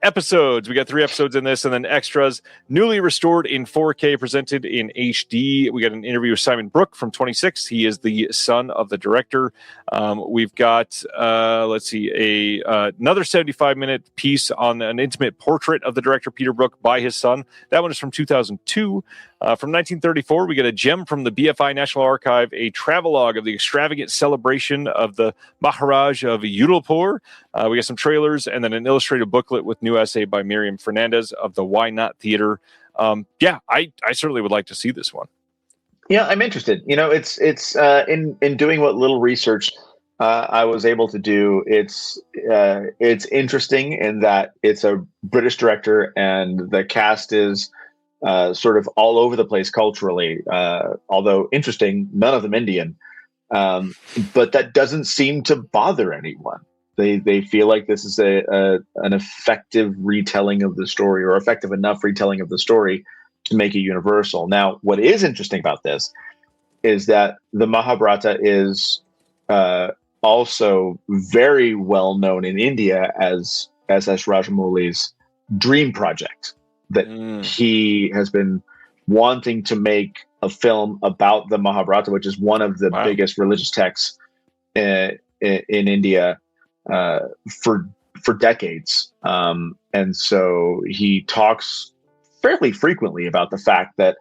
S3: Episodes. We got 3 episodes in this, and then extras. Newly restored in 4K, presented in HD. We got an interview with Simon Brooke from 26. He is the son of the director. We've got, another 75-minute piece on an intimate portrait of the director, Peter Brook, by his son. That one is from 2002. From 1934, we get a gem from the BFI National Archive, a travelogue of the extravagant celebration of the Maharaj of Udaipur. We got some trailers and then an illustrated booklet with new essay by Miriam Fernandez of the Why Not Theater. I certainly would like to see this one.
S8: Yeah, I'm interested. You know, it's in doing what little research I was able to do. It's interesting in that it's a British director and the cast is sort of all over the place culturally, although interesting, none of them Indian. But that doesn't seem to bother anyone. They feel like this is an effective retelling of the story, or effective enough retelling of the story to make it universal. Now, what is interesting about this is that the Mahabharata is also very well known in India as Rajamouli's dream project. That he has been wanting to make a film about the Mahabharata, which is one of the biggest religious texts in India for decades. And so he talks fairly frequently about the fact that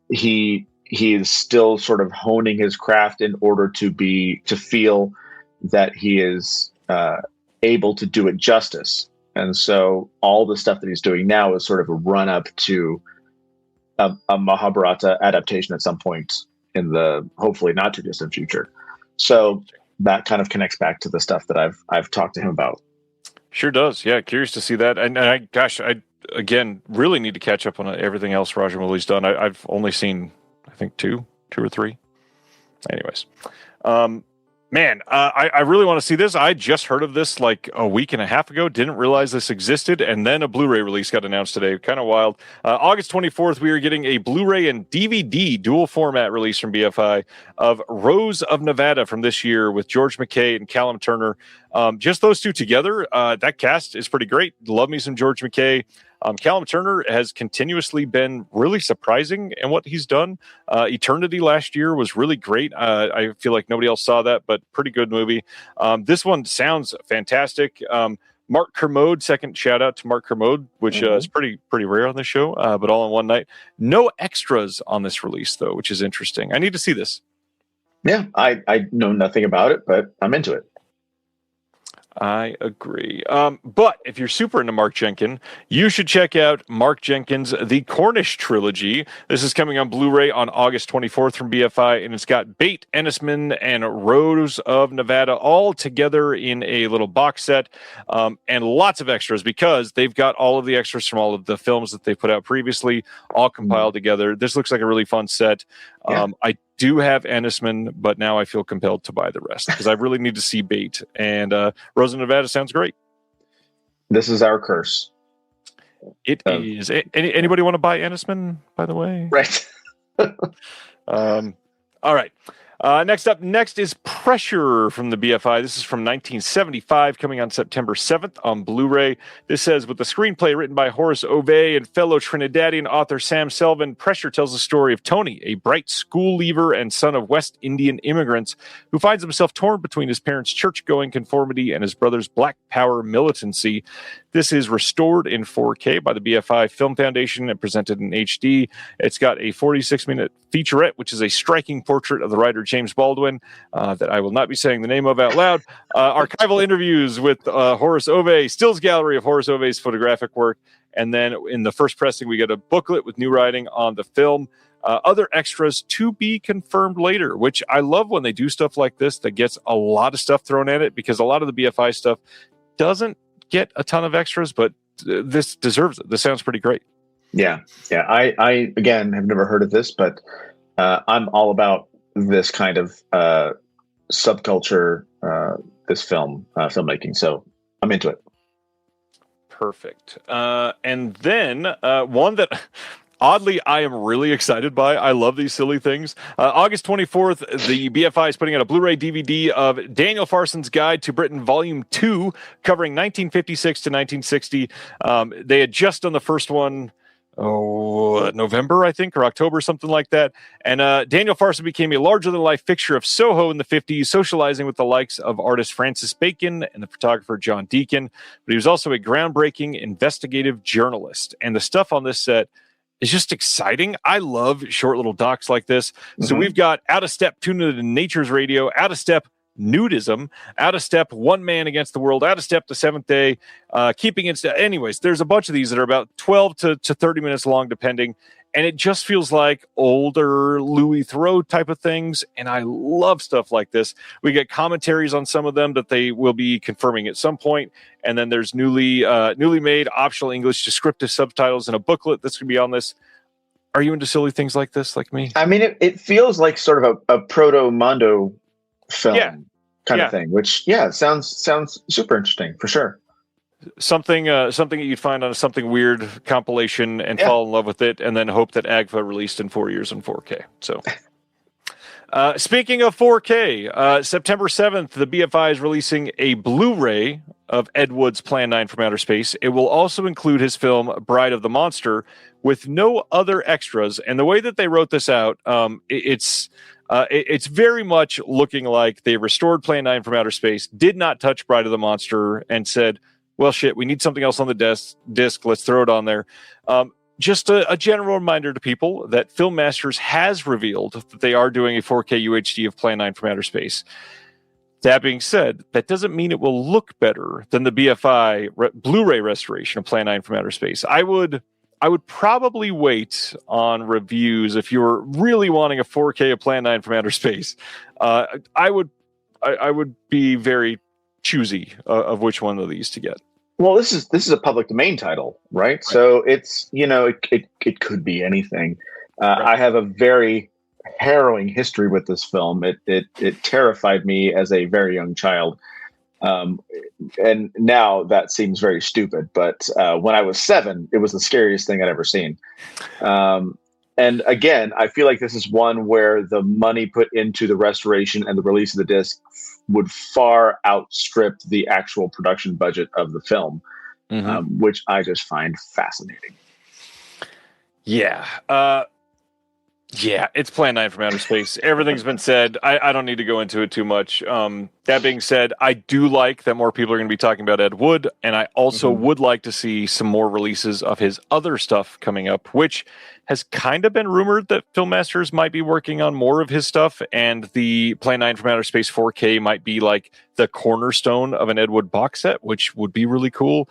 S8: he is still sort of honing his craft in order to feel that he is able to do it justice. And so all the stuff that he's doing now is sort of a run up to a Mahabharata adaptation at some point in the hopefully not too distant future. So that kind of connects back to the stuff that I've talked to him about.
S3: Sure does. Yeah, curious to see that. And I again really need to catch up on everything else Rajamouli's done. I've only seen, I think, two or three. Anyways. Man, I really want to see this. I just heard of this like a week and a half ago. Didn't realize this existed. And then a Blu-ray release got announced today. Kind of wild. August 24th, we are getting a Blu-ray and DVD dual format release from BFI of Rose of Nevada from this year with George McKay and Callum Turner. Just those two together, that cast is pretty great. Love me some George McKay. Callum Turner has continuously been really surprising in what he's done. Eternity last year was really great. I feel like nobody else saw that, but pretty good movie. This one sounds fantastic. Mark Kermode, second shout out to Mark Kermode, which is pretty rare on the show, but all in one night. No extras on this release, though, which is interesting. I need to see this.
S8: Yeah, I know nothing about it, but I'm into it.
S3: I agree. But if you're super into Mark Jenkins, you should check out Mark Jenkins' The Cornish Trilogy. This is coming on Blu-ray on August 24th from BFI, and it's got Bate, Ennisman, and Rose of Nevada all together in a little box set, and lots of extras because they've got all of the extras from all of the films that they put out previously all compiled together. This looks like a really fun set. Yeah. I do have Ennisman, but now I feel compelled to buy the rest because I really need to see Bate. And Rose of Nevada sounds great.
S8: This is our curse.
S3: It is. Anybody want to buy Ennisman, by the way?
S8: Right.
S3: All right. Next is Pressure from the BFI. This is from 1975, coming on September 7th on Blu-ray. This says, with the screenplay written by Horace Ove and fellow Trinidadian author Sam Selvin, Pressure tells the story of Tony, a bright school leaver and son of West Indian immigrants who finds himself torn between his parents' church-going conformity and his brother's black power militancy. This is restored in 4K by the BFI Film Foundation and presented in HD. It's got a 46-minute featurette, which is a striking portrait of the writer James Baldwin, that I will not be saying the name of out loud. Archival interviews with Horace Ove, stills gallery of Horace Ove's photographic work. And then in the first pressing, we get a booklet with new writing on the film. Other extras to be confirmed later, which I love when they do stuff like this that gets a lot of stuff thrown at it, because a lot of the BFI stuff doesn't get a ton of extras, but this deserves it. This sounds pretty great.
S8: Yeah. I again have never heard of this, but I'm all about this kind of subculture, this filmmaking. So I'm into it.
S3: Perfect. And then one that oddly I am really excited by. I love these silly things. August 24th, the BFI is putting out a Blu-ray DVD of Daniel Farson's Guide to Britain Volume 2, covering 1956 to 1960. They had just done the first one, November, I think, or October, something like that. And Daniel Farson became a larger-than-life fixture of Soho in the 50s, socializing with the likes of artist Francis Bacon and the photographer John Deacon. But he was also a groundbreaking investigative journalist. And the stuff on this set is just exciting. I love short little docs like this. So we've got Out of Step, Tuned into Nature's Radio, Out of Step, Nudism, Out of Step, One Man Against the World, Out of Step, The Seventh Day, Keeping in Step. Anyways, there's a bunch of these that are about 12 to 30 minutes long, depending. And it just feels like older Louis Theroux type of things. And I love stuff like this. We get commentaries on some of them that they will be confirming at some point. And then there's newly made optional English descriptive subtitles and a booklet that's going to be on this. Are you into silly things like this, like me?
S8: I mean, it feels like sort of a proto-Mondo film kind of thing, which sounds super interesting for sure.
S3: Something that you'd find on a Something Weird compilation and fall in love with it, and then hope that AGFA released in 4 years in 4K. So, speaking of 4K, September 7th, the BFI is releasing a Blu-ray of Ed Wood's Plan 9 from Outer Space. It will also include his film Bride of the Monster with no other extras. And the way that they wrote this out, it's very much looking like they restored Plan 9 from Outer Space, did not touch Bride of the Monster, and said, well, shit, we need something else on the disc. Let's throw it on there. Just a general reminder to people that Film Masters has revealed that they are doing a 4K UHD of Plan 9 from Outer Space. That being said, that doesn't mean it will look better than the BFI Blu-ray restoration of Plan 9 from Outer Space. I would probably wait on reviews if you were really wanting a 4K of Plan 9 from Outer Space. I would be very choosy of which one of these to get.
S8: Well, this is a public domain title, right? So it's, it could be anything. I have a very harrowing history with this film. It terrified me as a very young child. And now that seems very stupid, but when I was 7, it was the scariest thing I'd ever seen. And again, I feel like this is one where the money put into the restoration and the release of the disc would far outstrip the actual production budget of the film, which I just find fascinating.
S3: Yeah, it's Plan 9 from Outer Space. Everything's been said. I don't need to go into it too much. That being said, I do like that more people are going to be talking about Ed Wood, and I also would like to see some more releases of his other stuff coming up, which has kind of been rumored that Film Masters might be working on more of his stuff, and the Plan 9 from Outer Space 4K might be like the cornerstone of an Ed Wood box set, which would be really cool.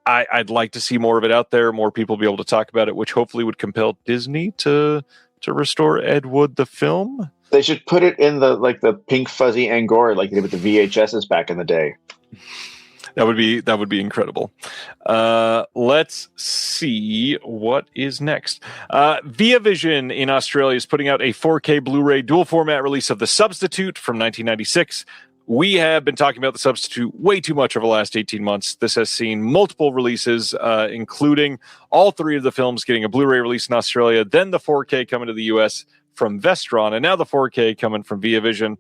S3: I'd like to see more of it out there, more people be able to talk about it, which hopefully would compel Disney to restore Ed Wood the film.
S8: They should put it in the pink fuzzy Angora like they did with the VHSs back in the day.
S3: That would be incredible. Let's see what is next. Via Vision in Australia is putting out a 4K Blu-ray dual format release of The Substitute from 1996. We have been talking about The Substitute way too much over the last 18 months. This has seen multiple releases, including all 3 of the films getting a Blu-ray release in Australia, then the 4K coming to the US. from Vestron, and now the 4K coming from Via Vision.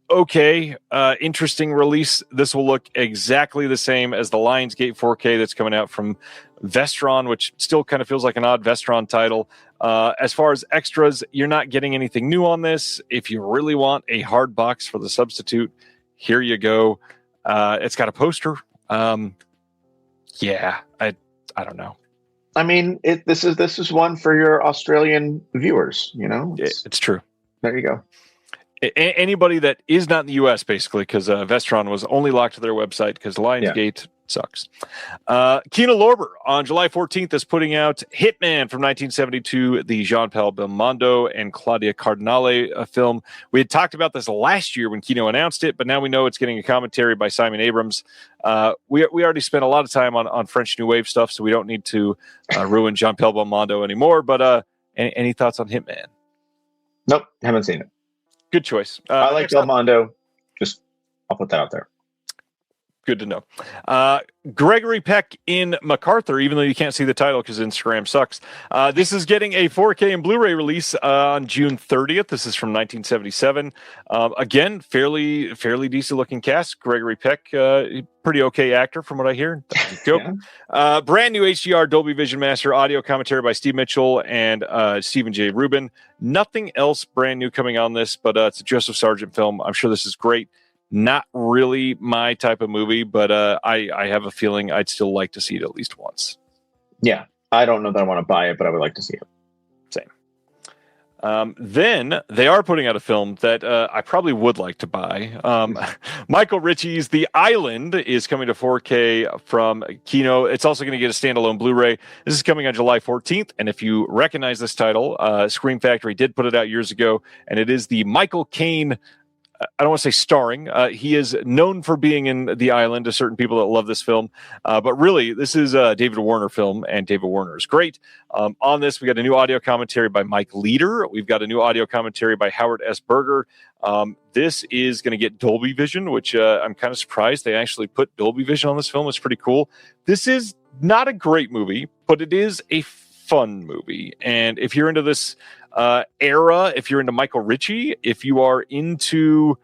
S3: Interesting release. This will look exactly the same as the Lionsgate 4K that's coming out from Vestron, which still kind of feels like an odd Vestron title. As far as extras, you're not getting anything new on this. If you really want a hard box for the substitute, here you go. It's got a poster. I don't know.
S8: I mean, this is one for your Australian viewers. You know,
S3: it's true.
S8: There you go.
S3: Anybody that is not in the U.S., basically, because Vestron was only locked to their website because Lionsgate sucks. Kino Lorber on July 14th is putting out Hitman from 1972, the Jean-Paul Belmondo and Claudia Cardinale film. We had talked about this last year when Kino announced it, but now we know it's getting a commentary by Simon Abrams. We already spent a lot of time on French New Wave stuff, so we don't need to ruin Jean-Paul Belmondo anymore. But any thoughts on Hitman?
S8: Nope, haven't seen it.
S3: Good choice.
S8: I like Belmondo. I'll put that out there.
S3: Good to know. Gregory Peck in MacArthur, even though you can't see the title because Instagram sucks. This is getting a 4K and Blu-ray release on June 30th. This is from 1977. Again, fairly decent looking cast. Gregory Peck, pretty okay actor from what I hear. Yeah. Brand new HDR Dolby Vision Master audio commentary by Steve Mitchell and Stephen J. Rubin. Nothing else brand new coming on this, but it's a Joseph Sargent film. I'm sure this is great. Not really my type of movie, but I have a feeling I'd still like to see it at least once. Yeah.
S8: I don't know that I want to buy it, but I would like to see it.
S3: Same. Then they are putting out a film that I probably would like to buy. Michael Ritchie's The Island is coming to 4K from Kino. It's also going to get a standalone Blu-ray. This is coming on July 14th. And if you recognize this title, Scream Factory did put it out years ago, and it is the Michael Caine. I don't want to say starring. He is known for being in The Island to certain people that love this film. But really, this is a David Warner film, and David Warner is great. On this, we got a new audio commentary by Mike Leader. We've got a new audio commentary by Howard S. Berger. This is going to get Dolby Vision, which I'm kind of surprised they actually put Dolby Vision on this film. It's pretty cool. This is not a great movie, but it is a fun movie. And if you're into this era, if you're into Michael Ritchie, if you are into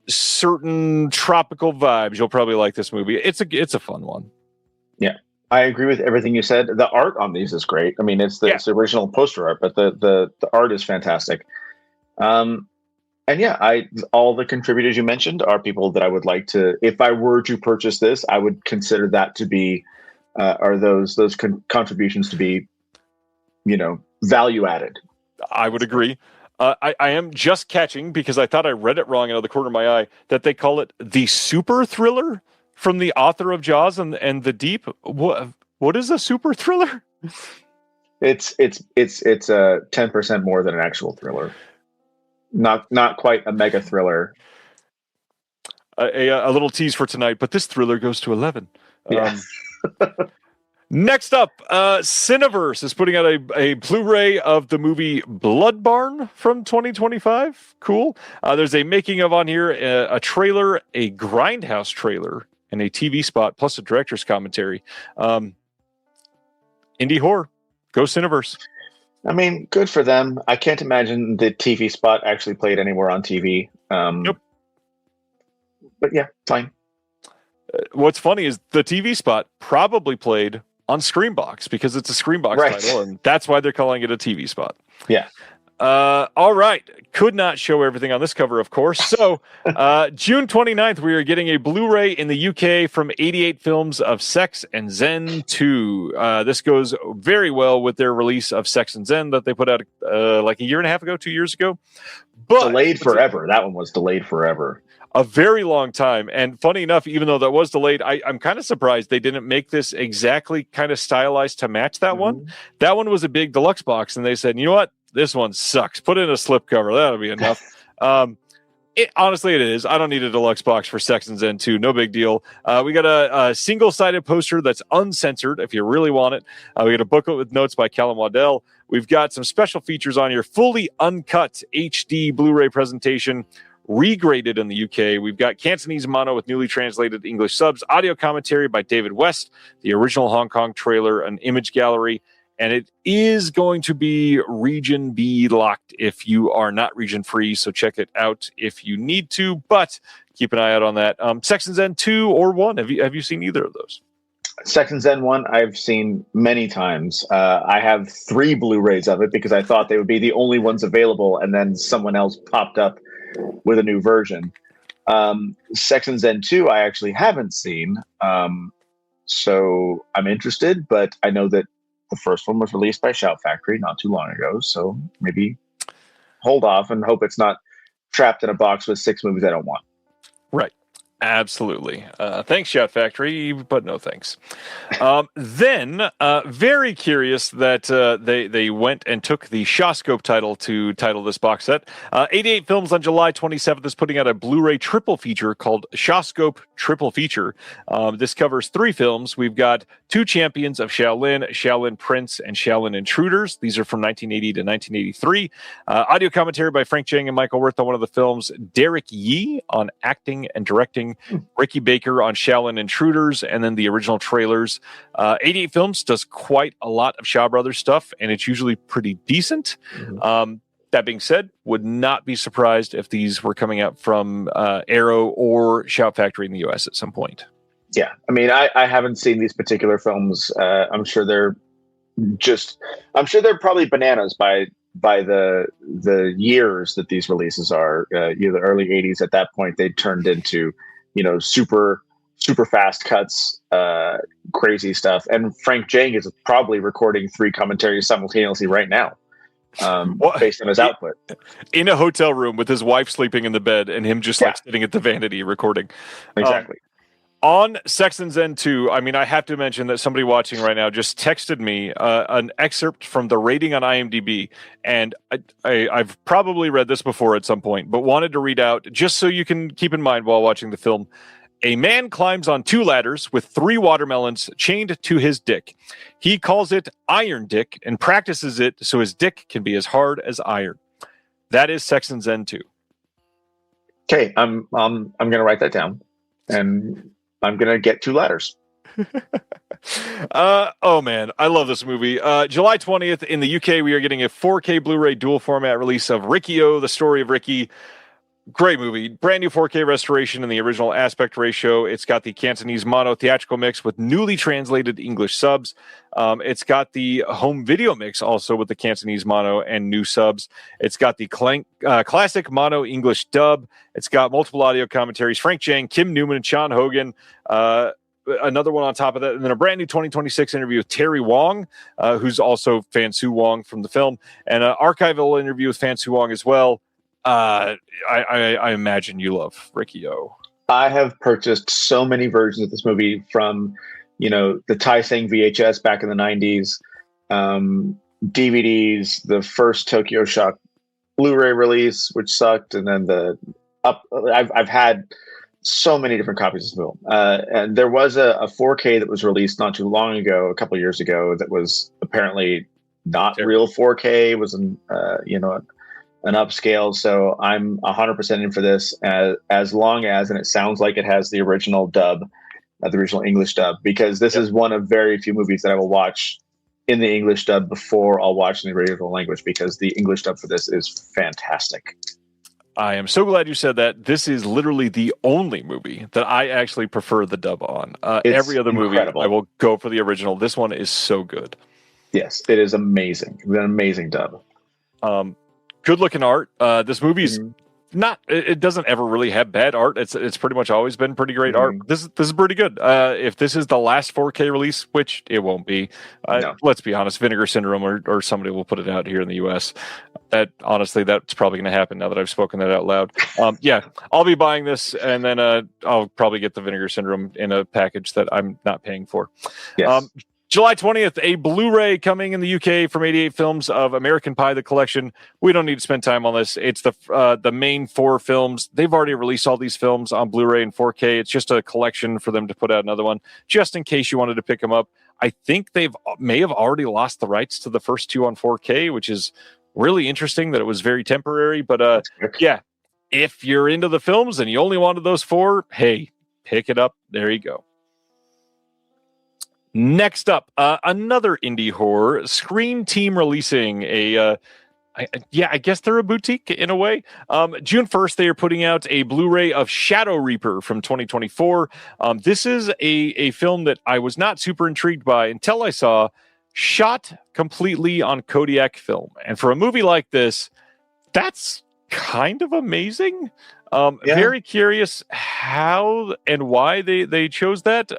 S3: certain tropical vibes, you'll probably like this movie. It's a fun one.
S8: Yeah, I agree with everything you said. The art on these is great. I mean, it's the original poster art, but the art is fantastic. And all the contributors you mentioned are people that I would like to. If I were to purchase this, I would consider that to be, are those contributions to be, value added.
S3: I would agree. I am just catching, because I thought I read it wrong out of the corner of my eye, that they call it the super thriller from the author of Jaws and the Deep. What is a super thriller?
S8: It's 10% more than an actual thriller. Not quite a mega thriller.
S3: A little tease for tonight, but this thriller goes to 11.
S8: Yeah.
S3: Next up, Cineverse is putting out a Blu-ray of the movie Blood Barn from 2025. Cool. There's a making of on here, a trailer, a Grindhouse trailer, and a TV spot, plus a director's commentary. Indie horror. Go Cineverse.
S8: I mean, good for them. I can't imagine the TV spot actually played anywhere on TV.
S3: Nope.
S8: But yeah, fine.
S3: What's funny is the TV spot probably played on Screambox, because it's a Screambox title, and that's why they're calling it a TV spot.
S8: Yeah.
S3: All right. Could not show everything on this cover, of course. So June 29th, we are getting a Blu-ray in the UK from 88 Films of Sex and Zen 2. This goes very well with their release of Sex and Zen that they put out like a year and a half ago, 2 years ago. But
S8: delayed forever. That one was delayed forever.
S3: A very long time. And funny enough, even though that was delayed, I'm kind of surprised they didn't make this exactly kind of stylized to match that one. That one was a big deluxe box, and they said, you know what? This one sucks. Put in a slipcover. That'll be enough. Honestly, it is. I don't need a deluxe box for Sex and Zen 2. No big deal. We got a single-sided poster that's uncensored if you really want it. We got a booklet with notes by Callum Waddell. We've got some special features on here. Fully uncut HD Blu-ray presentation, regraded in the UK. We've got Cantonese mono with newly translated English subs, audio commentary by David West, the original Hong Kong trailer, an image gallery, And it is going to be region B locked if you are not region free. So check it out if you need to, but keep an eye out on that. Sex and Zen 2 or 1. Have you seen either of those?
S8: Sex and Zen 1, I've seen many times. I have 3 Blu-rays of it because I thought they would be the only ones available, and then someone else popped up with a new version. Sex and Zen 2, I actually haven't seen. So I'm interested, but I know that the first one was released by Shout Factory not too long ago, so maybe hold off and hope it's not trapped in a box with 6 movies I don't want.
S3: Right. Absolutely. Thanks, Shout Factory, but no thanks. Then, very curious that they went and took the Shawscope title to title this box set. 88 Films on July 27th is putting out a Blu-ray triple feature called Shawscope Triple Feature. This covers 3 films. We've got 2 Champions of Shaolin, Shaolin Prince, and Shaolin Intruders. These are from 1980 to 1983. Audio commentary by Frank Chang and Michael Wirth on one of the films. Derek Yee on acting and directing. Ricky Baker on Shaolin Intruders, and then the original trailers. 88 Films does quite a lot of Shaw Brothers stuff, and it's usually pretty decent. That being said, would not be surprised if these were coming out from Arrow or Shout Factory in the US at some point.
S8: Yeah, I mean, I haven't seen these particular films. I'm sure they're probably bananas by the years that these releases are. The early 80s. At that point, they turned into super fast cuts, crazy stuff. And Frank Chang is probably recording 3 commentaries simultaneously right now, based on his output.
S3: In a hotel room with his wife sleeping in the bed and him just like sitting at the vanity recording.
S8: Exactly.
S3: On Sex and Zen 2, I mean, I have to mention that somebody watching right now just texted me an excerpt from the rating on IMDb, and I've probably read this before at some point, but wanted to read out, just so you can keep in mind while watching the film. A man climbs on 2 ladders with 3 watermelons chained to his dick. He calls it Iron Dick and practices it so his dick can be as hard as iron. That is Sex and Zen 2.
S8: Okay, I'm going to write that down, and I'm going to get 2 ladders.
S3: Oh man, I love this movie. July 20th in the UK, we are getting a 4K Blu-ray dual format release of Ricky-O, The Story of Ricky. Great movie. Brand new 4K restoration in the original aspect ratio. It's got the Cantonese mono theatrical mix with newly translated English subs. It's got the home video mix also with the Cantonese mono and new subs. It's got the classic mono English dub. It's got multiple audio commentaries. Frank Chang, Kim Newman, and Sean Hogan. Another one on top of that. And then a brand new 2026 interview with Terry Wong, who's also Fan Su Wong from the film. And an archival interview with Fan Su Wong as well. I imagine you love Ricky-O.
S8: I have purchased so many versions of this movie from, the Tai Seng VHS back in the 90s, DVDs, the first Tokyo Shock Blu-ray release, which sucked, and then I've had so many different copies of the film. And there was a 4K that was released not too long ago, a couple of years ago, that was apparently not real 4K. It was an upscale, so I'm 100% in for this as long as, and it sounds like it has the original dub, the original English dub, because this is one of very few movies that I will watch in the English dub before I'll watch in the original language, because the English dub for this is fantastic.
S3: I am so glad you said that. This is literally the only movie that I actually prefer the dub on. Every other incredible movie, I will go for the original. This one is so good.
S8: Yes, it is amazing. It's an amazing dub.
S3: Good looking art. This movie's not. It doesn't ever really have bad art. It's pretty much always been pretty great art. This is pretty good. If this is the last 4K release, which it won't be,
S8: no.
S3: Let's be honest, Vinegar Syndrome or somebody will put it out here in the US. That honestly, that's probably going to happen now that I've spoken that out loud. Yeah, I'll be buying this, and then I'll probably get the Vinegar Syndrome in a package that I'm not paying for.
S8: Yes.
S3: July 20th, a Blu-ray coming in the UK from 88 Films of American Pie, the collection. We don't need to spend time on this. It's the main 4 films. They've already released all these films on Blu-ray and 4K. It's just a collection for them to put out another one, just in case you wanted to pick them up. I think may have already lost the rights to the first 2 on 4K, which is really interesting that it was very temporary. But yeah, if you're into the films and you only wanted those 4, hey, pick it up. There you go. Next up, another indie horror, Scream Team releasing I guess they're a boutique in a way. June 1st, they are putting out a Blu-ray of Shadow Reaper from 2024. This is a film that I was not super intrigued by until I saw shot completely on Kodiak film. And for a movie like this, that's kind of amazing. Very curious how and why they chose that.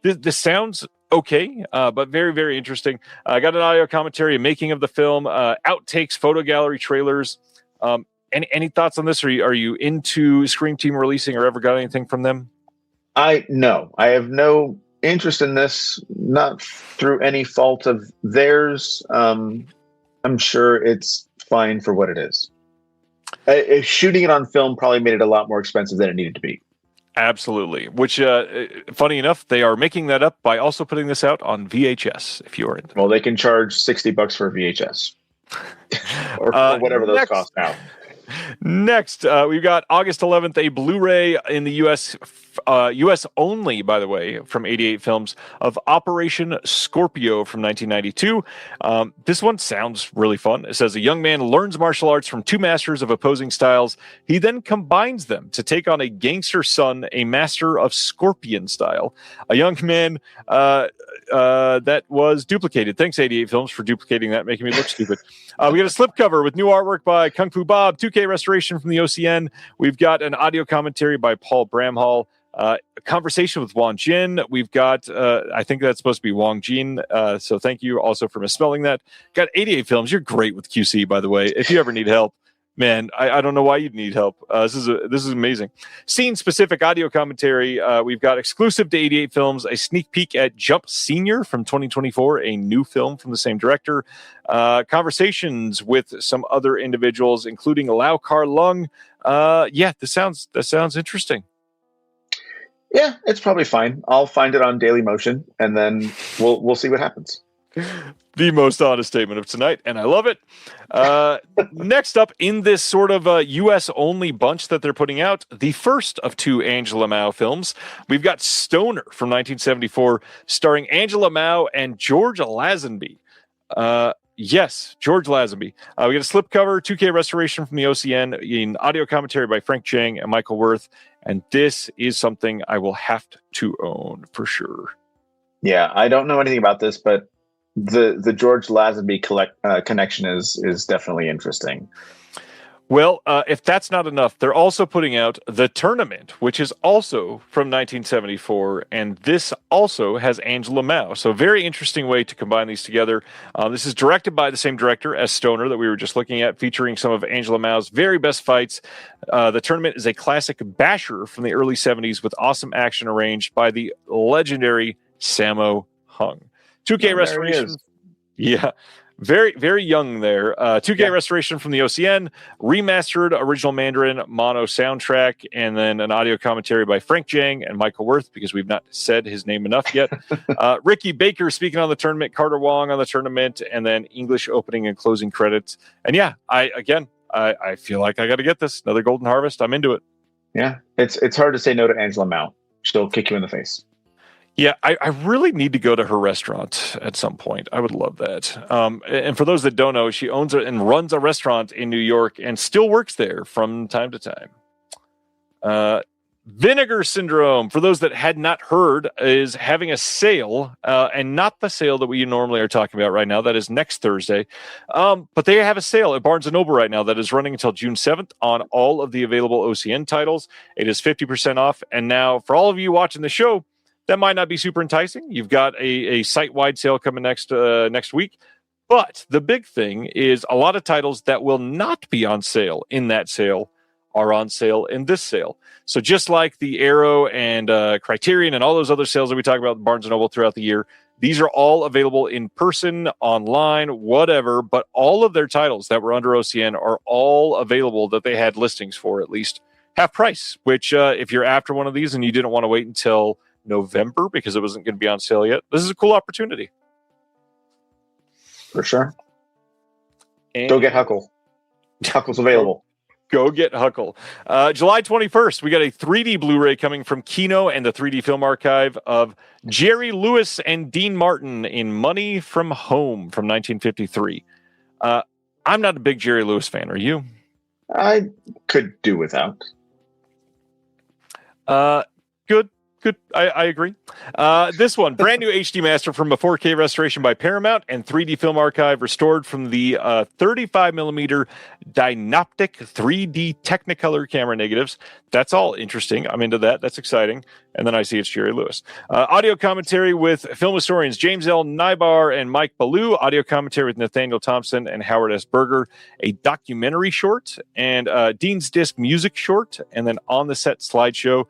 S3: This sounds okay, but very, very interesting. I got an audio commentary, a making of the film, outtakes, photo gallery, trailers. Any thoughts on this? Are you into Scream Team releasing or ever got anything from them?
S8: No, I have no interest in this, not through any fault of theirs. I'm sure it's fine for what it is. Shooting it on film probably made it a lot more expensive than it needed to be.
S3: Absolutely. Which, funny enough, they are making that up by also putting this out on VHS. If you are into,
S8: well, they can charge $60 for a VHS, or whatever those cost now.
S3: Next, we've got August 11th, a Blu-ray in the U.S. U.S. only, by the way, from 88 Films, of Operation Scorpio from 1992. This one sounds really fun. It says a young man learns martial arts from two masters of opposing styles. He then combines them to take on a gangster son, a master of scorpion style. A young man that was duplicated. Thanks, 88 Films, for duplicating that, making me look stupid. We got a slipcover with new artwork by Kung Fu Bob, 2K restoration from the OCN. We've got an audio commentary by Paul Bramhall, a conversation with Wang Jin. We've got, I think that's supposed to be Wang Jin, so thank you also for misspelling that. Got 88 Films. You're great with QC, by the way. If you ever need help, man, I don't know why you'd need help. This is amazing. Scene-specific audio commentary. We've got exclusive to 88 Films, a sneak peek at Jump Senior from 2024, a new film from the same director. Conversations with some other individuals, including Lau Kar Lung. This sounds interesting.
S8: Yeah, it's probably fine. I'll find it on Daily Motion, and then we'll see what happens.
S3: The most honest statement of tonight, and I love it. Next up in this sort of U.S. only bunch that they're putting out, the first of two Angela Mao films. We've got Stoner from 1974, starring Angela Mao and George Lazenby. Yes, George Lazenby. We got a slipcover, 2K restoration from the OCN, in audio commentary by Frank Chang and Michael Worth, and this is something I will have to own for sure.
S8: Yeah, I don't know anything about this, but the George Lazenby connection is definitely interesting.
S3: Well, if that's not enough, they're also putting out The Tournament, which is also from 1974, and this also has Angela Mao. So very interesting way to combine these together. This is directed by the same director as Stoner that we were just looking at, featuring some of Angela Mao's very best fights. The Tournament is a classic basher from the early 70s with awesome action arranged by the legendary Sammo Hung. 2K restoration. Yeah. Very, very young there. 2K restoration from the OCN, remastered original Mandarin mono soundtrack, and then an audio commentary by Frank Jang and Michael Worth, because we've not said his name enough yet. Ricky Baker speaking on the tournament, Carter Wong on the tournament, and then English opening and closing credits. And yeah, I feel like I got to get this. Another Golden Harvest. I'm into it.
S8: Yeah, it's hard to say no to Angela Mao. She'll kick you in the face.
S3: Yeah, I really need to go to her restaurant at some point. I would love that. And for those that don't know, she owns and runs a restaurant in New York and still works there from time to time. Vinegar Syndrome, for those that had not heard, is having a sale, and not the sale that we normally are talking about right now. That is next Thursday. But they have a sale at Barnes & Noble right now that is running until June 7th on all of the available OCN titles. It is 50% off. And now, for all of you watching the show, that might not be super enticing. You've got a site-wide sale coming next week. But the big thing is a lot of titles that will not be on sale in that sale are on sale in this sale. So just like the Arrow and Criterion and all those other sales that we talk about at Barnes & Noble throughout the year, these are all available in person, online, whatever. But all of their titles that were under OCN are all available that they had listings for at least half price, which if you're after one of these and you didn't want to wait until November because it wasn't going to be on sale yet, this is a cool opportunity.
S8: For sure.
S3: And
S8: go get Huckle. Huckle's available.
S3: Go get Huckle. July 21st, we got a 3D Blu-ray coming from Kino and the 3D Film Archive of Jerry Lewis and Dean Martin in Money from Home from 1953. I'm not a big Jerry Lewis fan. Are you?
S8: I could do without.
S3: Good. I agree. This one, brand new HD master from a 4K restoration by Paramount and 3D Film Archive, restored from the 35mm Dynoptic 3D Technicolor camera negatives. That's all interesting. I'm into that. That's exciting. And then I see it's Jerry Lewis. Audio commentary with film historians James L. Nybar and Mike Ballou. Audio commentary with Nathaniel Thompson and Howard S. Berger. A documentary short and Dean's Disc music short. And then on the set slideshow.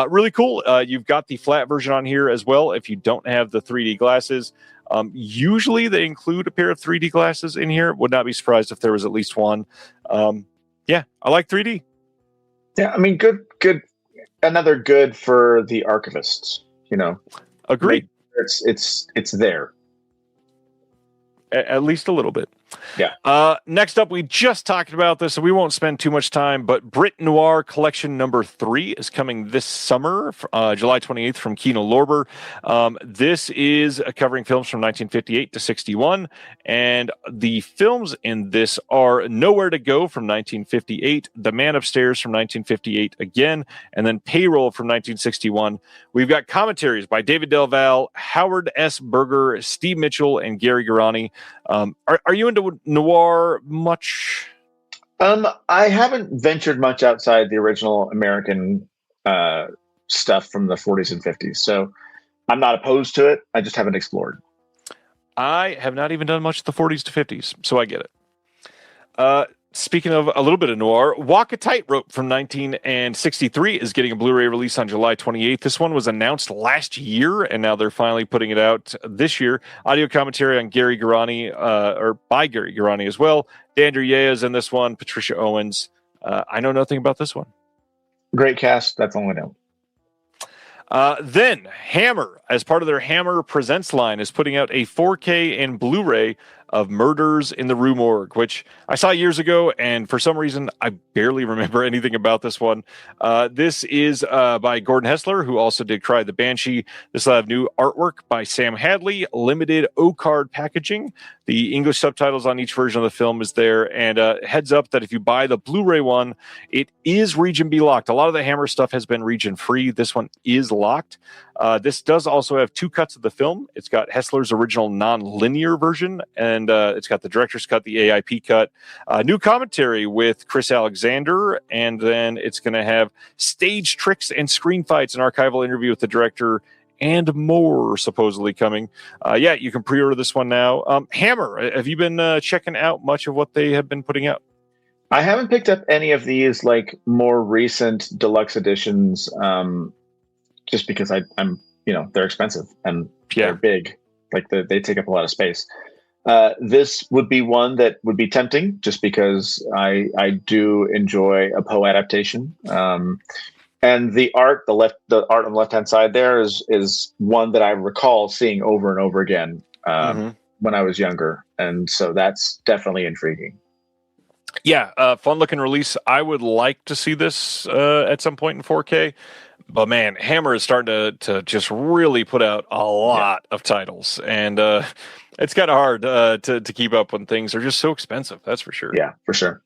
S3: Really cool. You've got the flat version on here as well if you don't have the 3D glasses. Usually they include a pair of 3D glasses in here. Would not be surprised if there was at least one. Yeah, I like 3D.
S8: Yeah, I mean, good. Another good for the archivists, you know.
S3: Agreed.
S8: It's there.
S3: At least a little bit.
S8: Yeah.
S3: Next up, we just talked about this, so we won't spend too much time, but Brit Noir Collection number 3 is coming this summer, July 28th from Kino Lorber. This is covering films from 1958 to 61, and the films in this are Nowhere to Go from 1958, The Man Upstairs from 1958 again, and then Payroll from 1961. We've got commentaries by David Del Valle, Howard S. Berger, Steve Mitchell, and Gary Garani. Are you into noir much?
S8: I haven't ventured much outside the original American stuff from the 40s and 50s, so I'm not opposed to it. I just haven't explored.
S3: I have not even done much of the 40s to 50s, so I get it. Speaking of a little bit of noir, Walk a Tightrope from 1963 is getting a Blu-ray release on July 28th. This one was announced last year, and now they're finally putting it out this year. Audio commentary on Gary Garani, or by Gary Garani as well. Dan Dreyer is in this one, Patricia Owens. I know nothing about this one.
S8: Great cast. That's all I know.
S3: Then Hammer, as part of their Hammer Presents line, is putting out a 4K and Blu-ray of Murders in the Rue Morgue, which I saw years ago, and for some reason, I barely remember anything about this one. This is by Gordon Hessler, who also did Cry the Banshee. This will have new artwork by Sam Hadley, limited O-card packaging. The English subtitles on each version of the film is there, and heads up that if you buy the Blu-ray one, it is region B locked. A lot of the Hammer stuff has been region free. This one is locked. This does also have 2 cuts of the film. It's got Hessler's original non-linear version, and it's got the director's cut, the AIP cut, new commentary with Chris Alexander, and then it's going to have stage tricks and screen fights, an archival interview with the director, and more supposedly coming. Yeah, you can pre-order this one now. Hammer, have you been checking out much of what they have been putting out?
S8: I haven't picked up any of these like more recent deluxe editions, just because I'm they're expensive and they're big, like they take up a lot of space. This would be one that would be tempting, just because I do enjoy a Poe adaptation. And the art, the art on the left hand side there is one that I recall seeing over and over again when I was younger, and so that's definitely intriguing.
S3: Yeah, fun looking release. I would like to see this at some point in 4K. But man, Hammer is starting to just really put out a lot of titles, and it's kind of hard to keep up when things are just so expensive. That's for sure.
S8: Yeah, for sure.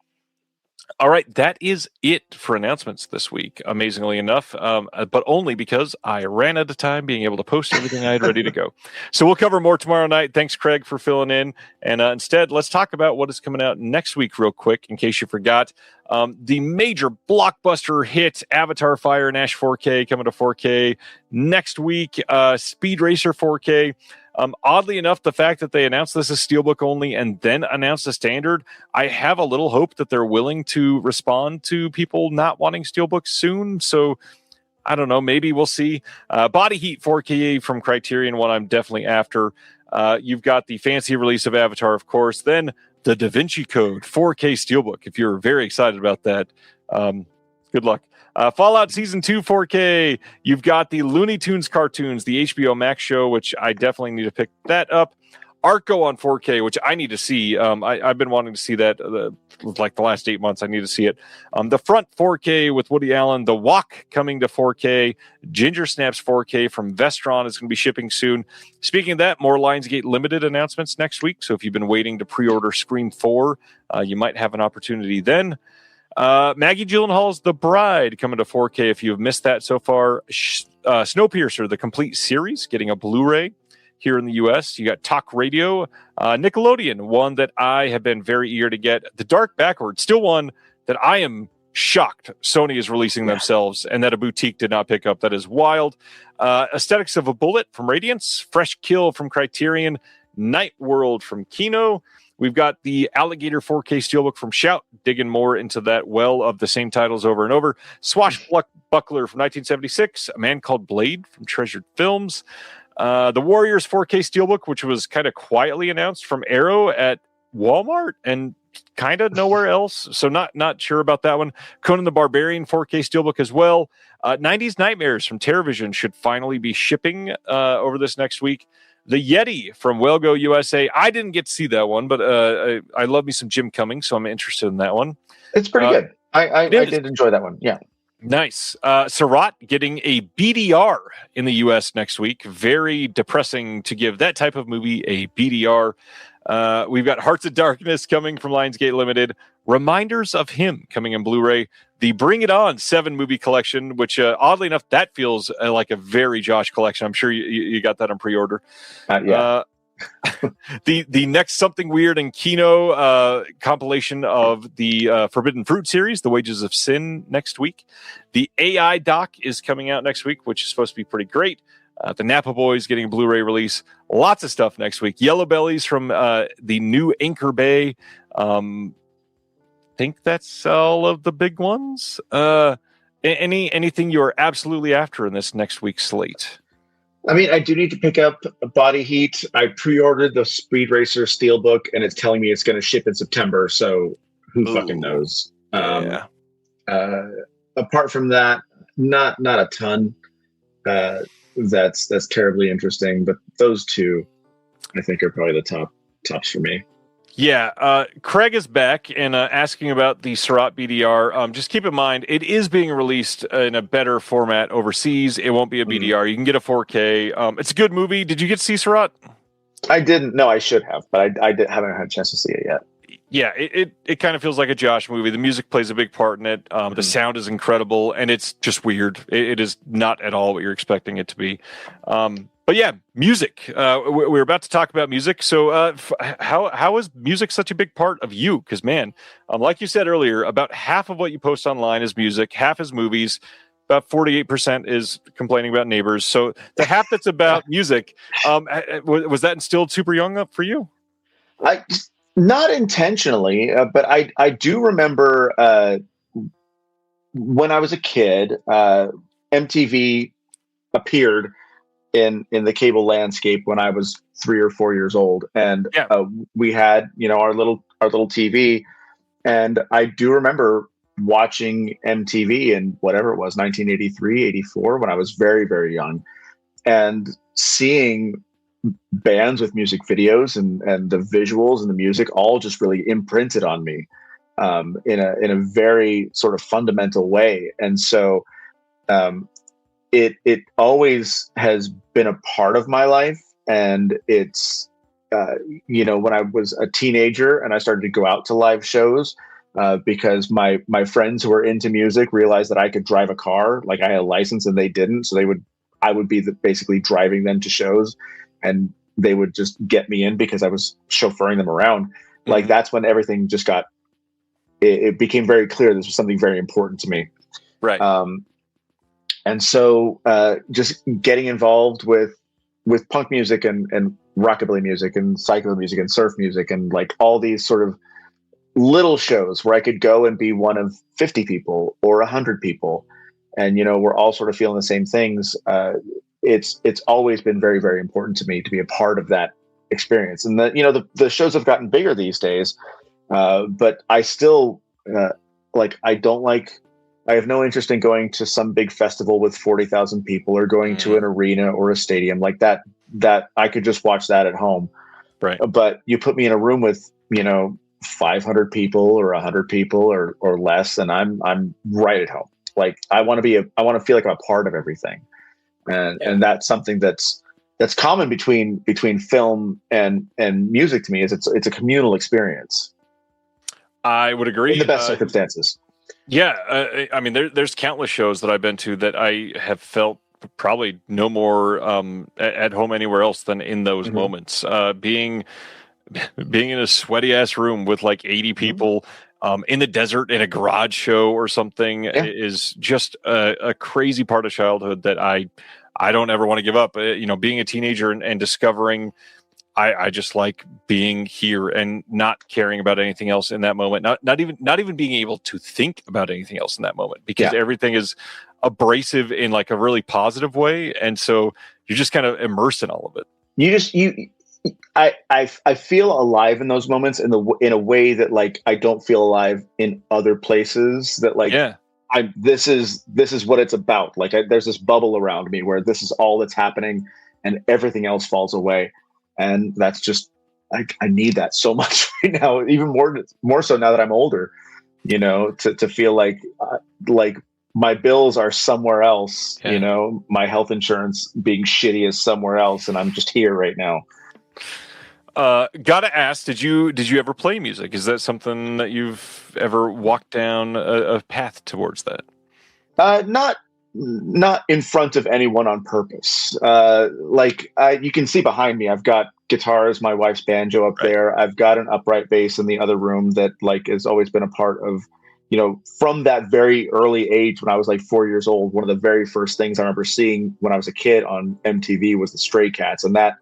S3: All right, that is it for announcements this week, amazingly enough, but only because I ran out of time being able to post everything I had ready to go. So we'll cover more tomorrow night. Thanks, Craig, for filling in. And instead, let's talk about what is coming out next week real quick, in case you forgot. The major blockbuster hit, Avatar Fire and Ash 4K, coming to 4K next week. Speed Racer 4K. Oddly enough, the fact that they announced this as Steelbook only and then announced a standard, I have a little hope that they're willing to respond to people not wanting Steelbook soon. So I don't know, maybe we'll see. Body Heat 4K from Criterion, one I'm definitely after. You've got the fancy release of Avatar, of course. Then the Da Vinci Code 4K Steelbook. If you're very excited about that, good luck. Fallout Season 2 4K. You've got the Looney Tunes cartoons, the HBO Max show, which I definitely need to pick that up. Arco on 4K, which I need to see. I've been wanting to see that like the last 8 months. I need to see it. The Front 4K with Woody Allen. The Walk coming to 4K. Ginger Snaps 4K from Vestron is going to be shipping soon. Speaking of that, more Lionsgate Limited announcements next week. So if you've been waiting to pre-order Scream 4, you might have an opportunity then. Maggie Gyllenhaal's The Bride coming to 4K if you've missed that so far. Snowpiercer, the complete series, getting a Blu-ray here in the U.S. You got Talk Radio. Nickelodeon, one that I have been very eager to get. The Dark Backward, still one that I am shocked Sony is releasing themselves and that a boutique did not pick up. That is wild. Aesthetics of a Bullet from Radiance. Fresh Kill from Criterion. Night World from Kino. We've got the Alligator 4K Steelbook from Shout, digging more into that well of the same titles over and over. Swashbuckler from 1976. A Man Called Blade from Treasured Films. The Warriors 4K Steelbook, which was kind of quietly announced from Arrow at Walmart and kind of nowhere else. So not sure about that one. Conan the Barbarian 4K Steelbook as well. 90s Nightmares from TerraVision should finally be shipping over this next week. The Yeti from Wellgo USA. I didn't get to see that one, but I love me some Jim Cummings, so I'm interested in that one.
S8: It's pretty good. I did enjoy that one. Yeah.
S3: Nice. Surratt getting a BDR in the U.S. next week. Very depressing to give that type of movie a BDR. We've got Hearts of Darkness coming from Lionsgate Limited. Reminders of Him coming in Blu-ray. The Bring It On 7 movie collection, which oddly enough, that feels like a very Josh collection. I'm sure you got that on pre-order.
S8: Yeah.
S3: The next Something Weird in Kino compilation of the Forbidden Fruit series, The Wages of Sin, next week. The AI doc is coming out next week, which is supposed to be pretty great. The Napa Boys getting a Blu-ray release. Lots of stuff next week. Yellow Bellies from the new Anchor Bay. Think that's all of the big ones. Anything you're absolutely after in this next week's slate?
S8: I mean, I do need to pick up Body Heat. I pre-ordered the Speed Racer Steelbook, and it's telling me it's going to ship in September. So who fucking knows?
S3: Yeah.
S8: Apart from that, not a ton. That's terribly interesting. But those two, I think, are probably the tops for me.
S3: Yeah, Craig is back and asking about the Surratt BDR. Just keep in mind, it is being released in a better format overseas. It won't be a BDR. You can get a 4K. It's a good movie. Did you get to see Surratt?
S8: I didn't. No, I should have, but haven't had a chance to see it yet.
S3: Yeah, it kind of feels like a Josh movie. The music plays a big part in it. The sound is incredible, and it's just weird. It is not at all what you're expecting it to be. But yeah, music. We're about to talk about music. So how is music such a big part of you? Because, man, like you said earlier, about half of what you post online is music, half is movies, about 48% is complaining about neighbors. So the half that's about music, was that instilled super young up for you?
S8: Not intentionally, but I do remember when I was a kid, MTV appeared in the cable landscape when I was 3 or 4 years old, and we had our little TV, and I do remember watching MTV in whatever it was, 1983, 84, when I was very, very young, and seeing bands with music videos and the visuals and the music all just really imprinted on me in a very sort of fundamental way. And so it always has been a part of my life. And it's, when I was a teenager and I started to go out to live shows, because my friends who were into music realized that I could drive a car, like I had a license and they didn't. So I would be basically driving them to shows, and they would just get me in because I was chauffeuring them around. Mm-hmm. Like that's when everything just it became very clear this was something very important to me.
S3: Right.
S8: And so just getting involved with punk music and rockabilly music and psycho music and surf music and like all these sort of little shows where I could go and be one of 50 people or 100 people. And, we're all sort of feeling the same things. It's always been very, very important to me to be a part of that experience. And the shows have gotten bigger these days, but I still I have no interest in going to some big festival with 40,000 people or going to an arena or a stadium like that I could just watch that at home.
S3: Right.
S8: But you put me in a room with, 500 people or 100 people or less, and I'm right at home. Like I want to feel like I'm a part of everything. And that's something that's common between film and music to me, is it's a communal experience.
S3: I would agree.
S8: In the best circumstances.
S3: Yeah. I mean, there's countless shows that I've been to that I have felt probably no more at home anywhere else than in those moments. Being in a sweaty ass room with like 80 people in the desert in a garage show or something is just a crazy part of childhood that I don't ever want to give up. Being a teenager and discovering I just like being here and not caring about anything else in that moment. Not even being able to think about anything else in that moment, because everything is abrasive in like a really positive way, and so you're just kind of immersed in all of it.
S8: I feel alive in those moments in a way that like I don't feel alive in other places. That like this is what it's about. Like there's this bubble around me where this is all that's happening, and everything else falls away. And that's just I need that so much right now, even more so now that I'm older. To feel like my bills are somewhere else. My health insurance being shitty is somewhere else, and I'm just here right now.
S3: Gotta ask, did you ever play music? Is that something that you've ever walked down a path towards that?
S8: Not in front of anyone on purpose. You can see behind me, I've got guitars, my wife's banjo up there. I've got an upright bass in the other room that like has always been a part of, from that very early age when I was like 4 years old. One of the very first things I remember seeing when I was a kid on MTV was the Stray Cats, and that.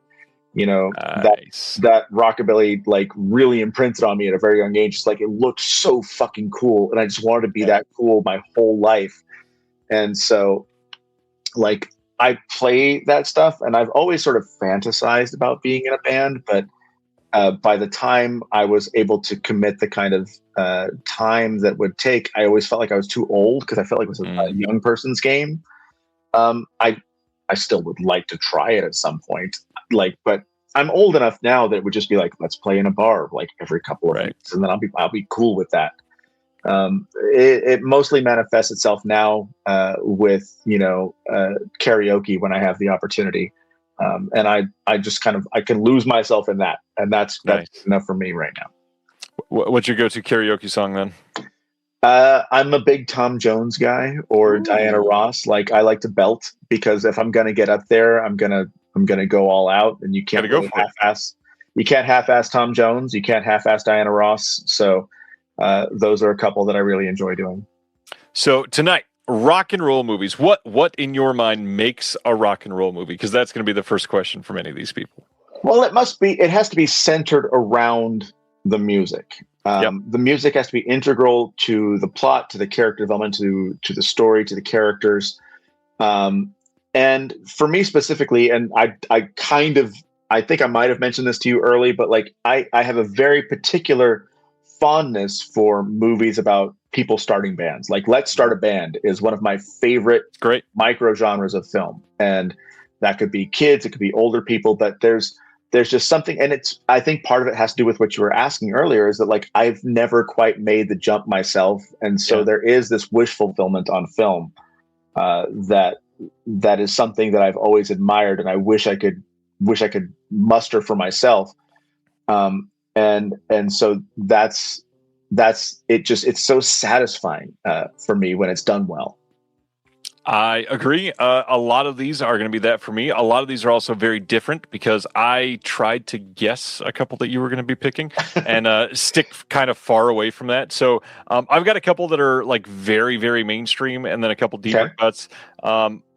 S3: Nice.
S8: that rockabilly like really imprinted on me at a very young age. It's like it looked so fucking cool, and I just wanted to be that cool my whole life. And so, like, I play that stuff, and I've always sort of fantasized about being in a band. But by the time I was able to commit the kind of time that would take, I always felt like I was too old, because I felt like it was a young person's game. I still would like to try it at some point. But I'm old enough now that it would just be like, let's play in a bar like every couple of weeks, and then I'll be cool with that. It mostly manifests itself now with karaoke when I have the opportunity, and I just I can lose myself in that, and that's enough for me right now.
S3: What's your go-to karaoke song then?
S8: I'm a big Tom Jones guy or Diana Ross. Like I like to belt, because if I'm gonna get up there, I'm gonna go all out, and you can't really half-ass. You can't half-ass Tom Jones. You can't half-ass Diana Ross. So those are a couple that I really enjoy doing. So
S3: tonight, rock and roll movies. What in your mind makes a rock and roll movie? Because that's going to be the first question for many of these people.
S8: Well, it has to be centered around the music. The music has to be integral to the plot, to the character development, to the story, to the characters. And for me specifically, and I think I might have mentioned this to you early, but like I have a very particular fondness for movies about people starting bands. Like Let's Start a Band is one of my favorite micro genres of film. And that could be kids, it could be older people, but there's just something, and I think part of it has to do with what you were asking earlier, is that like I've never quite made the jump myself. And so there is this wish fulfillment on film that is something that I've always admired, and I wish I could muster for myself. And so that's it. It's so satisfying for me when it's done well.
S3: I agree. A lot of these are going to be that for me. A lot of these are also very different, because I tried to guess a couple that you were going to be picking and stick kind of far away from that. So I've got a couple that are like very, very mainstream, and then a couple deeper cuts.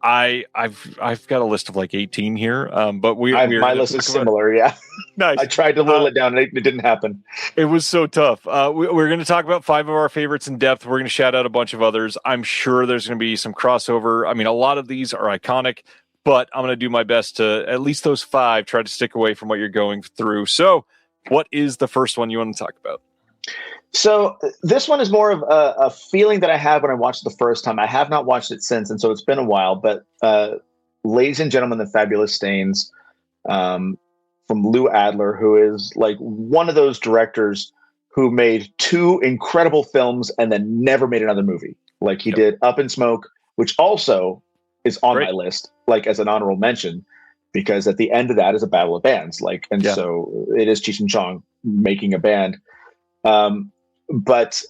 S3: I've got a list of like 18 here, but my
S8: list is similar. Yeah.
S3: Nice.
S8: I tried to whittle it down, and it didn't happen.
S3: It was so tough. We're going to talk about 5 of our favorites in depth. We're going to shout out a bunch of others. I'm sure there's going to be some crossover. I mean, a lot of these are iconic, but I'm going to do my best to, at least those 5, try to stick away from what you're going through. So what is the first one you want to talk about?
S8: So this one is more of a feeling that I had when I watched it the first time. I have not watched it since, and so it's been a while. But Ladies and Gentlemen, The Fabulous Stains, from Lou Adler, who is like one of those directors who made 2 incredible films and then never made another movie. Like he did Up in Smoke, which also is on my list, like as an honorable mention, because at the end of that is a battle of bands. Like, and so it is Cheech and Chong making a band. But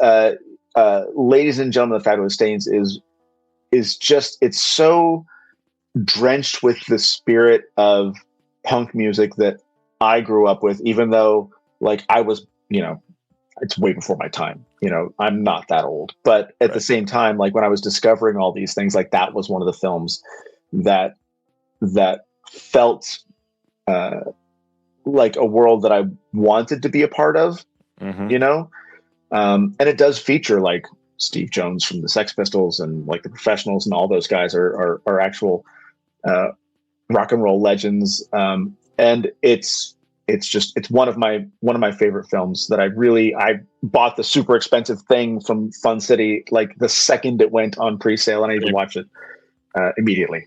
S8: Ladies and Gentlemen, the Fabulous Stains is just, it's so drenched with the spirit of punk music that I grew up with, even though like I was, it's way before my time. I'm not that old, but at the same time, like when I was discovering all these things, like that was one of the films that felt like a world that I wanted to be a part of, and it does feature like Steve Jones from the Sex Pistols and like the Professionals, and all those guys are actual rock and roll legends. And it's one of my favorite films that I bought the super expensive thing from Fun City like the second it went on pre-sale, and I even watched it immediately.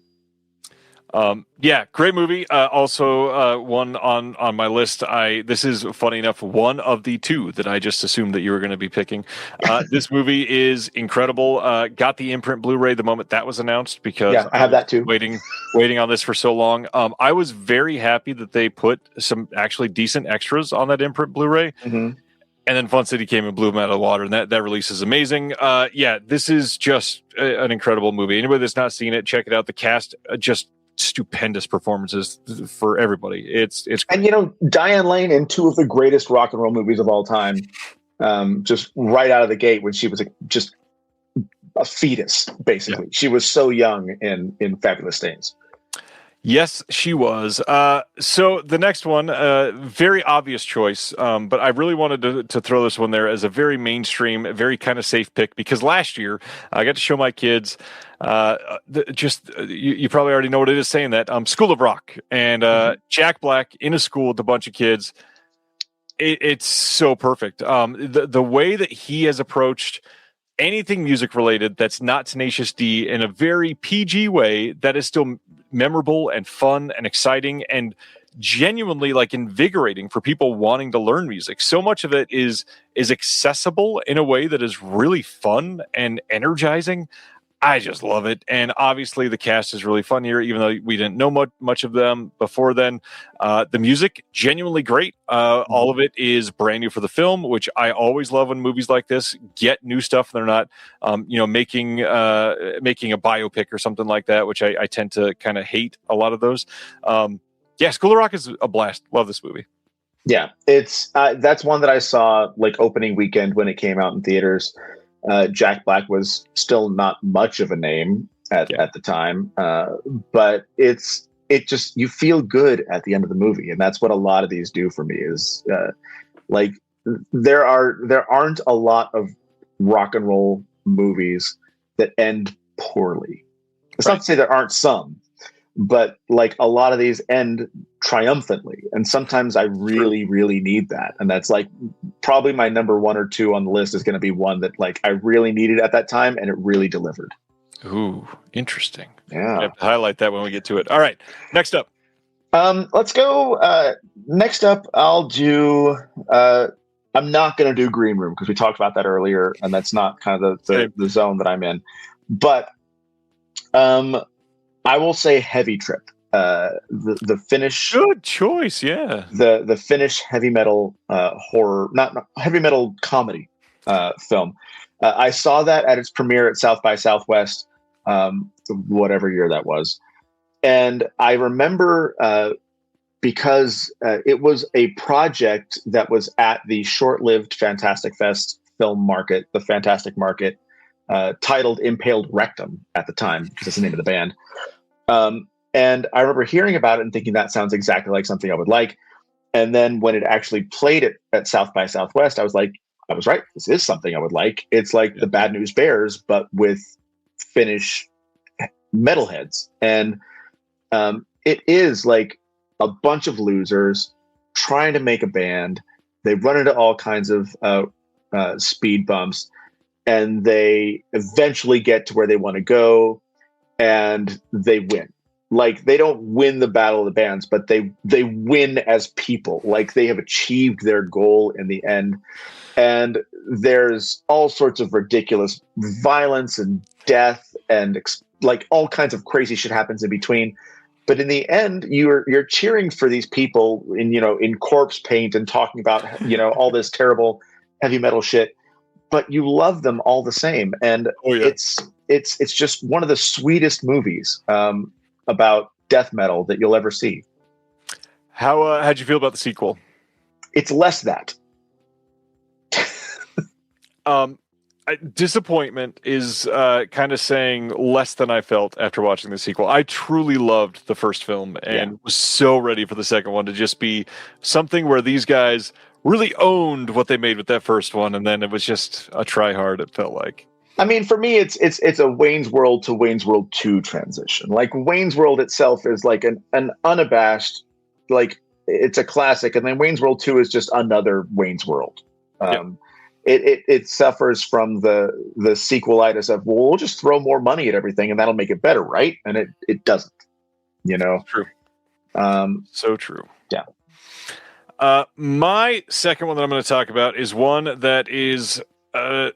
S3: Great movie. Also, one on my list. This is funny enough, one of the 2 that I just assumed that you were going to be picking. This movie is incredible. Got the imprint Blu-ray the moment that was announced, because
S8: I have that too.
S3: Waiting on this for so long. I was very happy that they put some actually decent extras on that imprint Blu-ray.
S8: Mm-hmm.
S3: And then Fun City came and blew them out of the water, and that release is amazing. This is just an incredible movie. Anybody that's not seen it, check it out. The cast, just stupendous performances for everybody. It's
S8: and Diane Lane in 2 of the greatest rock and roll movies of all time, just right out of the gate when she was just a fetus, basically. She was so young in Fabulous Stains.
S3: Yes, she was. So the next one, very obvious choice, but I really wanted to throw this one there as a very mainstream, very kind of safe pick, because last year I got to show my kids you probably already know what it is saying that, School of Rock, and Jack Black in a school with a bunch of kids. It's so perfect. The way that he has approached anything music related that's not Tenacious D in a very PG way that is still memorable and fun and exciting and genuinely like invigorating for people wanting to learn music. So much of it is accessible in a way that is really fun and energizing. I just love it. And obviously the cast is really fun here, even though we didn't know much of them before then. The music, genuinely great. All of it is brand new for the film, which I always love when movies like this get new stuff. They're not, making a biopic or something like that, which I tend to kind of hate a lot of those. School of Rock is a blast. Love this movie.
S8: Yeah, it's that's one that I saw like opening weekend when it came out in theaters. Jack Black was still not much of a name at the time, but it just, you feel good at the end of the movie, and that's what a lot of these do for me. Is like there aren't a lot of rock and roll movies that end poorly. It's not to say there aren't some, but like a lot of these end triumphantly, and sometimes I really, really need that. And that's like probably my number 1 or 2 on the list is going to be one that like I really needed at that time, and it really delivered.
S3: Ooh, interesting.
S8: Yeah,
S3: I have to highlight that when we get to it. All right, next up.
S8: Let's go. Next up, I'll do. I'm not going to do Green Room because we talked about that earlier, and that's not kind of the zone that I'm in. But I will say Heavy Trip. The Finnish,
S3: good choice, yeah.
S8: The Finnish heavy metal horror, not heavy metal comedy film. I saw that at its premiere at South by Southwest, whatever year that was, and I remember because it was a project that was at the short-lived Fantastic Fest film market, the Fantastic Market, titled Impaled Rectum at the time, because that's the name of the band. And I remember hearing about it and thinking that sounds exactly like something I would like. And then when it actually played at South by Southwest, I was like, I was right. This is something I would like. It's like the Bad News Bears, but with Finnish metalheads. And it is like a bunch of losers trying to make a band. They run into all kinds of speed bumps, and they eventually get to where they want to go, and they win. like they don't win the battle of the bands, but they win as people. Like they have achieved their goal in the end. And there's all sorts of ridiculous violence and death and like all kinds of crazy shit happens in between. But in the end, you're cheering for these people in corpse paint and talking about all this terrible heavy metal shit, but you love them all the same. And it's just one of the sweetest movies about death metal that you'll ever see.
S3: How'd you feel about the sequel?
S8: It's less that.
S3: Disappointment is kind of saying less than I felt after watching the sequel. I truly loved the first film and was so ready for the second one to just be something where these guys really owned what they made with that first one, and then it was just a try hard, it felt like.
S8: I mean, for me, it's a Wayne's World to Wayne's World 2 transition. Like Wayne's World itself is like an unabashed, like it's a classic, and then Wayne's World 2 is just another Wayne's World. It suffers from the sequelitis of, well, we'll just throw more money at everything and that'll make it better, right? And it doesn't,
S3: True. So true.
S8: Yeah.
S3: My second one that I'm going to talk about is one that is on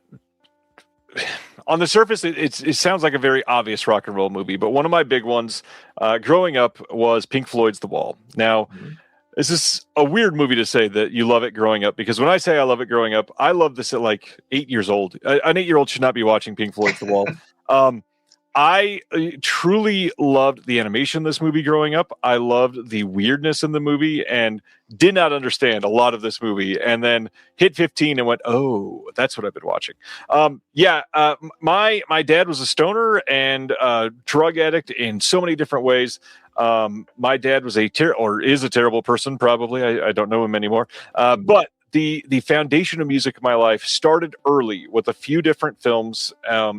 S3: the surface, it sounds like a very obvious rock and roll movie, but one of my big ones growing up was Pink Floyd's The Wall. Now, this is a weird movie to say that you love it growing up, because when I say I love it growing up, I love this at like 8 years old. An 8-year-old should not be watching Pink Floyd's The Wall. I truly loved the animation in this movie growing up. I loved the weirdness in the movie and did not understand a lot of this movie, and then hit 15 and went, oh, that's what I've been watching. My dad was a stoner and a drug addict in so many different ways. My dad was is a terrible person, probably. I don't know him anymore. But the foundation of music in my life started early with a few different films,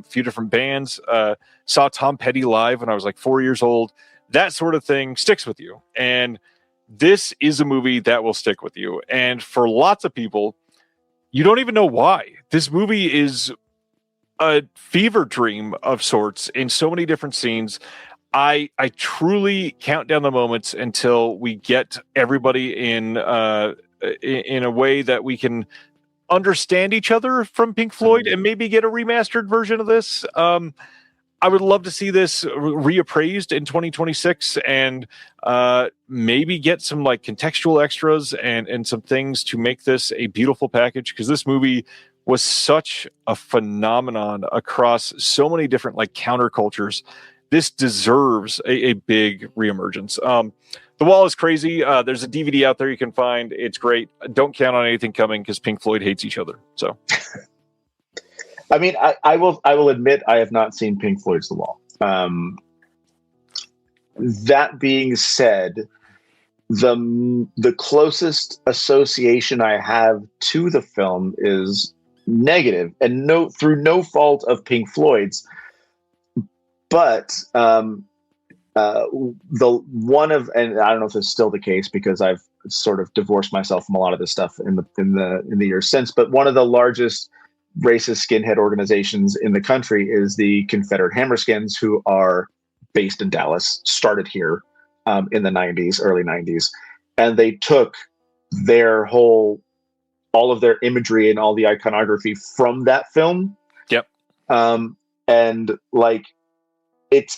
S3: few different bands. Saw Tom Petty live when I was like 4 years old. That sort of thing sticks with you. And this is a movie that will stick with you. And for lots of people, you don't even know why. This movie is a fever dream of sorts in so many different scenes. I truly count down the moments until we get everybody in a way that we can understand each other from Pink Floyd and maybe get a remastered version of this. I would love to see this reappraised in 2026 and maybe get some like contextual extras and some things to make this a beautiful package, because this movie was such a phenomenon across so many different like countercultures. This deserves a big reemergence. The Wall is crazy. There's a DVD out there you can find. It's great. Don't count on anything coming because Pink Floyd hates each other. So,
S8: I mean, I will admit I have not seen Pink Floyd's The Wall. That being said, the closest association I have to the film is negative, and through no fault of Pink Floyd's. But the one of, and I don't know if it's still the case because I've sort of divorced myself from a lot of this stuff in the years since. But one of the largest racist skinhead organizations in the country is the Confederate Hammerskins, who are based in Dallas, started here in the 90s, early 90s, and they took all of their imagery and all the iconography from that film.
S3: Yep.
S8: And like.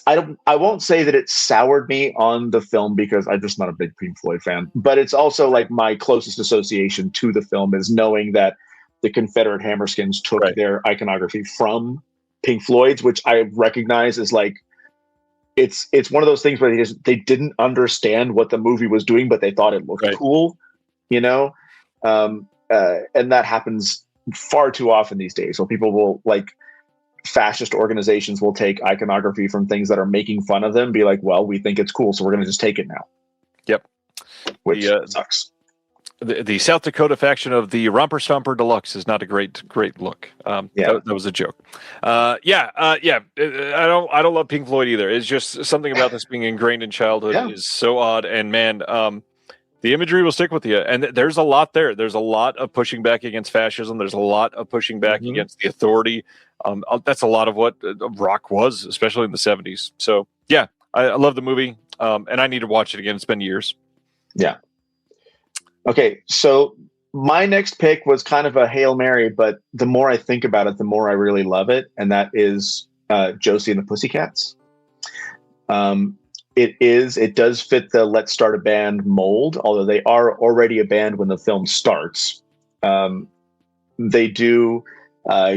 S8: I won't say that it soured me on the film because I'm just not a big Pink Floyd fan, but it's also like my closest association to the film is knowing that the Confederate Hammerskins took their iconography from Pink Floyd's, which I recognize as like, it's one of those things where they didn't understand what the movie was doing, but they thought it looked cool, and that happens far too often these days. So people will like, fascist organizations will take iconography from things that are making fun of them, be like, well, we think it's cool, so we're going to just take it now.
S3: Yep.
S8: Which sucks.
S3: The South Dakota faction of the Romper Stomper Deluxe is not a great look. That was a joke. I don't love Pink Floyd either. It's just something about this being ingrained in childhood is so odd. And man, the imagery will stick with you. And there's a lot there. There's a lot of pushing back against fascism. There's a lot of pushing back against the authority. That's a lot of what rock was, especially in the 70s. So yeah, I love the movie. and I need to watch it again. It's been years.
S8: Yeah. Okay, so my next pick was kind of a Hail Mary, but the more I think about it, the more I really love it, and that is Josie and the Pussycats. It does fit the let's start a band mold, although they are already a band when the film starts. They do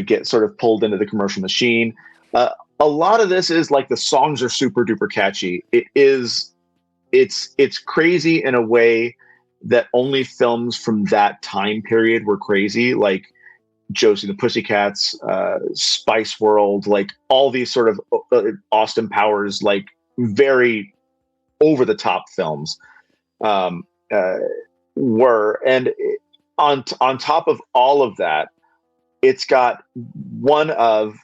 S8: get sort of pulled into the commercial machine. A lot of this is like the songs are super duper catchy. It's crazy in a way that only films from that time period were crazy, like Josie and the Pussycats, Spice World, like all these sort of Austin Powers, like very over the top films were. And on top of all of that, it's got one of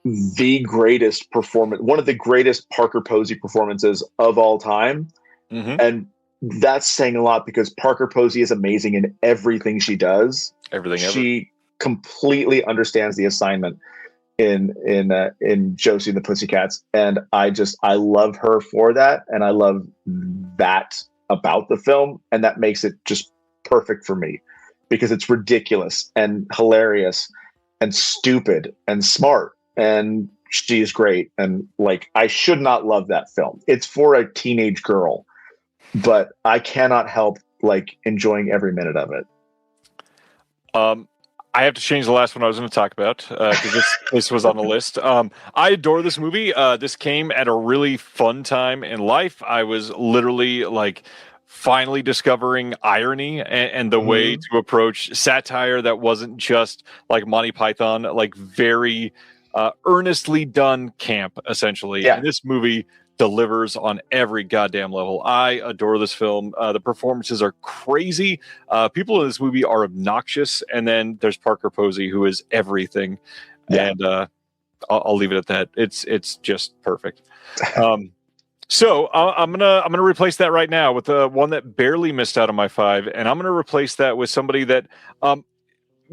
S8: the greatest Parker Posey performances of all time.
S3: Mm-hmm.
S8: And that's saying a lot because Parker Posey is amazing in everything she does. She completely understands the assignment in Josie and the Pussycats, and I love her for that, and I love that about the film, and that makes it just perfect for me because it's ridiculous and hilarious and stupid and smart, and she's great. And like, I should not love that film. It's for a teenage girl, but I cannot help like enjoying every minute of it.
S3: I have to change the last one I was going to talk about because this was on the list. I adore this movie. This came at a really fun time in life. I was literally like finally discovering irony and the way to approach satire that wasn't just like Monty Python, like very earnestly done camp, essentially.
S8: Yeah.
S3: And this movie delivers on every goddamn level. I adore this film. The performances are crazy. People in this movie are obnoxious. And then there's Parker Posey, who is everything. Yeah. And I'll leave it at that. It's just perfect. So I'm gonna replace that right now with one that barely missed out on my 5, and I'm gonna replace that with somebody that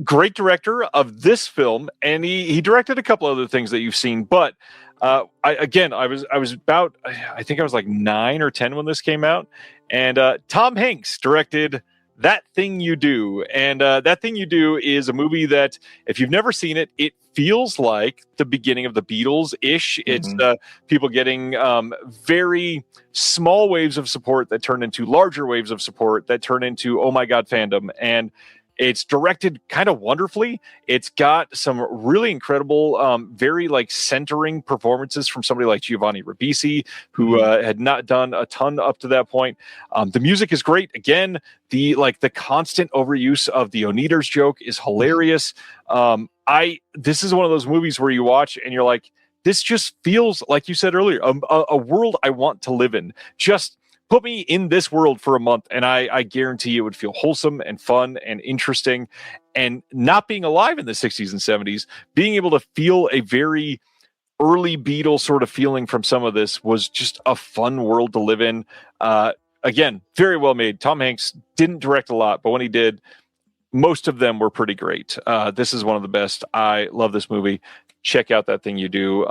S3: great director of this film, and he directed a couple other things that you've seen, but I was about, I think I was like 9 or 10 when this came out, and Tom Hanks directed That Thing You Do, and That Thing You Do is a movie that, if you've never seen it, it feels like the beginning of the Beatles-ish. It's people getting very small waves of support that turn into larger waves of support that turn into oh my god fandom, and it's directed kind of wonderfully. It's got some really incredible, very like centering performances from somebody like Giovanni Ribisi, who had not done a ton up to that point. The music is great. Again, the constant overuse of the Oneaters joke is hilarious. This is one of those movies where you watch and you're like, this just feels like you said earlier, a world I want to live in. Just put me in this world for a month, and I guarantee it would feel wholesome and fun and interesting. And not being alive in the 60s and 70s, being able to feel a very early Beatles sort of feeling from some of this was just a fun world to live in. Again, very well made. Tom Hanks didn't direct a lot, but when he did, most of them were pretty great. This is one of the best. I love this movie. Check out That Thing You Do.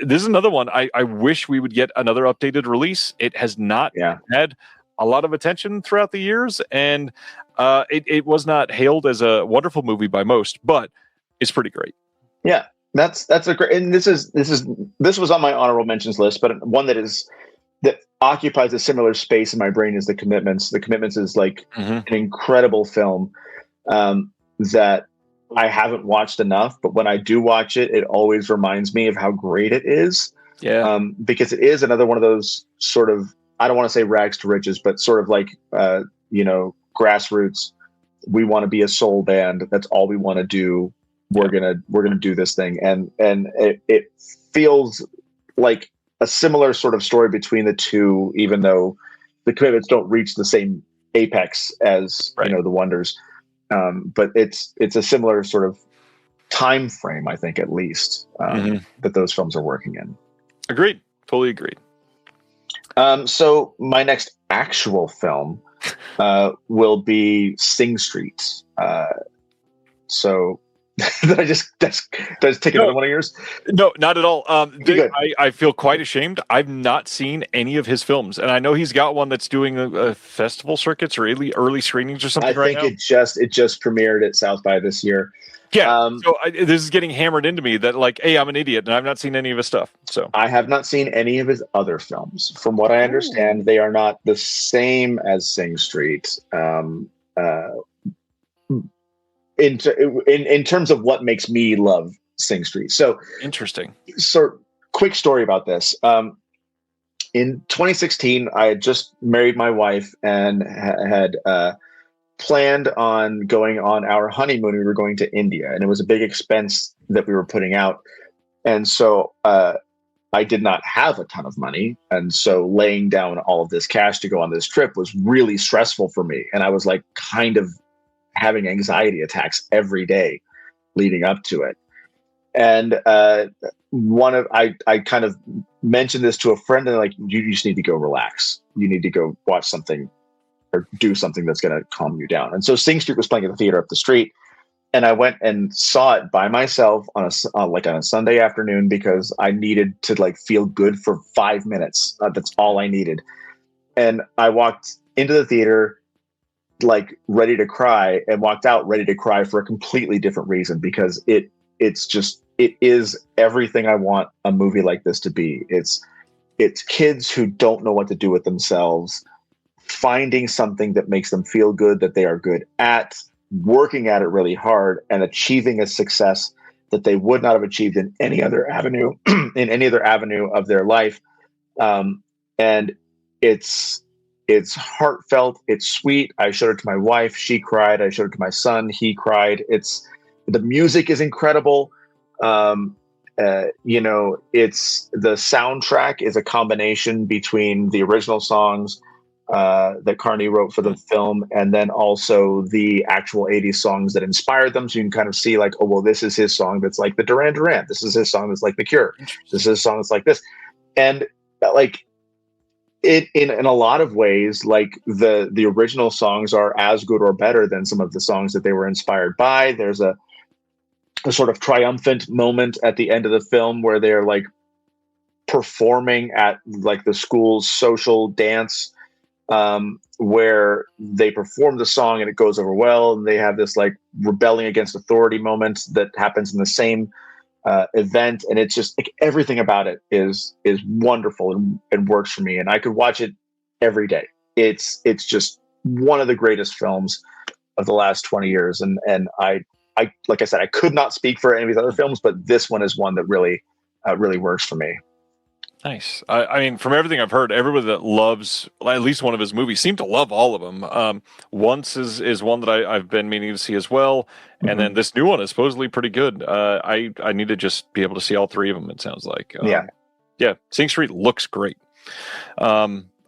S3: This is another one. I wish we would get another updated release. It has not had a lot of attention throughout the years, and it was not hailed as a wonderful movie by most, but it's pretty great.
S8: Yeah, that's a great. And this was on my honorable mentions list, but one that occupies a similar space in my brain is The Commitments. The Commitments is like an incredible film that I haven't watched enough, but when I do watch it, it always reminds me of how great it is. Yeah. Because it is another one of those sort of, I don't want to say rags to riches, but sort of like, grassroots. We want to be a soul band. That's all we want to do. We're going to do this thing. And it feels like a similar sort of story between the two, even though the Commitments don't reach the same apex as, the Wonders. But it's a similar sort of time frame, I think, at least, that those films are working in. Agreed.
S3: Fully agreed.
S8: So my next actual film will be Sing Street. So Did I just take another one of yours?
S3: No, not at all.
S8: Good.
S3: I feel quite ashamed. I've not seen any of his films, and I know he's got one that's doing a festival circuits or early screenings or something.
S8: I think it just premiered at South by this year.
S3: Yeah. This is getting hammered into me that like, hey, I'm an idiot and I've not seen any of his stuff. So
S8: I have not seen any of his other films. From what I understand, they are not the same as Sing Street. In terms of what makes me love Sing Street. So
S3: interesting.
S8: So quick story about this. In 2016, I had just married my wife and had planned on going on our honeymoon. We were going to India, and it was a big expense that we were putting out. And so I did not have a ton of money. And so laying down all of this cash to go on this trip was really stressful for me. And I was like kind of having anxiety attacks every day leading up to it. And I kind of mentioned this to a friend, and they're like, you just need to go relax. You need to go watch something or do something that's going to calm you down. And so Sing Street was playing at the theater up the street. And I went and saw it by myself on a Sunday afternoon because I needed to like feel good for 5 minutes. That's all I needed. And I walked into the theater like ready to cry and walked out ready to cry for a completely different reason, because it is everything I want a movie like this to be. It's kids who don't know what to do with themselves, finding something that makes them feel good, that they are good at, working at it really hard, and achieving a success that they would not have achieved in any other avenue of their life. And it's heartfelt. It's sweet. I showed it to my wife. She cried. I showed it to my son. He cried. The music is incredible. The soundtrack is a combination between the original songs that Carney wrote for the film, and then also the actual 80s songs that inspired them. So you can kind of see like, oh, well, this is his song that's like the Duran Duran. This is his song that's like The Cure. This is his song that's like this. And like it, in a lot of ways, like the original songs are as good or better than some of the songs that they were inspired by. There's a sort of triumphant moment at the end of the film where they're like performing at like the school's social dance, where they perform the song and it goes over well, and they have this like rebelling against authority moment that happens in the same event, and it's just like everything about it is wonderful and works for me, and I could watch it every day. It's just one of the greatest films of the last 20 years, and I like I said, I could not speak for any of these other films, but this one is one that really works for me.
S3: Nice. I mean, from everything I've heard, everybody that loves at least one of his movies seem to love all of them. Once is one that I've been meaning to see as well, and then this new one is supposedly pretty good. I need to just be able to see all three of them. It sounds like. Yeah. Sing Street looks great.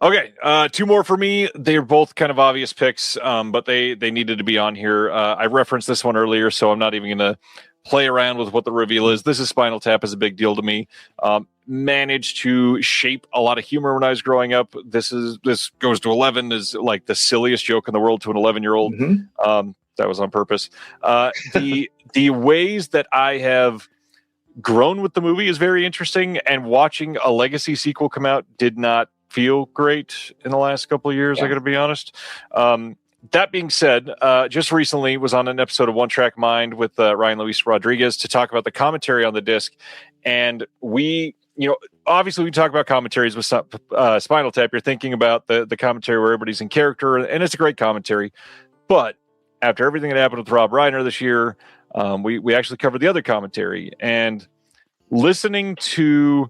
S3: Okay, two more for me. They're both kind of obvious picks, but they needed to be on here. I referenced this one earlier, so I'm not even going to play around with what the reveal is. This is Spinal Tap is a big deal to me. Managed to shape a lot of humor when I was growing up. This goes to 11 is like the silliest joke in the world to an 11-year-old. That was on purpose. The ways that I have grown with the movie is very interesting, and watching a legacy sequel come out did not feel great in the last couple of years. I got to be honest. That being said, just recently was on an episode of One Track Mind with Ryan Luis Rodriguez to talk about the commentary on the disc. And we, obviously we talk about commentaries with Spinal Tap. You're thinking about the commentary where everybody's in character, and it's a great commentary. But after everything that happened with Rob Reiner this year, we actually covered the other commentary. And listening to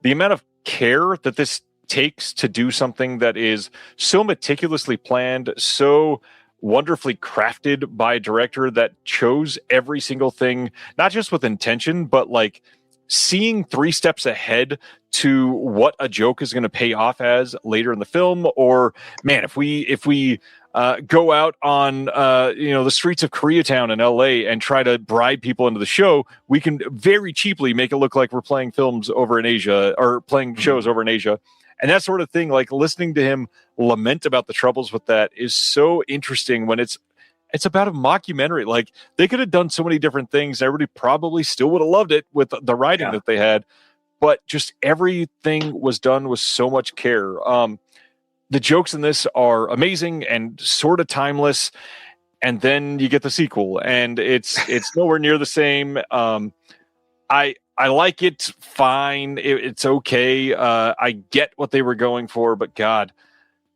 S3: the amount of care that this takes to do something that is so meticulously planned, so wonderfully crafted by a director that chose every single thing, not just with intention, but like seeing 3 steps ahead to what a joke is going to pay off as later in the film. Or man, if we go out on the streets of Koreatown in LA and try to bribe people into the show, we can very cheaply make it look like we're playing films over in Asia or playing shows over in Asia. And that sort of thing, like listening to him lament about the troubles with that is so interesting when it's It's about a mockumentary. Like, they could have done so many different things. Everybody probably still would have loved it with the writing that they had, but just everything was done with so much care. The jokes in this are amazing and sort of timeless. And then you get the sequel, and it's nowhere near the same. I like it fine. It's okay. I get what they were going for, but God,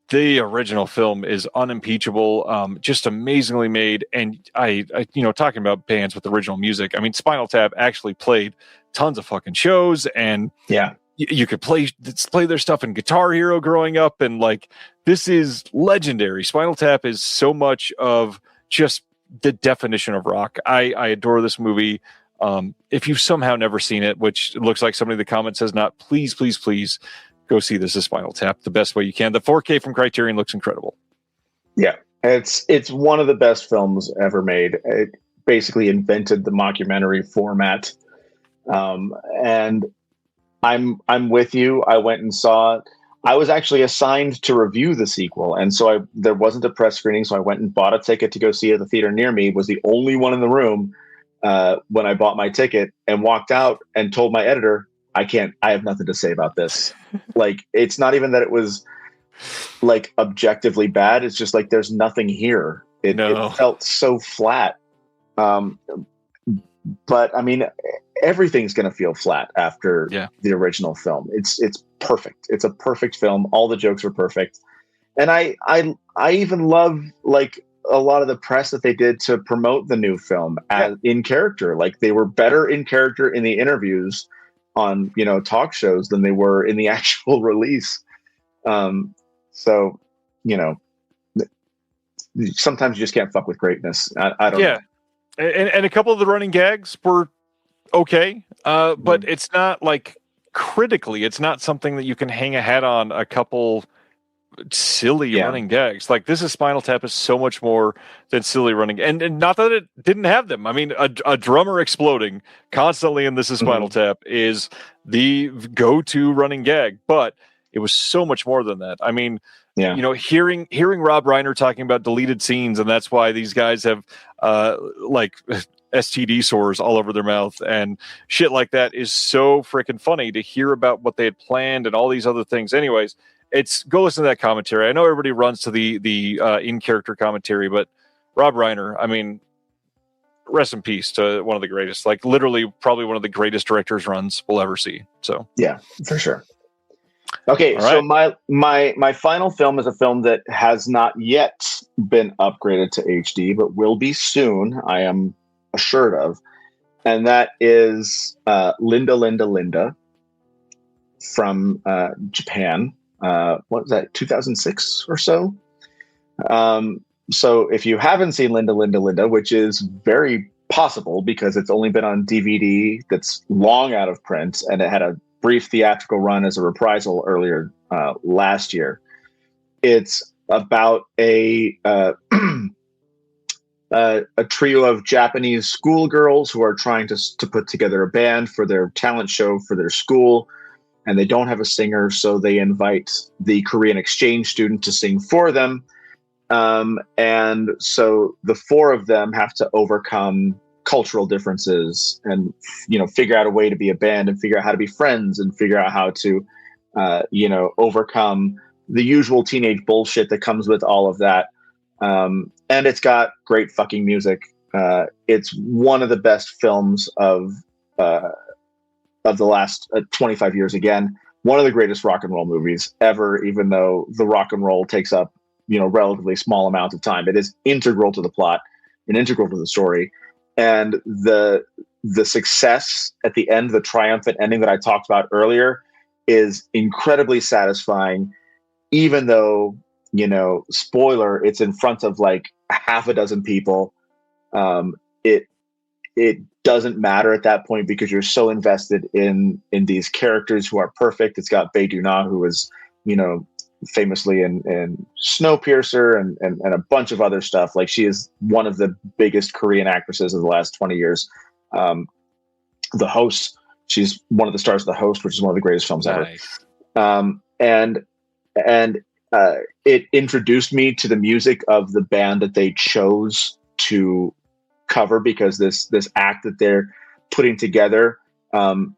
S3: the original film is unimpeachable, just amazingly made. And I talking about bands with original music. I mean, Spinal Tap actually played tons of fucking shows, and you could play their stuff in Guitar Hero growing up, and like, this is legendary. Spinal Tap is so much of just the definition of rock. I adore this movie. If you've somehow never seen it, which it looks like somebody in the comments has not, please go see this as Spinal Tap the best way you can. The 4K from Criterion looks incredible.
S8: Yeah, it's one of the best films ever made. It basically invented the mockumentary format. And I'm with you. I went and saw it. I was actually assigned to review the sequel, and so there wasn't a press screening, so I went and bought a ticket to go see it at the theater near me. Was the only one in the room when I bought my ticket, and walked out and told my editor, I have nothing to say about this. Like, it's not even that it was like objectively bad. It's just like, there's nothing here. It felt so flat. But I mean, everything's going to feel flat after the original film. It's perfect. It's a perfect film. All the jokes are perfect. And I even love, like, a lot of the press that they did to promote the new film as in character. Like, they were better in character in the interviews on, talk shows than they were in the actual release. So, sometimes you just can't fuck with greatness. I don't know.
S3: And a couple of the running gags were okay, but it's not like, critically, it's not something that you can hang a hat on. A couple silly running gags. Like, this is Spinal Tap is so much more than silly running, and not that it didn't have them. I mean, a drummer exploding constantly in This Is Spinal Tap is the go-to running gag, but it was so much more than that. I mean, hearing Rob Reiner talking about deleted scenes, and that's why these guys have like STD sores all over their mouth and shit like that is so freaking funny to hear about what they had planned and all these other things. Anyways, go listen to that commentary. I know everybody runs to the in-character commentary, but Rob Reiner, I mean, rest in peace to one of the greatest, like, literally probably one of the greatest director's runs we'll ever see. So
S8: yeah, for sure. Okay, so my final film is a film that has not yet been upgraded to HD, but will be soon, I am assured of. And that is Linda, Linda, Linda from Japan. What was that, 2006 or so? So if you haven't seen Linda, Linda, Linda, which is very possible because it's only been on DVD that's long out of print, and it had a brief theatrical run as a reprisal earlier last year. It's about a trio of Japanese schoolgirls who are trying to put together a band for their talent show for their school, and they don't have a singer, so they invite the Korean exchange student to sing for them. And so the four of them have to overcome cultural differences and, figure out a way to be a band and figure out how to be friends and figure out how to, overcome the usual teenage bullshit that comes with all of that. And it's got great fucking music. It's one of the best films of the last 25 years. Again, one of the greatest rock and roll movies ever, even though the rock and roll takes up, relatively small amount of time. It is integral to the plot and integral to the story. And the success at the end, the triumphant ending that I talked about earlier, is incredibly satisfying, even though, spoiler, it's in front of like half a dozen people. It doesn't matter at that point because you're so invested in these characters who are perfect. It's got Bae Doona, who is, famously in Snowpiercer and a bunch of other stuff. Like, she is one of the biggest Korean actresses of the last 20 years. The Host, she's one of the stars of The Host, which is one of the greatest films ever. And it introduced me to the music of the band that they chose to cover because this act that they're putting together,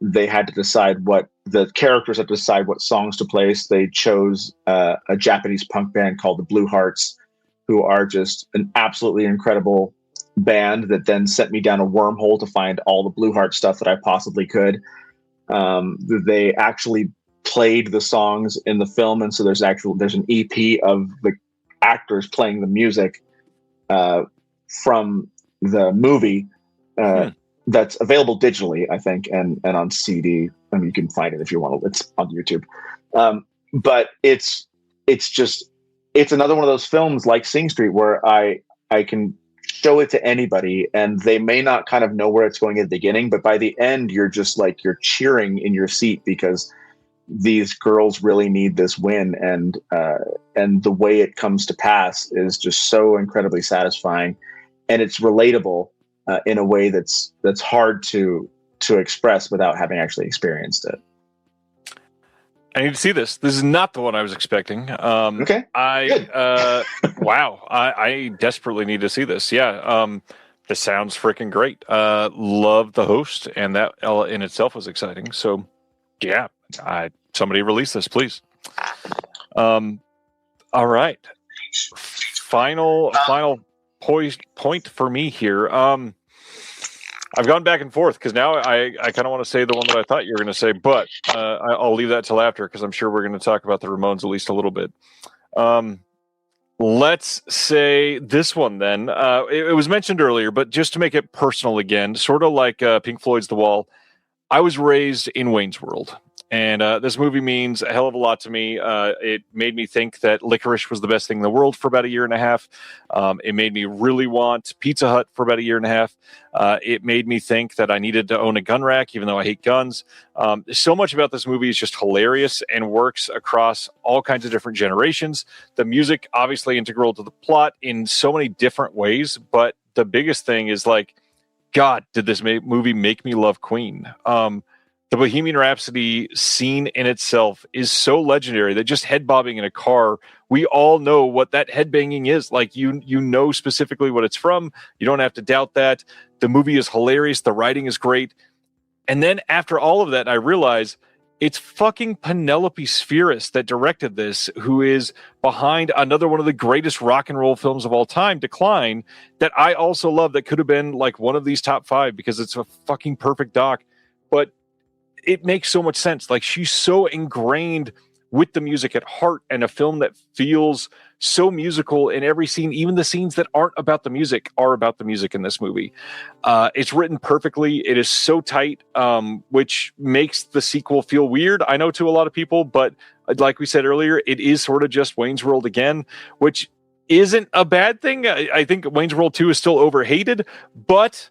S8: they had to decide what the characters had to decide what songs to place. They chose a Japanese punk band called the Blue Hearts, who are just an absolutely incredible band that then sent me down a wormhole to find all the Blue Heart stuff that I possibly could. They actually played the songs in the film, and so there's an EP of the actors playing the music from the movie that's available digitally, I think, and on CD. I mean, you can find it if you want to. It's on YouTube. But it's another one of those films like Sing Street where I can show it to anybody and they may not kind of know where it's going at the beginning, but by the end, you're just like, you're cheering in your seat because these girls really need this win. And the way it comes to pass is just so incredibly satisfying. And it's relatable in a way that's hard to express without having actually experienced it.
S3: I need to see this. This is not the one I was expecting.
S8: Okay.
S3: Wow. I desperately need to see this. Yeah. This sounds freaking great. Love the host, and that in itself was exciting. So, yeah, somebody release this, please. All right. Final point for me here. I've gone back and forth because now I kind of want to say the one that I thought you were going to say, but I'll leave that till after because I'm sure we're going to talk about the Ramones at least a little bit. Let's say this one then. It was mentioned earlier, but just to make it personal again, sort of like Pink Floyd's The Wall, I was raised in Wayne's World. And this movie means a hell of a lot to me. It made me think that licorice was the best thing in the world for about a year and a half. It made me really want Pizza Hut for about a year and a half. It made me think that I needed to own a gun rack, even though I hate guns. So much about this movie is just hilarious and works across all kinds of different generations. The music, obviously integral to the plot in so many different ways. But the biggest thing is like, God, did this movie make me love Queen? The Bohemian Rhapsody scene in itself is so legendary that just head bobbing in a car, we all know what that headbanging is. Like you know specifically what it's from. You don't have to doubt that. The movie is hilarious. The writing is great. And then after all of that, I realize it's fucking Penelope Spheris that directed this, who is behind another one of the greatest rock and roll films of all time, Decline, that I also love, that could have been like one of these top 5 because it's a fucking perfect doc. But it makes so much sense. Like, she's so ingrained with the music at heart, and a film that feels so musical in every scene. Even the scenes that aren't about the music are about the music in this movie. It's written perfectly. It is so tight, which makes the sequel feel weird, I know, to a lot of people. But like we said earlier, it is sort of just Wayne's World again, which isn't a bad thing. I think Wayne's World 2 is still overhated, but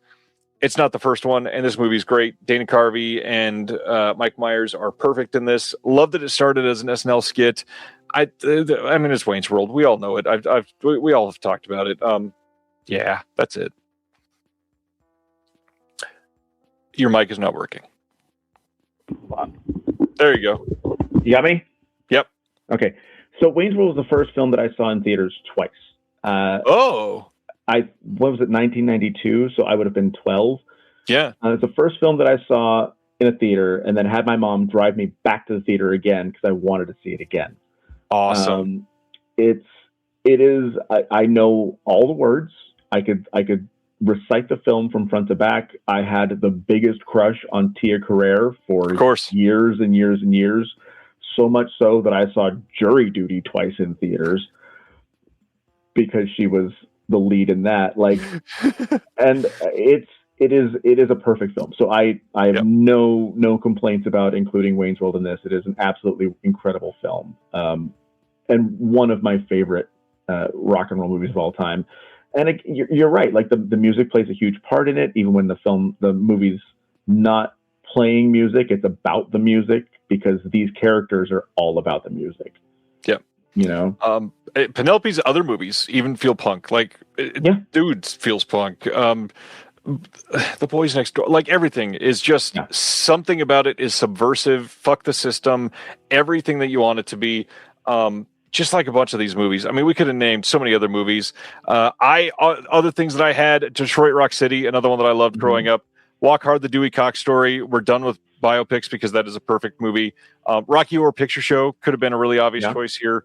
S3: it's not the first one, and this movie's great. Dana Carvey and Mike Myers are perfect in this. Love that it started as an SNL skit. I mean, it's Wayne's World. We all know it. We all have talked about it. Yeah, that's it. Your mic is not working. There you go.
S8: You got me?
S3: Yep.
S8: Okay. So Wayne's World was the first film that I saw in theaters twice. What was it, 1992? So I would have been 12.
S3: Yeah.
S8: It's the first film that I saw in a theater, and then had my mom drive me back to the theater again because I wanted to see it again.
S3: Awesome.
S8: It is. I know all the words. I could recite the film from front to back. I had the biggest crush on Tia Carrere for years and years and years. So much so that I saw Jury Duty twice in theaters because she was the lead in that. Like, and it is a perfect film. So I have no complaints about including Wayne's World in this. It is an absolutely incredible film, and one of my favorite rock and roll movies of all time. And you're right. Like the music plays a huge part in it. Even when the movie's not playing music, it's about the music because these characters are all about the music.
S3: Yeah.
S8: You know,
S3: Penelope's other movies even feel punk. Like, Dude feels punk. The Boys Next Door, like everything is just something about it is subversive. Fuck the system. Everything that you want it to be. just like a bunch of these movies. I mean, we could have named so many other movies. Other things that I had: Detroit Rock City, another one that I loved growing up. Walk Hard, the Dewey Cox Story. We're done with biopics because that is a perfect movie. Rocky Horror Picture Show could have been a really obvious choice here.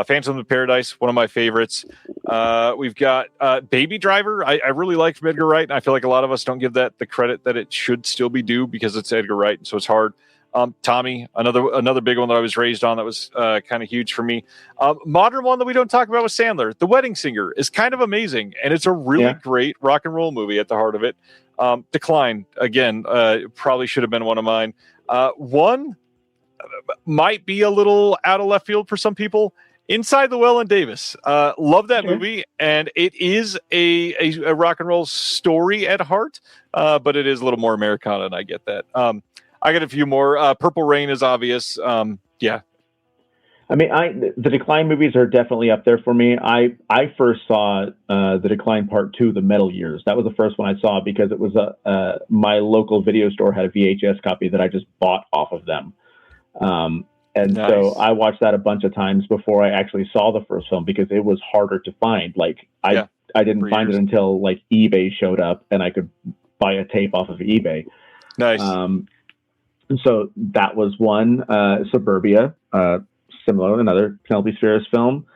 S3: Phantom of Paradise, one of my favorites. We've got Baby Driver. I really like from Edgar Wright, and I feel like a lot of us don't give that the credit that it should still be due because it's Edgar Wright, so it's hard. Tommy, another big one that I was raised on that was kind of huge for me. Modern one that we don't talk about with Sandler, The Wedding Singer, is kind of amazing, and it's a really great rock and roll movie at the heart of it. Decline, again, probably should have been one of mine. One might be a little out of left field for some people. Inside the Llewellyn Davis. Love that movie, and it is a rock and roll story at heart, but it is a little more Americana, and I get that. I got a few more. Purple Rain is obvious. Yeah.
S9: I mean, the Decline movies are definitely up there for me. I first saw the Decline Part 2, The Metal Years. That was the first one I saw because it was my local video store had a VHS copy that I just bought off of them. And so I watched that a bunch of times before I actually saw the first film because it was harder to find. Like I didn't find it until like eBay showed up and I could buy a tape off of eBay.
S3: Nice.
S9: And so that was one. Suburbia, similar, another Penelope Spheris film.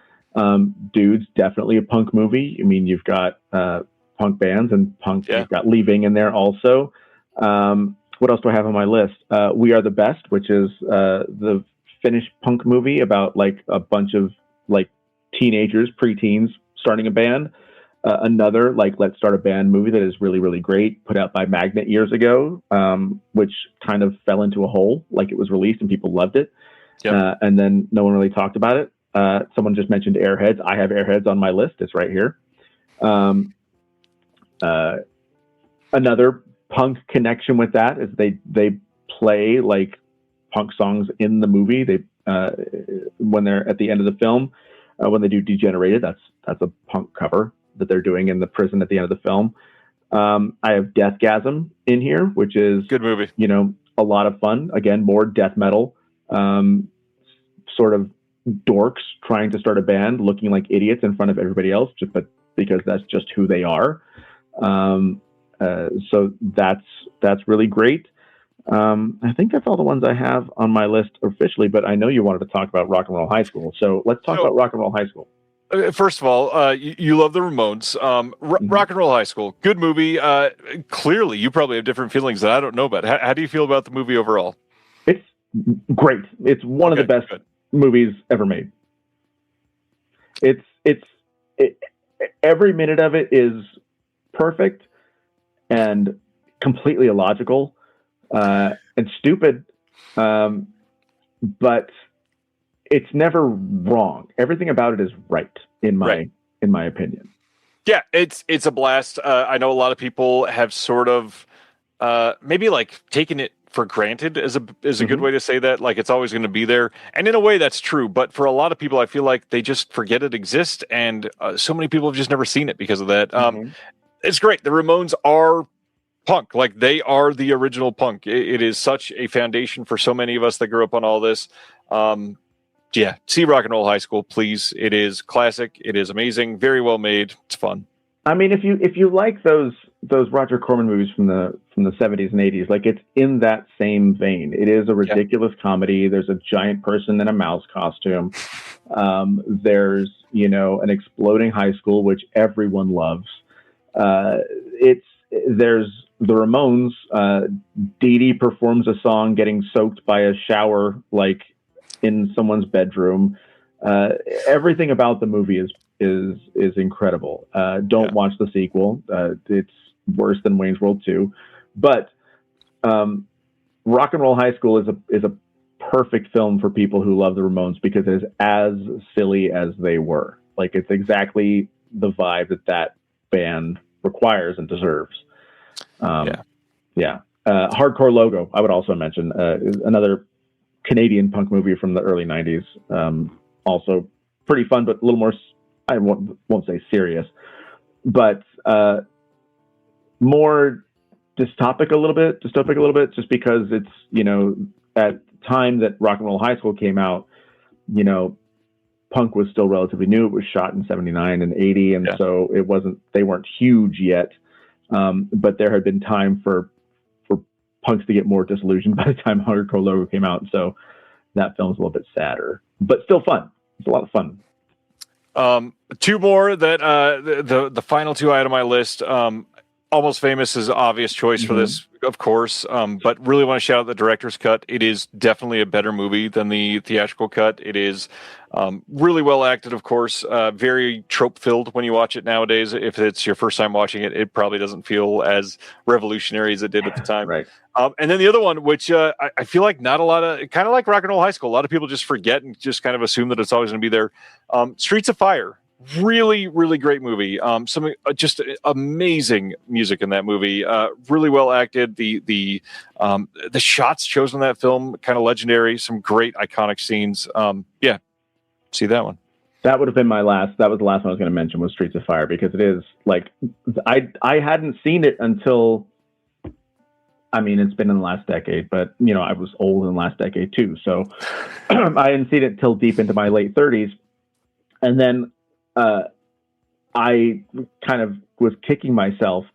S9: Dudes, definitely a punk movie. I mean, you've got punk bands and punk. You've got Leaving in there also. What else do I have on my list? We Are the Best, which is the Finnish punk movie about like a bunch of like teenagers, preteens starting a band. Another like Let's Start a Band movie that is really, really great, put out by Magnet years ago, which kind of fell into a hole. Like it was released and people loved it. And then no one really talked about it. Someone just mentioned Airheads. I have Airheads on my list. It's right here. Another punk connection with that is they play like punk songs in the movie. They when they're at the end of the film, when they do Degenerated, that's a punk cover that they're doing in the prison at the end of the film. I have Deathgasm in here, which is
S3: good movie.
S9: You know, a lot of fun. Again, more death metal, sort of dorks trying to start a band, looking like idiots in front of everybody else, but because that's just who they are. So that's really great. I think that's all the ones I have on my list officially, but I know you wanted to talk about Rock and Roll High School. So let's talk about Rock and Roll High School.
S3: First of all, you love the Ramones. Rock and Roll High School, good movie. Clearly, you probably have different feelings that I don't know about. How do you feel about the movie overall?
S9: It's great. It's one of the best movies ever made. Every minute of it is perfect and completely illogical and stupid, but it's never wrong. Everything about it is right in my opinion.
S3: Yeah, it's a blast. I know a lot of people have sort of maybe like taken it for granted is a good way to say that. Like it's always going to be there, and in a way that's true. But for a lot of people, I feel like they just forget it exists, and so many people have just never seen it because of that. It's great. The Ramones are punk. Like they are the original punk. It is such a foundation for so many of us that grew up on all this. Yeah, see Rock and Roll High School, please. It is classic. It is amazing. Very well made. It's fun.
S9: I mean, if you like those Roger Corman movies from the 70s and 80s, like it's in that same vein. It is a ridiculous comedy. There's a giant person in a mouse costume. There's an exploding high school which everyone loves. There's the Ramones. Dee Dee performs a song getting soaked by a shower, like in someone's bedroom. Everything about the movie is incredible. Don't watch the sequel. It's worse than Wayne's World 2. But Rock and Roll High School is a perfect film for people who love the Ramones because it is as silly as they were. Like it's exactly the vibe that band requires and deserves. Hardcore Logo, I would also mention, is another Canadian punk movie from the early 90s. Also pretty fun, but a little more, I won't say serious, but more dystopic a little bit, just because it's, at the time that Rock and Roll High School came out, punk was still relatively new. It was shot in 79 and 80. And so they weren't huge yet. But there had been time for punks to get more disillusioned by the time Hardcore Logo came out. So that film's a little bit sadder, but still fun. It's a lot of fun.
S3: Two more that the final two item on my list. Almost Famous is an obvious choice for this, of course, but really want to shout out the director's cut. It is definitely a better movie than the theatrical cut. It is really well acted, of course, very trope-filled when you watch it nowadays. If it's your first time watching it, it probably doesn't feel as revolutionary as it did at the time.
S9: Right.
S3: And then the other one, which I feel like not a lot of, kind of like Rock and Roll High School, a lot of people just forget and just kind of assume that it's always going to be there. Streets of Fire. Really, really great movie. Some just amazing music in that movie. Really well acted. The shots chosen in that film kind of legendary. Some great iconic scenes. See that one.
S9: That would have been my last. That was the last one I was going to mention was Streets of Fire, because it is like I hadn't seen it until. I mean, it's been in the last decade, but I was old in the last decade too, so I hadn't seen it till deep into my late 30s, and then. I kind of was kicking myself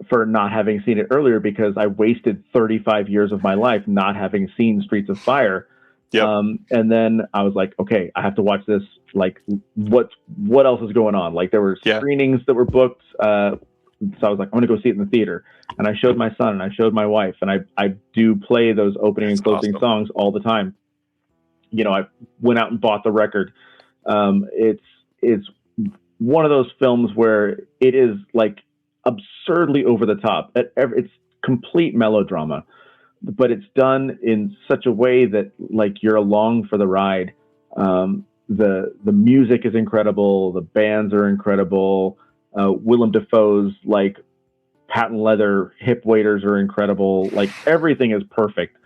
S9: for not having seen it earlier because I wasted 35 years of my life not having seen Streets of Fire.
S3: Yep.
S9: And then I was like, okay, I have to watch this. Like, what else is going on? Like, there were screenings that were booked. So I was like, I'm going to go see it in the theater. And I showed my son and I showed my wife, and I do play those opening and closing songs all the time. I went out and bought the record. It's one of those films where it is like absurdly over the top. It's complete melodrama, but it's done in such a way that like you're along for the ride. The music is incredible. The bands are incredible. Willem Dafoe's like patent leather hip waders are incredible. Like everything is perfect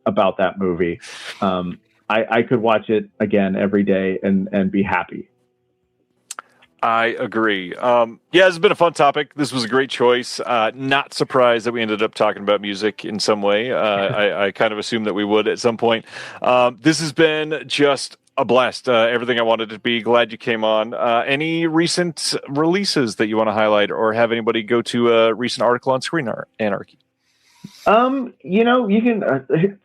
S9: about that movie. I could watch it again every day and be happy.
S3: I agree. It's been a fun topic. This was a great choice. Not surprised that we ended up talking about music in some way. I kind of assumed that we would at some point. This has been just a blast. Everything I wanted to be. Glad you came on. Any recent releases that you want to highlight, or have anybody go to a recent article on Screen Anarchy?
S9: You can.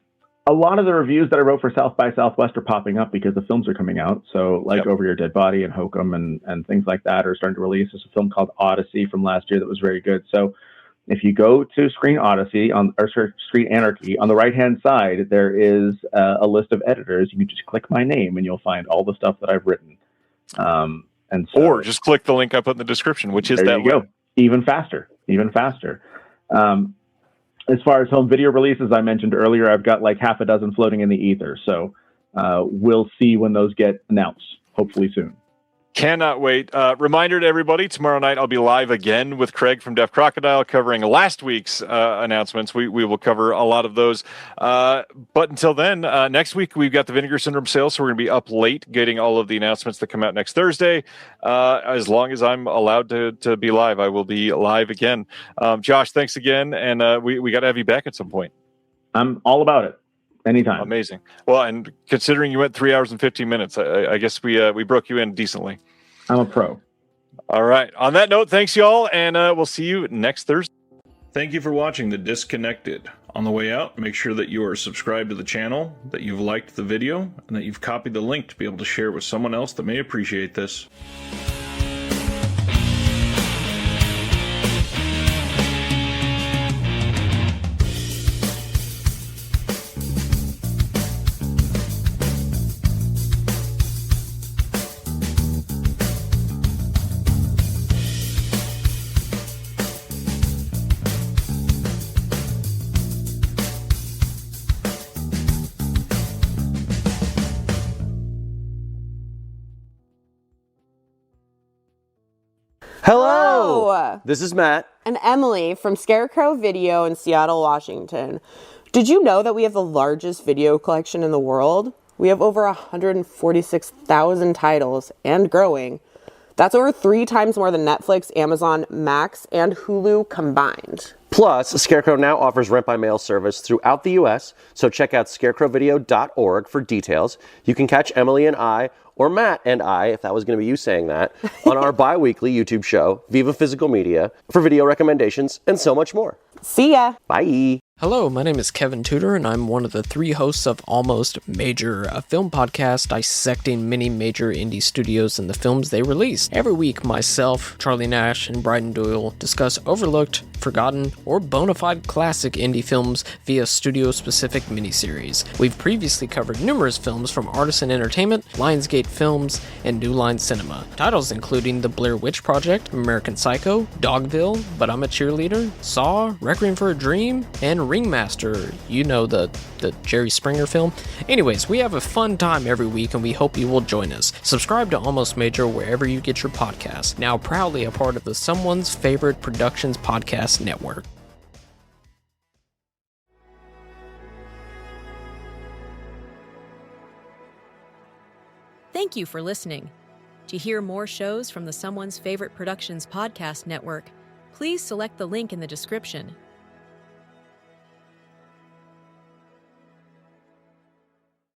S9: A lot of the reviews that I wrote for South by Southwest are popping up because the films are coming out. So Over Your Dead Body and Hokum and things like that are starting to release. There's a film called Odyssey from last year that was very good. So if you go to Screen Anarchy, on the right-hand side, there is a list of editors. You can just click my name and you'll find all the stuff that I've written. Or
S3: just click the link I put in the description, which is that way.
S9: Go. Even faster. As far as home video releases, I mentioned earlier, I've got like half a dozen floating in the ether. So we'll see when those get announced, hopefully soon.
S3: Cannot wait. Reminder to everybody, tomorrow night I'll be live again with Craig from Deaf Crocodile covering last week's announcements. We will cover a lot of those. But until then, next week we've got the Vinegar Syndrome sale, so we're going to be up late getting all of the announcements that come out next Thursday. As long as I'm allowed to be live, I will be live again. Josh, thanks again, and we got to have you back at some point.
S9: I'm all about it. Anytime.
S3: Amazing. Well, and considering you went 3 hours and 15 minutes, I guess we broke you in decently.
S9: I'm a pro.
S3: All right. On that note, thanks, y'all, and we'll see you next Thursday. Thank you for watching The Disconnected. On the way out, make sure that you are subscribed to the channel, that you've liked the video, and that you've copied the link to be able to share it with someone else that may appreciate this.
S10: Hello! This is Matt.
S11: And Emily from Scarecrow Video in Seattle, Washington. Did you know that we have the largest video collection in the world? We have over 146,000 titles and growing. That's over 3 times more than Netflix, Amazon, Max, and Hulu combined.
S10: Plus, Scarecrow now offers rent-by-mail service throughout the U.S., so check out scarecrowvideo.org for details. You can catch Emily and I, or Matt and I, if that was going to be you saying that, on our bi-weekly YouTube show, Viva Physical Media, for video recommendations and so much more.
S11: See ya!
S10: Bye!
S12: Hello, my name is Kevin Tudor, and I'm one of the 3 hosts of Almost Major, a film podcast dissecting many major indie studios and the films they release. Every week, myself, Charlie Nash, and Bryden Doyle discuss overlooked, forgotten, or bona fide classic indie films via studio-specific miniseries. We've previously covered numerous films from Artisan Entertainment, Lionsgate Films, and New Line Cinema. Titles including The Blair Witch Project, American Psycho, Dogville, But I'm a Cheerleader, Saw, Requiem for a Dream, and Ringmaster, you know, the Jerry Springer film. Anyways, we have a fun time every week and we hope you will join us. Subscribe to Almost Major wherever you get your podcasts. Now proudly a part of the Someone's Favorite Productions podcast network.
S1: Thank you for listening. To hear more shows from the Someone's Favorite Productions podcast network, please select the link in the description